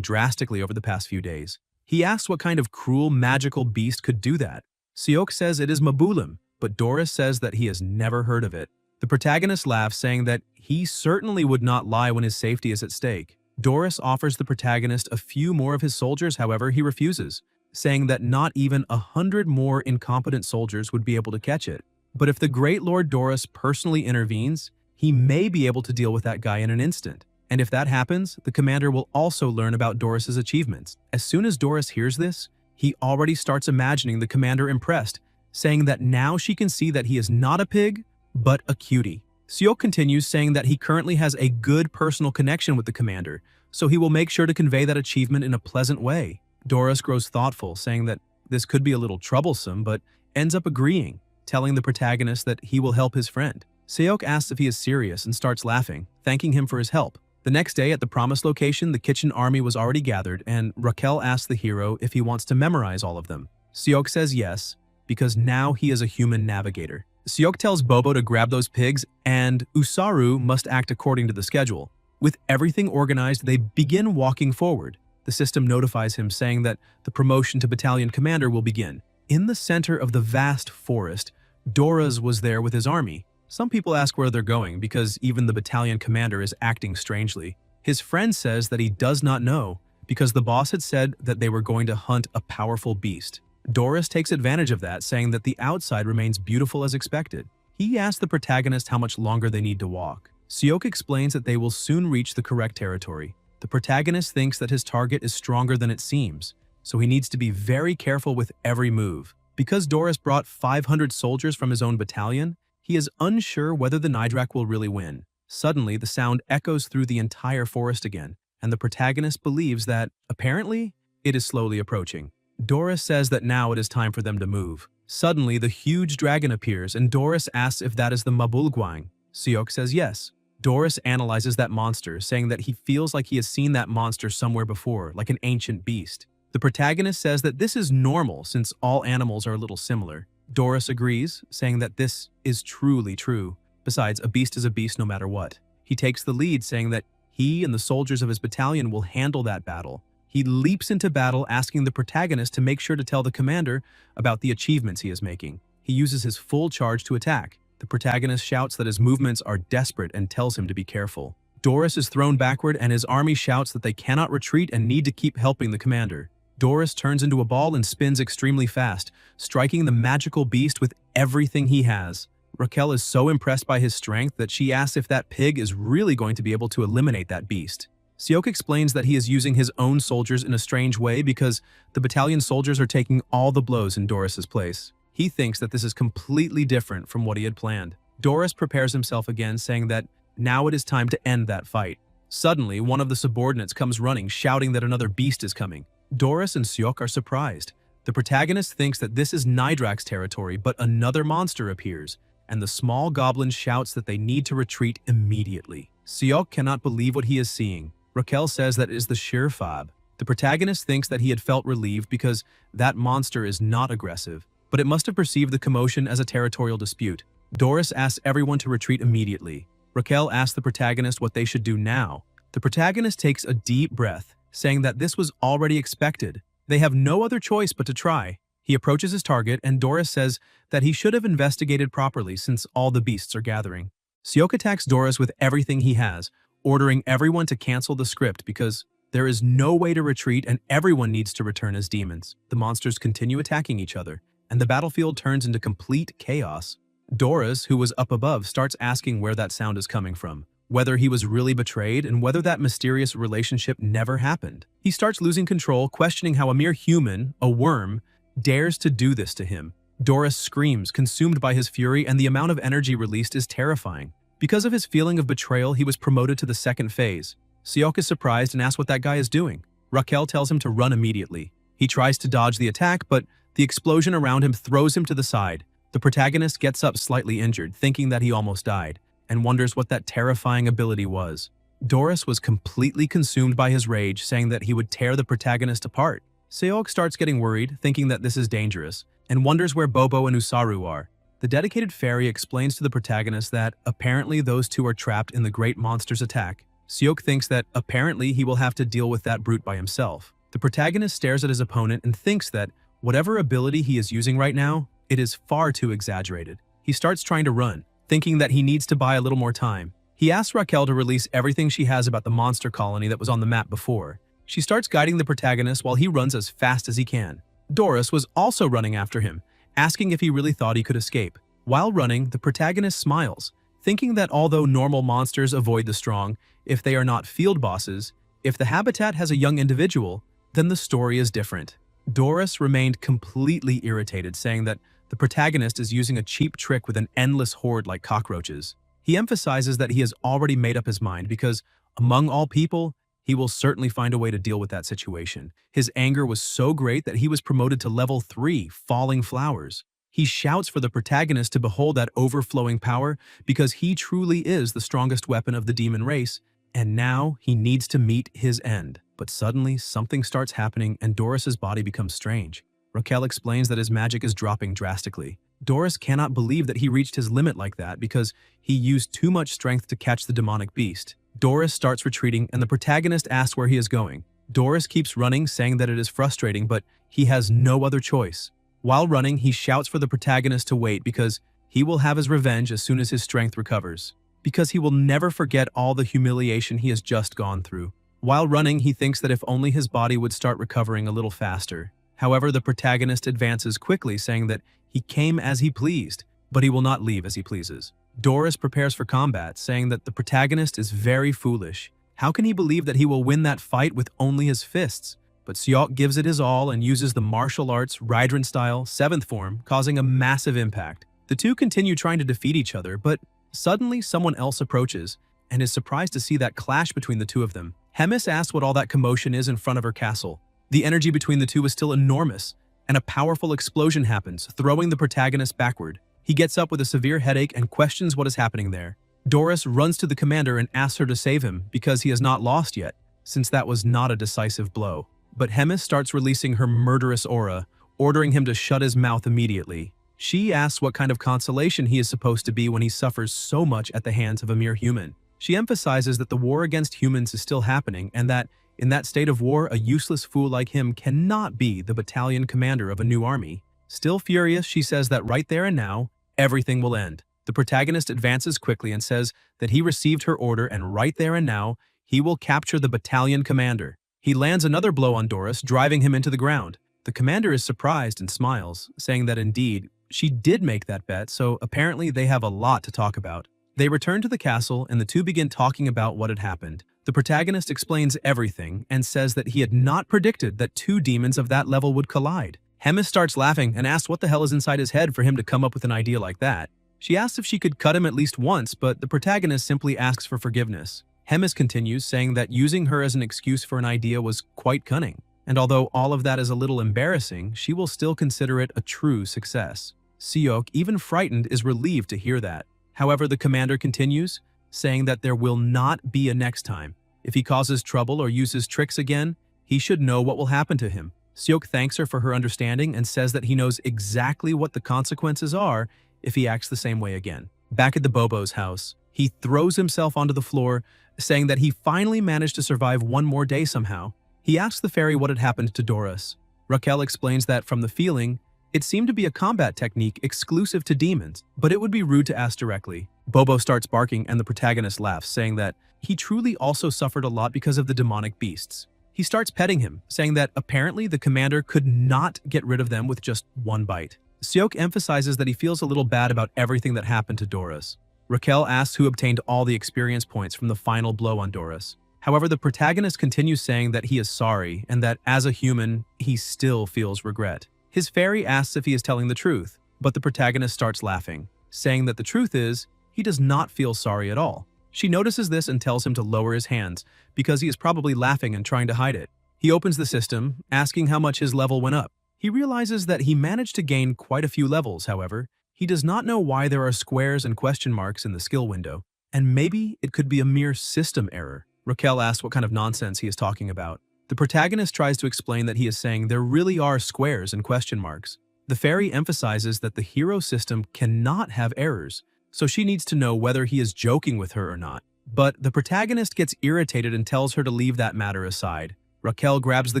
drastically over the past few days. He asks what kind of cruel magical beast could do that. Seok says it is Mabulim, but Doris says that he has never heard of it. The protagonist laughs, saying that he certainly would not lie when his safety is at stake. Doris offers the protagonist a few more of his soldiers, however, he refuses, saying that not even 100 more incompetent soldiers would be able to catch it. But if the Great Lord Doris personally intervenes, he may be able to deal with that guy in an instant. And if that happens, the commander will also learn about Doris's achievements. As soon as Doris hears this, he already starts imagining the commander impressed, saying that now she can see that he is not a pig, but a cutie. Seok continues, saying that he currently has a good personal connection with the commander, so he will make sure to convey that achievement in a pleasant way. Doris grows thoughtful, saying that this could be a little troublesome, but ends up agreeing, telling the protagonist that he will help his friend. Seok asks if he is serious and starts laughing, thanking him for his help. The next day at the promised location, the kitchen army was already gathered, and Raquel asks the hero if he wants to memorize all of them. Seok says yes, because now he is a human navigator. Seok tells Bobo to grab those pigs, and Usaru must act according to the schedule. With everything organized, they begin walking forward. The system notifies him, saying that the promotion to battalion commander will begin. In the center of the vast forest, Doras was there with his army. Some people ask where they're going because even the battalion commander is acting strangely. His friend says that he does not know because the boss had said that they were going to hunt a powerful beast. Doris takes advantage of that, saying that the outside remains beautiful as expected. He asks the protagonist how much longer they need to walk. Seok explains that they will soon reach the correct territory. The protagonist thinks that his target is stronger than it seems, so he needs to be very careful with every move. Because Doris brought 500 soldiers from his own battalion, he is unsure whether the Nidrak will really win. Suddenly, the sound echoes through the entire forest again, and the protagonist believes that, apparently, it is slowly approaching. Doris says that now it is time for them to move. Suddenly, the huge dragon appears, and Doris asks if that is the Mabulguang. Seok says yes. Doris analyzes that monster, saying that he feels like he has seen that monster somewhere before, like an ancient beast. The protagonist says that this is normal since all animals are a little similar. Doris agrees, saying that this is truly true. Besides, a beast is a beast no matter what. He takes the lead, saying that he and the soldiers of his battalion will handle that battle. He leaps into battle, asking the protagonist to make sure to tell the commander about the achievements he is making. He uses his full charge to attack. The protagonist shouts that his movements are desperate and tells him to be careful. Doris is thrown backward and his army shouts that they cannot retreat and need to keep helping the commander. Doris turns into a ball and spins extremely fast, striking the magical beast with everything he has. Raquel is so impressed by his strength that she asks if that pig is really going to be able to eliminate that beast. Seok explains that he is using his own soldiers in a strange way because the battalion soldiers are taking all the blows in Doris's place. He thinks that this is completely different from what he had planned. Doris prepares himself again, saying that now it is time to end that fight. Suddenly, one of the subordinates comes running, shouting that another beast is coming. Doris and Seok are surprised. The protagonist thinks that this is Nidrak's territory, but another monster appears, and the small goblin shouts that they need to retreat immediately. Seok cannot believe what he is seeing. Raquel says that it is the Shirfab. The protagonist thinks that he had felt relieved because that monster is not aggressive, but it must have perceived the commotion as a territorial dispute. Doris asks everyone to retreat immediately. Raquel asks the protagonist what they should do now. The protagonist takes a deep breath, saying that this was already expected. They have no other choice but to try. He approaches his target, and Doris says that he should have investigated properly since all the beasts are gathering. Seok attacks Doris with everything he has, ordering everyone to cancel the script because there is no way to retreat and everyone needs to return as demons. The monsters continue attacking each other, and the battlefield turns into complete chaos. Doris, who was up above, starts asking where that sound is coming from, whether he was really betrayed, and whether that mysterious relationship never happened. He starts losing control, questioning how a mere human, a worm, dares to do this to him. Doris screams, consumed by his fury, and the amount of energy released is terrifying. Because of his feeling of betrayal, he was promoted to the second phase. Seok is surprised and asks what that guy is doing. Raquel tells him to run immediately. He tries to dodge the attack, but the explosion around him throws him to the side. The protagonist gets up slightly injured, thinking that he almost died, and wonders what that terrifying ability was. Doris was completely consumed by his rage, saying that he would tear the protagonist apart. Seok starts getting worried, thinking that this is dangerous, and wonders where Bobo and Usaru are. The dedicated fairy explains to the protagonist that apparently those two are trapped in the great monster's attack. Seok thinks that apparently he will have to deal with that brute by himself. The protagonist stares at his opponent and thinks that whatever ability he is using right now, it is far too exaggerated. He starts trying to run, thinking that he needs to buy a little more time. He asks Raquel to release everything she has about the monster colony that was on the map before. She starts guiding the protagonist while he runs as fast as he can. Doris was also running after him, asking if he really thought he could escape. While running, the protagonist smiles, thinking that although normal monsters avoid the strong, if they are not field bosses, if the habitat has a young individual, then the story is different. Doris remained completely irritated, saying that the protagonist is using a cheap trick with an endless horde like cockroaches. He emphasizes that he has already made up his mind because, among all people, he will certainly find a way to deal with that situation. His anger was so great that he was promoted to level 3, Falling Flowers. He shouts for the protagonist to behold that overflowing power because he truly is the strongest weapon of the demon race, and now he needs to meet his end. But suddenly, something starts happening and Doris's body becomes strange. Raquel explains that his magic is dropping drastically. Doris cannot believe that he reached his limit like that because he used too much strength to catch the demonic beast. Doris starts retreating and the protagonist asks where he is going. Doris keeps running, saying that it is frustrating, but he has no other choice. While running, he shouts for the protagonist to wait because he will have his revenge as soon as his strength recovers. Because he will never forget all the humiliation he has just gone through. While running, he thinks that if only his body would start recovering a little faster. However, the protagonist advances quickly, saying that he came as he pleased, but he will not leave as he pleases. Doris prepares for combat, saying that the protagonist is very foolish. How can he believe that he will win that fight with only his fists? But Seok gives it his all and uses the martial arts Rydran style 7th form, causing a massive impact. The two continue trying to defeat each other, but suddenly someone else approaches and is surprised to see that clash between the two of them. Hemis asks what all that commotion is in front of her castle. The energy between the two is still enormous, and a powerful explosion happens, throwing the protagonist backward. He gets up with a severe headache and questions what is happening there. Doris runs to the commander and asks her to save him because he has not lost yet, since that was not a decisive blow. but Hemis starts releasing her murderous aura, ordering him to shut his mouth immediately. She asks what kind of consolation he is supposed to be when he suffers so much at the hands of a mere human. She emphasizes that the war against humans is still happening and that, in that state of war, a useless fool like him cannot be the battalion commander of a new army. Still furious, she says that right there and now, everything will end. The protagonist advances quickly and says that he received her order and right there and now, he will capture the battalion commander. He lands another blow on Doris, driving him into the ground. The commander is surprised and smiles, saying that indeed, she did make that bet, so apparently they have a lot to talk about. They return to the castle and the two begin talking about what had happened. The protagonist explains everything and says that he had not predicted that two demons of that level would collide. Hemis starts laughing and asks what the hell is inside his head for him to come up with an idea like that. She asks if she could cut him at least once, but the protagonist simply asks for forgiveness. Hemis continues, saying that using her as an excuse for an idea was quite cunning, and although all of that is a little embarrassing, she will still consider it a true success. Seok, even frightened, is relieved to hear that. However, the commander continues, saying that there will not be a next time. If he causes trouble or uses tricks again, he should know what will happen to him. Seok thanks her for her understanding and says that he knows exactly what the consequences are if he acts the same way again. Back at the Bobo's house, he throws himself onto the floor, saying that he finally managed to survive one more day somehow. He asks the fairy what had happened to Doris. Raquel explains that from the feeling, it seemed to be a combat technique exclusive to demons, but it would be rude to ask directly. Bobo starts barking and the protagonist laughs, saying that he truly also suffered a lot because of the demonic beasts. He starts petting him, saying that apparently the commander could not get rid of them with just one bite. Seok emphasizes that he feels a little bad about everything that happened to Doris. Raquel asks who obtained all the experience points from the final blow on Doris. However, the protagonist continues saying that he is sorry and that as a human, he still feels regret. His fairy asks if he is telling the truth, but the protagonist starts laughing, saying that the truth is, he does not feel sorry at all. She notices this and tells him to lower his hands, because he is probably laughing and trying to hide it. He opens the system, asking how much his level went up. He realizes that he managed to gain quite a few levels, however. He does not know why there are squares and question marks in the skill window, and maybe it could be a mere system error. Raquel asks what kind of nonsense he is talking about. The protagonist tries to explain that he is saying there really are squares and question marks. The fairy emphasizes that the hero system cannot have errors, so she needs to know whether he is joking with her or not. But the protagonist gets irritated and tells her to leave that matter aside. Raquel grabs the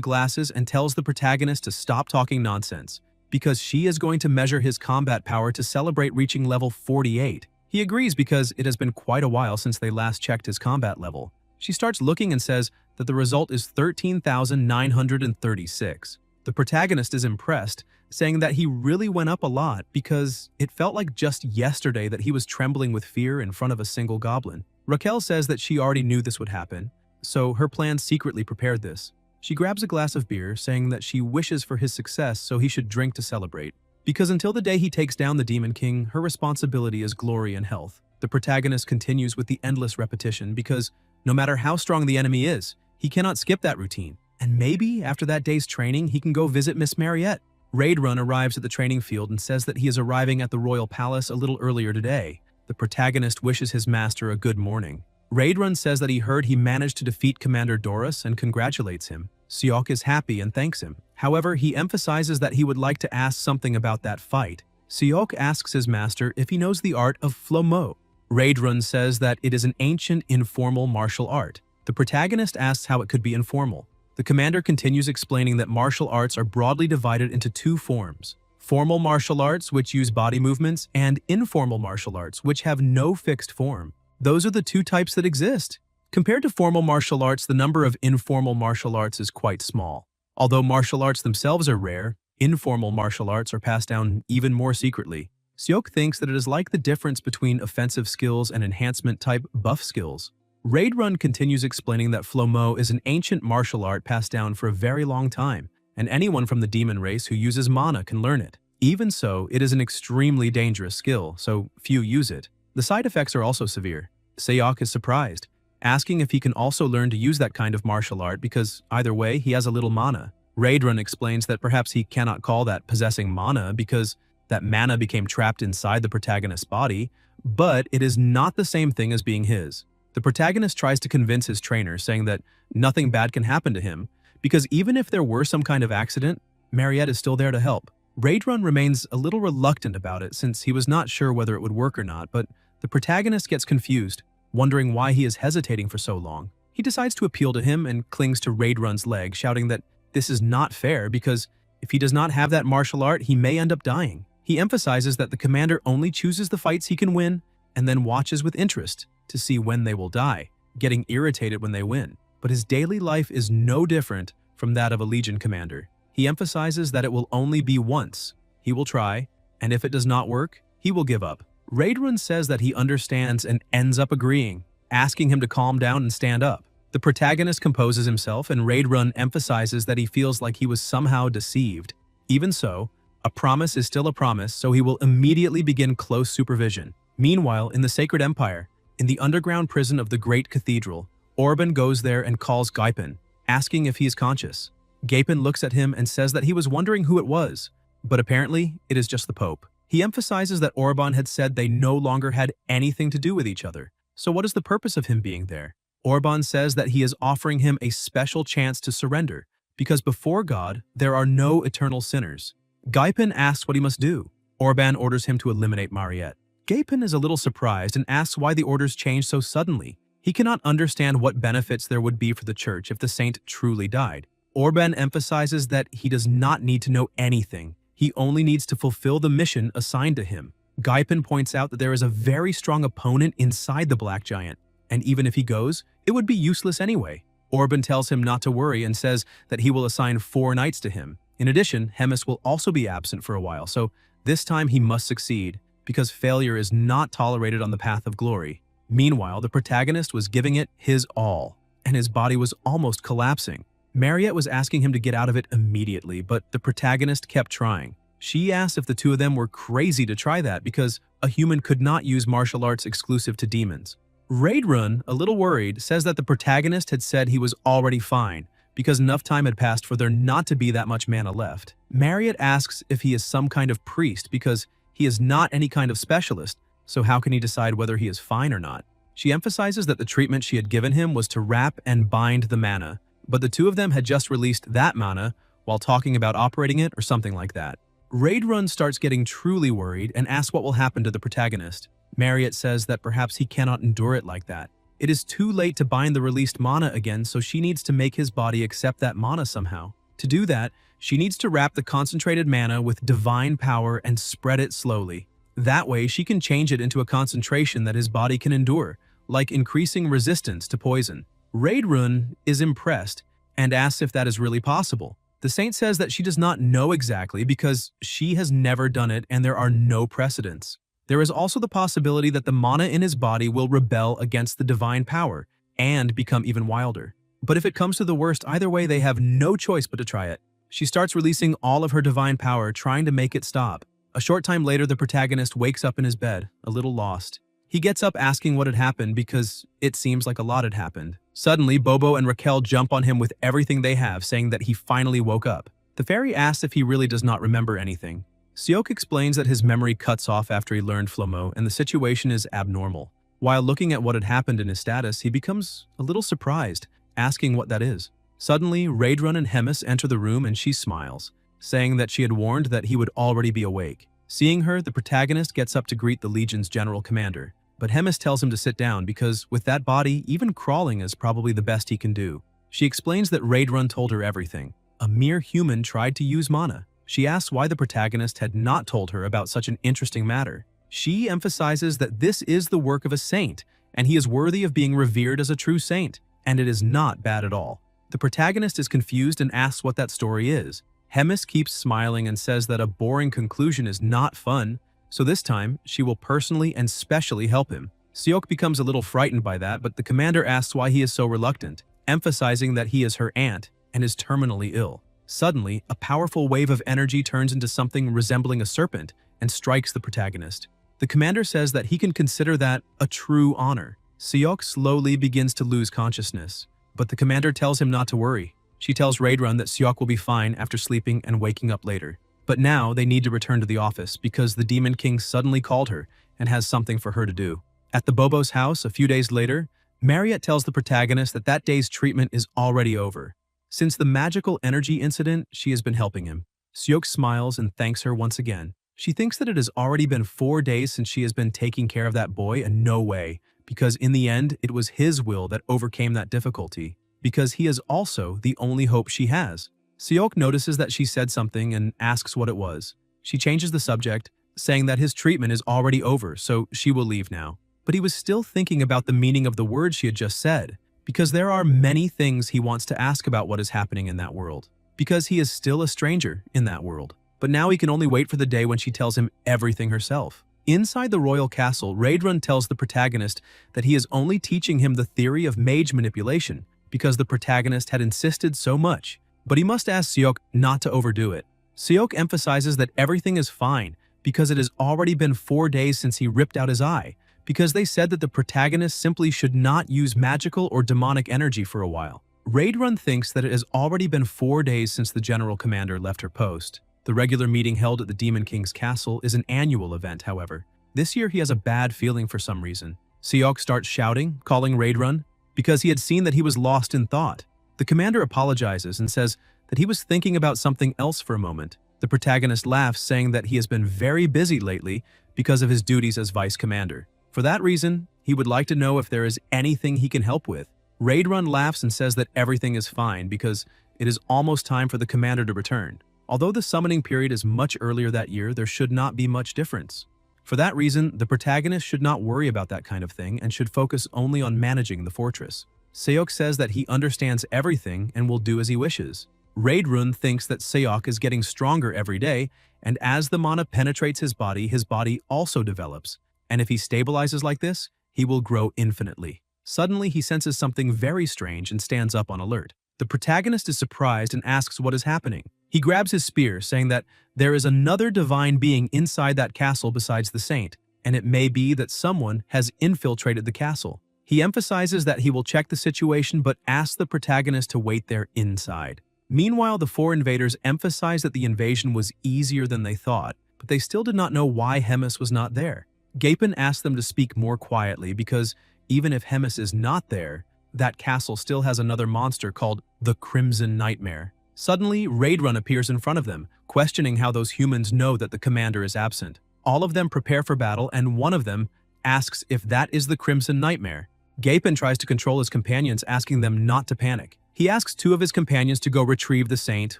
glasses and tells the protagonist to stop talking nonsense, because she is going to measure his combat power to celebrate reaching level 48. He agrees because it has been quite a while since they last checked his combat level. She starts looking and says that the result is 13,936. The protagonist is impressed, saying that he really went up a lot because it felt like just yesterday that he was trembling with fear in front of a single goblin. Raquel says that she already knew this would happen, so her plan secretly prepared this. She grabs a glass of beer, saying that she wishes for his success so he should drink to celebrate. Because until the day he takes down the Demon King, her responsibility is glory and health. The protagonist continues with the endless repetition because no matter how strong the enemy is, he cannot skip that routine. And maybe after that day's training, he can go visit Miss Mariette. Raidrun arrives at the training field and says that he is arriving at the royal palace a little earlier today. The protagonist wishes his master a good morning. Raidrun says that he heard he managed to defeat Commander Doris and congratulates him. Seok is happy and thanks him. However, he emphasizes that he would like to ask something about that fight. Seok asks his master if he knows the art of Flomo. Raidrun says that it is an ancient, informal martial art. The protagonist asks how it could be informal. The commander continues explaining that martial arts are broadly divided into two forms: formal martial arts, which use body movements, and informal martial arts, which have no fixed form. Those are the two types that exist. Compared to formal martial arts, the number of informal martial arts is quite small. Although martial arts themselves are rare, informal martial arts are passed down even more secretly. Seok thinks that it is like the difference between offensive skills and enhancement-type buff skills. Raidrun continues explaining that Flomo is an ancient martial art passed down for a very long time, and anyone from the demon race who uses mana can learn it. Even so, it is an extremely dangerous skill, so few use it. The side effects are also severe. Seok is surprised, asking if he can also learn to use that kind of martial art because either way, he has a little mana. Raidrun explains that perhaps he cannot call that possessing mana because that mana became trapped inside the protagonist's body, but it is not the same thing as being his. The protagonist tries to convince his trainer, saying that nothing bad can happen to him because even if there were some kind of accident, Mariette is still there to help. Raidrun remains a little reluctant about it since he was not sure whether it would work or not, but the protagonist gets confused, wondering why he is hesitating for so long. He decides to appeal to him and clings to Raidrun's leg, shouting that this is not fair because if he does not have that martial art, he may end up dying. He emphasizes that the commander only chooses the fights he can win and then watches with interest to see when they will die, getting irritated when they win. But his daily life is no different from that of a Legion commander. He emphasizes that it will only be once. He will try, and if it does not work, he will give up. Raidrun says that he understands and ends up agreeing, asking him to calm down and stand up. The protagonist composes himself, and Raidrun emphasizes that he feels like he was somehow deceived. Even so, a promise is still a promise, so he will immediately begin close supervision. Meanwhile, in the Sacred Empire, in the underground prison of the Great Cathedral, Orban goes there and calls Gaipin, asking if he is conscious. Gaipin looks at him and says that he was wondering who it was, but apparently it is just the Pope. He emphasizes that Orban had said they no longer had anything to do with each other. So what is the purpose of him being there? Orban says that he is offering him a special chance to surrender, because before God, there are no eternal sinners. Gaipin asks what he must do. Orban orders him to eliminate Mariette. Gaipin is a little surprised and asks why the orders change so suddenly. He cannot understand what benefits there would be for the church if the saint truly died. Orban emphasizes that he does not need to know anything. He only needs to fulfill the mission assigned to him. Gaipin points out that there is a very strong opponent inside the Black Giant, and even if he goes, it would be useless anyway. Orban tells him not to worry and says that he will assign 4 knights to him. In addition, Hemis will also be absent for a while, so this time he must succeed, because failure is not tolerated on the path of glory. Meanwhile, the protagonist was giving it his all, and his body was almost collapsing. Mariette was asking him to get out of it immediately, but the protagonist kept trying. She asked if the two of them were crazy to try that because a human could not use martial arts exclusive to demons. Raidrun, a little worried, says that the protagonist had said he was already fine because enough time had passed for there not to be that much mana left. Mariette asks if he is some kind of priest because he is not any kind of specialist, so how can he decide whether he is fine or not? She emphasizes that the treatment she had given him was to wrap and bind the mana, but the two of them had just released that mana while talking about operating it or something like that. Raidrun starts getting truly worried and asks what will happen to the protagonist. Mariette says that perhaps he cannot endure it like that. It is too late to bind the released mana again, so she needs to make his body accept that mana somehow. To do that, she needs to wrap the concentrated mana with divine power and spread it slowly. That way, she can change it into a concentration that his body can endure, like increasing resistance to poison. Raidrun is impressed and asks if that is really possible. The saint says that she does not know exactly because she has never done it and there are no precedents. There is also the possibility that the mana in his body will rebel against the divine power and become even wilder. But if it comes to the worst, either way, they have no choice but to try it. She starts releasing all of her divine power, trying to make it stop. A short time later, the protagonist wakes up in his bed, a little lost. He gets up asking what had happened because it seems like a lot had happened. Suddenly, Bobo and Raquel jump on him with everything they have, saying that he finally woke up. The fairy asks if he really does not remember anything. Seok explains that his memory cuts off after he learned Flomo and the situation is abnormal. While looking at what had happened in his status, he becomes a little surprised, asking what that is. Suddenly, Raidrun and Hemis enter the room and she smiles, saying that she had warned that he would already be awake. Seeing her, the protagonist gets up to greet the Legion's general commander. But Hemis tells him to sit down because, with that body, even crawling is probably the best he can do. She explains that Raidrun told her everything. A mere human tried to use mana. She asks why the protagonist had not told her about such an interesting matter. She emphasizes that this is the work of a saint, and he is worthy of being revered as a true saint, and it is not bad at all. The protagonist is confused and asks what that story is. Hemis keeps smiling and says that a boring conclusion is not fun, so this time, she will personally and specially help him. Seok becomes a little frightened by that, but the commander asks why he is so reluctant, emphasizing that he is her aunt and is terminally ill. Suddenly, a powerful wave of energy turns into something resembling a serpent and strikes the protagonist. The commander says that he can consider that a true honor. Seok slowly begins to lose consciousness, but the commander tells him not to worry. She tells Raidrun that Seok will be fine after sleeping and waking up later. But now they need to return to the office because the Demon King suddenly called her and has something for her to do. At the Bobo's house a few days later, Mariette tells the protagonist that that day's treatment is already over. Since the magical energy incident, she has been helping him. Seok smiles and thanks her once again. She thinks that it has already been 4 days since she has been taking care of that boy, and no way, because in the end, it was his will that overcame that difficulty, because he is also the only hope she has. Seok notices that she said something and asks what it was. She changes the subject, saying that his treatment is already over, so she will leave now. But he was still thinking about the meaning of the words she had just said, because there are many things he wants to ask about what is happening in that world, because he is still a stranger in that world. But now he can only wait for the day when she tells him everything herself. Inside the royal castle, Raedrun tells the protagonist that he is only teaching him the theory of mage manipulation because the protagonist had insisted so much, but he must ask Seok not to overdo it. Seok emphasizes that everything is fine because it has already been 4 days since he ripped out his eye, because they said that the protagonist simply should not use magical or demonic energy for a while. Raedrun thinks that it has already been 4 days since the general commander left her post. The regular meeting held at the Demon King's castle is an annual event, however. This year he has a bad feeling for some reason. Seok starts shouting, calling Raedrun, because he had seen that he was lost in thought. The commander apologizes and says that he was thinking about something else for a moment. The protagonist laughs, saying that he has been very busy lately because of his duties as vice commander. For that reason, he would like to know if there is anything he can help with. Raedrun laughs and says that everything is fine because it is almost time for the commander to return. Although the summoning period is much earlier that year, there should not be much difference. For that reason, the protagonist should not worry about that kind of thing and should focus only on managing the fortress. Seok says that he understands everything and will do as he wishes. Raedrun thinks that Seok is getting stronger every day, and as the mana penetrates his body also develops. And if he stabilizes like this, he will grow infinitely. Suddenly, he senses something very strange and stands up on alert. The protagonist is surprised and asks what is happening. He grabs his spear, saying that there is another divine being inside that castle besides the saint, and it may be that someone has infiltrated the castle. He emphasizes that he will check the situation but asks the protagonist to wait there inside. Meanwhile, the 4 invaders emphasize that the invasion was easier than they thought, but they still did not know why Hemis was not there. Gapin asks them to speak more quietly because even if Hemis is not there, that castle still has another monster called the Crimson Nightmare. Suddenly, Raedrun appears in front of them, questioning how those humans know that the commander is absent. All of them prepare for battle, and one of them asks if that is the Crimson Nightmare. Gapin tries to control his companions, asking them not to panic. He asks 2 of his companions to go retrieve the saint,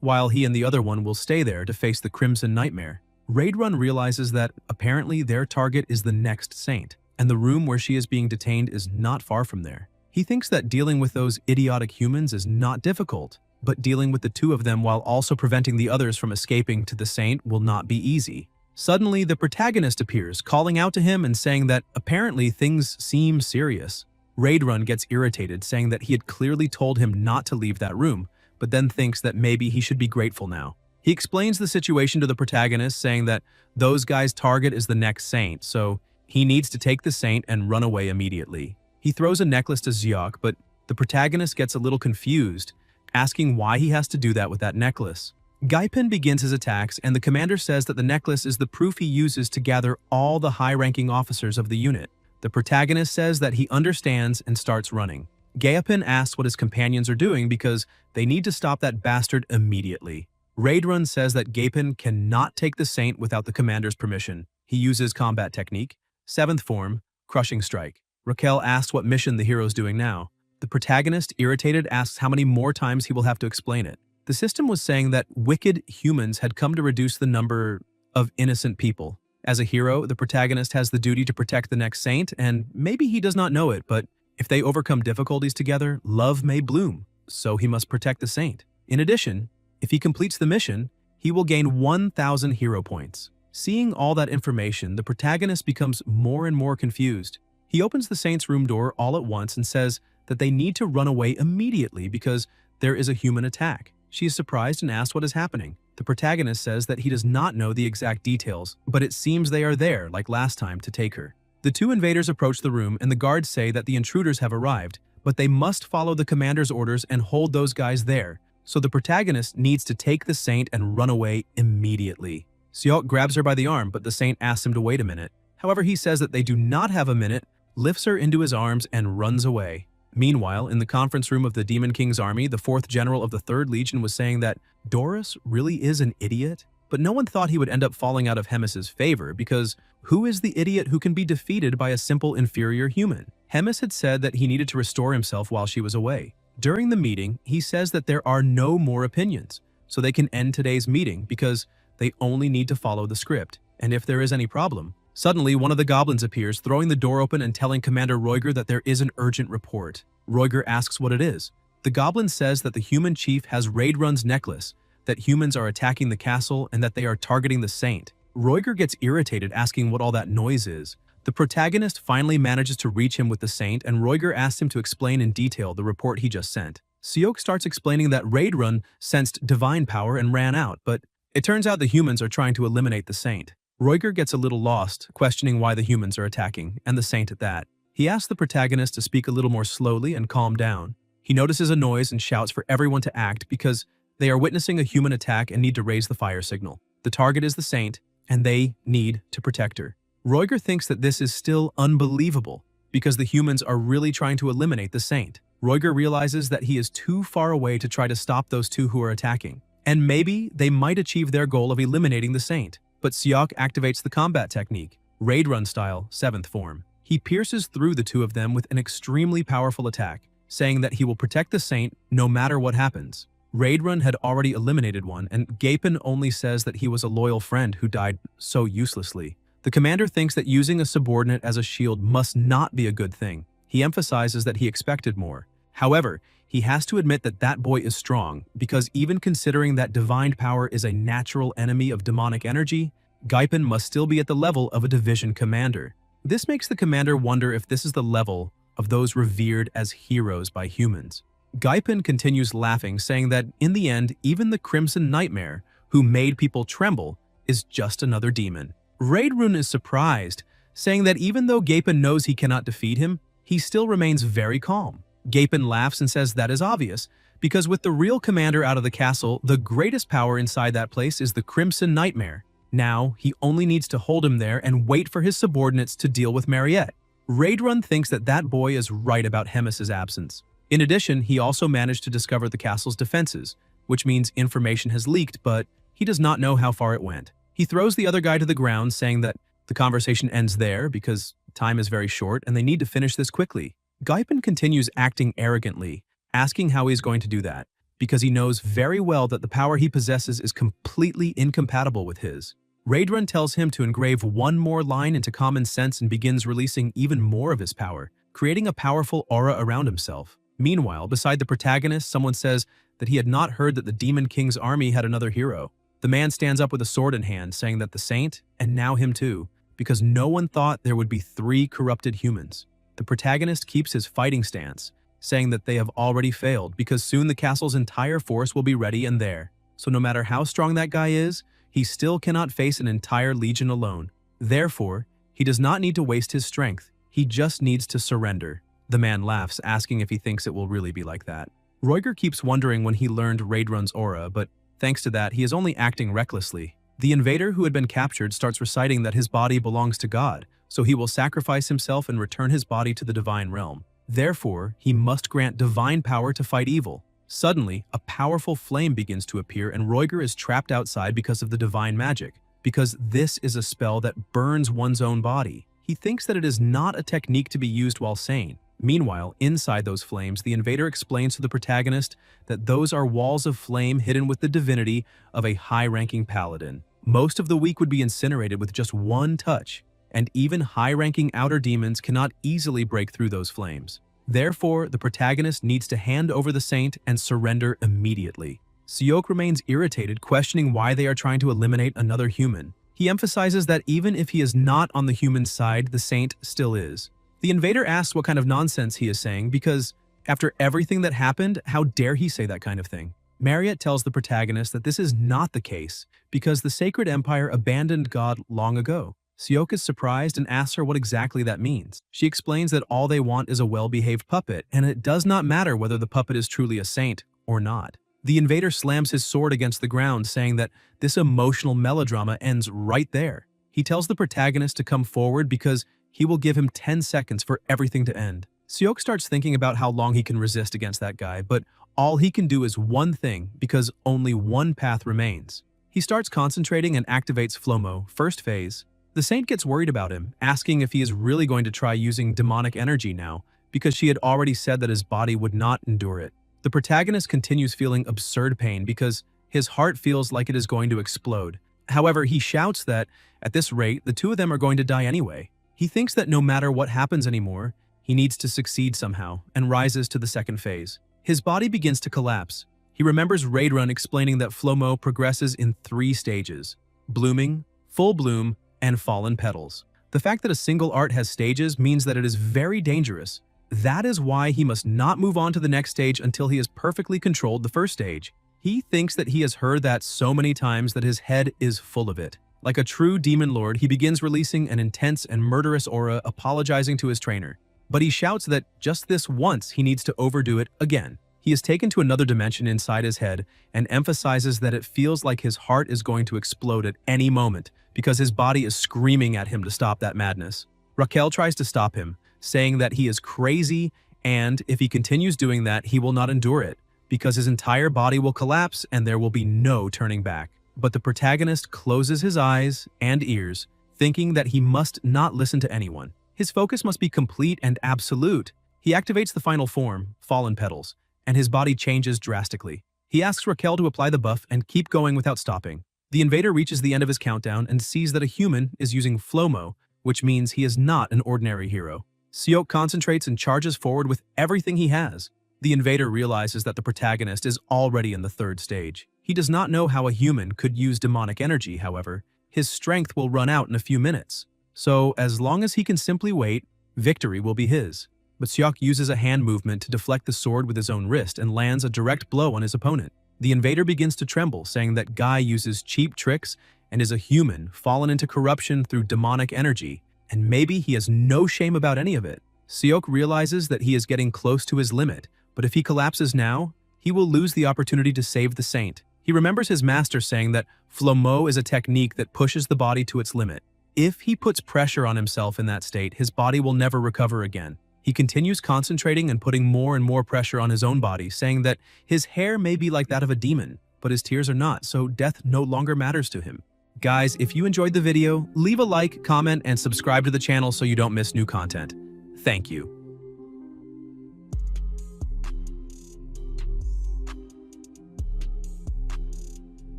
while he and the other one will stay there to face the Crimson Nightmare. Raedrun realizes that apparently their target is the next saint, and the room where she is being detained is not far from there. He thinks that dealing with those idiotic humans is not difficult, but dealing with the 2 of them while also preventing the others from escaping to the saint will not be easy. Suddenly, the protagonist appears, calling out to him and saying that apparently things seem serious. Raedrun gets irritated, saying that he had clearly told him not to leave that room, but then thinks that maybe he should be grateful now. He explains the situation to the protagonist, saying that those guys' target is the next saint, so he needs to take the saint and run away immediately. He throws a necklace to Seok, but the protagonist gets a little confused, asking why he has to do that with that necklace. Gaipin begins his attacks, and the commander says that the necklace is the proof he uses to gather all the high-ranking officers of the unit. The protagonist says that he understands and starts running. Gaipin asks what his companions are doing because they need to stop that bastard immediately. Raedrun says that Gaipin cannot take the saint without the commander's permission. He uses combat technique, 7th form, Crushing Strike. Raquel asks what mission the hero is doing now. The protagonist, irritated, asks how many more times he will have to explain it. The system was saying that wicked humans had come to reduce the number of innocent people. As a hero, the protagonist has the duty to protect the next saint, and maybe he does not know it, but if they overcome difficulties together, love may bloom, so he must protect the saint. In addition, if he completes the mission, he will gain 1,000 hero points. Seeing all that information, the protagonist becomes more and more confused. He opens the saint's room door all at once and says that they need to run away immediately because there is a human attack. She is surprised and asks what is happening. The protagonist says that he does not know the exact details, but it seems they are there, like last time, to take her. The 2 invaders approach the room, and the guards say that the intruders have arrived, but they must follow the commander's orders and hold those guys there, so the protagonist needs to take the saint and run away immediately. Seok grabs her by the arm, but the saint asks him to wait a minute. However, he says that they do not have a minute, lifts her into his arms, and runs away. Meanwhile, in the conference room of the Demon King's army, the 4th general of the 3rd Legion was saying that Doris really is an idiot, but no one thought he would end up falling out of Hemis's favor because who is the idiot who can be defeated by a simple inferior human? Hemis had said that he needed to restore himself while she was away. During the meeting, he says that there are no more opinions, so they can end today's meeting because they only need to follow the script. And if there is any problem, suddenly one of the goblins appears, throwing the door open and telling Commander Roiger that there is an urgent report. Roiger asks what it is. The goblin says that the human chief has Raidrun's necklace, that humans are attacking the castle, and that they are targeting the saint. Roiger gets irritated, asking what all that noise is. The protagonist finally manages to reach him with the saint, and Roiger asks him to explain in detail the report he just sent. Seok starts explaining that Raidrun sensed divine power and ran out, but it turns out the humans are trying to eliminate the saint. Roiger gets a little lost, questioning why the humans are attacking, and the saint at that. He asks the protagonist to speak a little more slowly and calm down. He notices a noise and shouts for everyone to act because they are witnessing a human attack and need to raise the fire signal. The target is the saint, and they need to protect her. Roiger thinks that this is still unbelievable because the humans are really trying to eliminate the saint. Roiger realizes that he is too far away to try to stop those two who are attacking, and maybe they might achieve their goal of eliminating the saint. But Seok activates the combat technique, Raidrun style, 7th form. He pierces through the two of them with an extremely powerful attack, saying that he will protect the saint no matter what happens. Raidrun had already eliminated one, and Gapin only says that he was a loyal friend who died so uselessly. The commander thinks that using a subordinate as a shield must not be a good thing. He emphasizes that he expected more. However, he has to admit that that boy is strong, because even considering that divine power is a natural enemy of demonic energy, Gapin must still be at the level of a division commander. This makes the commander wonder if this is the level of those revered as heroes by humans. Gapin continues laughing, saying that in the end, even the Crimson Nightmare, who made people tremble, is just another demon. Raidrun is surprised, saying that even though Gapin knows he cannot defeat him, he still remains very calm. Gapin laughs and says that is obvious, because with the real commander out of the castle, the greatest power inside that place is the Crimson Nightmare. Now, he only needs to hold him there and wait for his subordinates to deal with Mariette. Raidrun thinks that that boy is right about Hemis's absence. In addition, he also managed to discover the castle's defenses, which means information has leaked, but he does not know how far it went. He throws the other guy to the ground, saying that the conversation ends there because time is very short and they need to finish this quickly. Gapin continues acting arrogantly, asking how he's going to do that, because he knows very well that the power he possesses is completely incompatible with his. Raidrun tells him to engrave one more line into common sense and begins releasing even more of his power, creating a powerful aura around himself. Meanwhile, beside the protagonist, someone says that he had not heard that the Demon King's army had another hero. The man stands up with a sword in hand, saying that the saint, and now him too, because no one thought there would be 3 corrupted humans. The protagonist keeps his fighting stance, saying that they have already failed because soon the castle's entire force will be ready and there. So no matter how strong that guy is, he still cannot face an entire legion alone. Therefore, he does not need to waste his strength. He just needs to surrender. The man laughs, asking if he thinks it will really be like that. Roiger keeps wondering when he learned Raidrun's aura, but thanks to that, he is only acting recklessly. The invader who had been captured starts reciting that his body belongs to God, so he will sacrifice himself and return his body to the divine realm. Therefore, he must grant divine power to fight evil. Suddenly, a powerful flame begins to appear and Roiger is trapped outside because of the divine magic, because this is a spell that burns one's own body. He thinks that it is not a technique to be used while sane. Meanwhile, inside those flames, the invader explains to the protagonist that those are walls of flame hidden with the divinity of a high-ranking paladin. Most of the weak would be incinerated with just one touch, and even high-ranking outer demons cannot easily break through those flames. Therefore, the protagonist needs to hand over the saint and surrender immediately. Seok remains irritated, questioning why they are trying to eliminate another human. He emphasizes that even if he is not on the human side, the saint still is. The invader asks what kind of nonsense he is saying because, after everything that happened, how dare he say that kind of thing? Mariette tells the protagonist that this is not the case because the Sacred Empire abandoned God long ago. Seok is surprised and asks her what exactly that means. She explains that all they want is a well-behaved puppet, and it does not matter whether the puppet is truly a saint or not. The invader slams his sword against the ground, saying that this emotional melodrama ends right there. He tells the protagonist to come forward because he will give him 10 seconds for everything to end. Seok starts thinking about how long he can resist against that guy, but all he can do is one thing because only one path remains. He starts concentrating and activates Flomo, first phase. The saint gets worried about him, asking if he is really going to try using demonic energy now, because she had already said that his body would not endure it. The protagonist continues feeling absurd pain because his heart feels like it is going to explode. However, he shouts that, at this rate, the two of them are going to die anyway. He thinks that no matter what happens anymore, he needs to succeed somehow, and rises to the second phase. His body begins to collapse. He remembers Raidrun explaining that Flomo progresses in 3 stages: blooming, full bloom, and fallen petals. The fact that a single art has stages means that it is very dangerous. That is why he must not move on to the next stage until he has perfectly controlled the first stage. He thinks that he has heard that so many times that his head is full of it. Like a true demon lord, he begins releasing an intense and murderous aura, apologizing to his trainer. But he shouts that just this once he needs to overdo it again. He is taken to another dimension inside his head and emphasizes that it feels like his heart is going to explode at any moment because his body is screaming at him to stop that madness. Raquel tries to stop him, saying that he is crazy and if he continues doing that, he will not endure it because his entire body will collapse and there will be no turning back. But the protagonist closes his eyes and ears, thinking that he must not listen to anyone. His focus must be complete and absolute. He activates the final form, Fallen Petals, and his body changes drastically. He asks Raquel to apply the buff and keep going without stopping. The invader reaches the end of his countdown and sees that a human is using Flomo, which means he is not an ordinary hero. Seok concentrates and charges forward with everything he has. The invader realizes that the protagonist is already in the 3rd stage. He does not know how a human could use demonic energy, however. His strength will run out in a few minutes. So, as long as he can simply wait, victory will be his. But Seok uses a hand movement to deflect the sword with his own wrist and lands a direct blow on his opponent. The invader begins to tremble, saying that Guy uses cheap tricks and is a human fallen into corruption through demonic energy, and maybe he has no shame about any of it. Seok realizes that he is getting close to his limit, but if he collapses now, he will lose the opportunity to save the saint. He remembers his master saying that Flomo is a technique that pushes the body to its limit. If he puts pressure on himself in that state, his body will never recover again. He continues concentrating and putting more and more pressure on his own body, saying that his hair may be like that of a demon, but his tears are not, so death no longer matters to him. Guys, if you enjoyed the video, leave a like, comment, and subscribe to the channel so you don't miss new content. Thank you.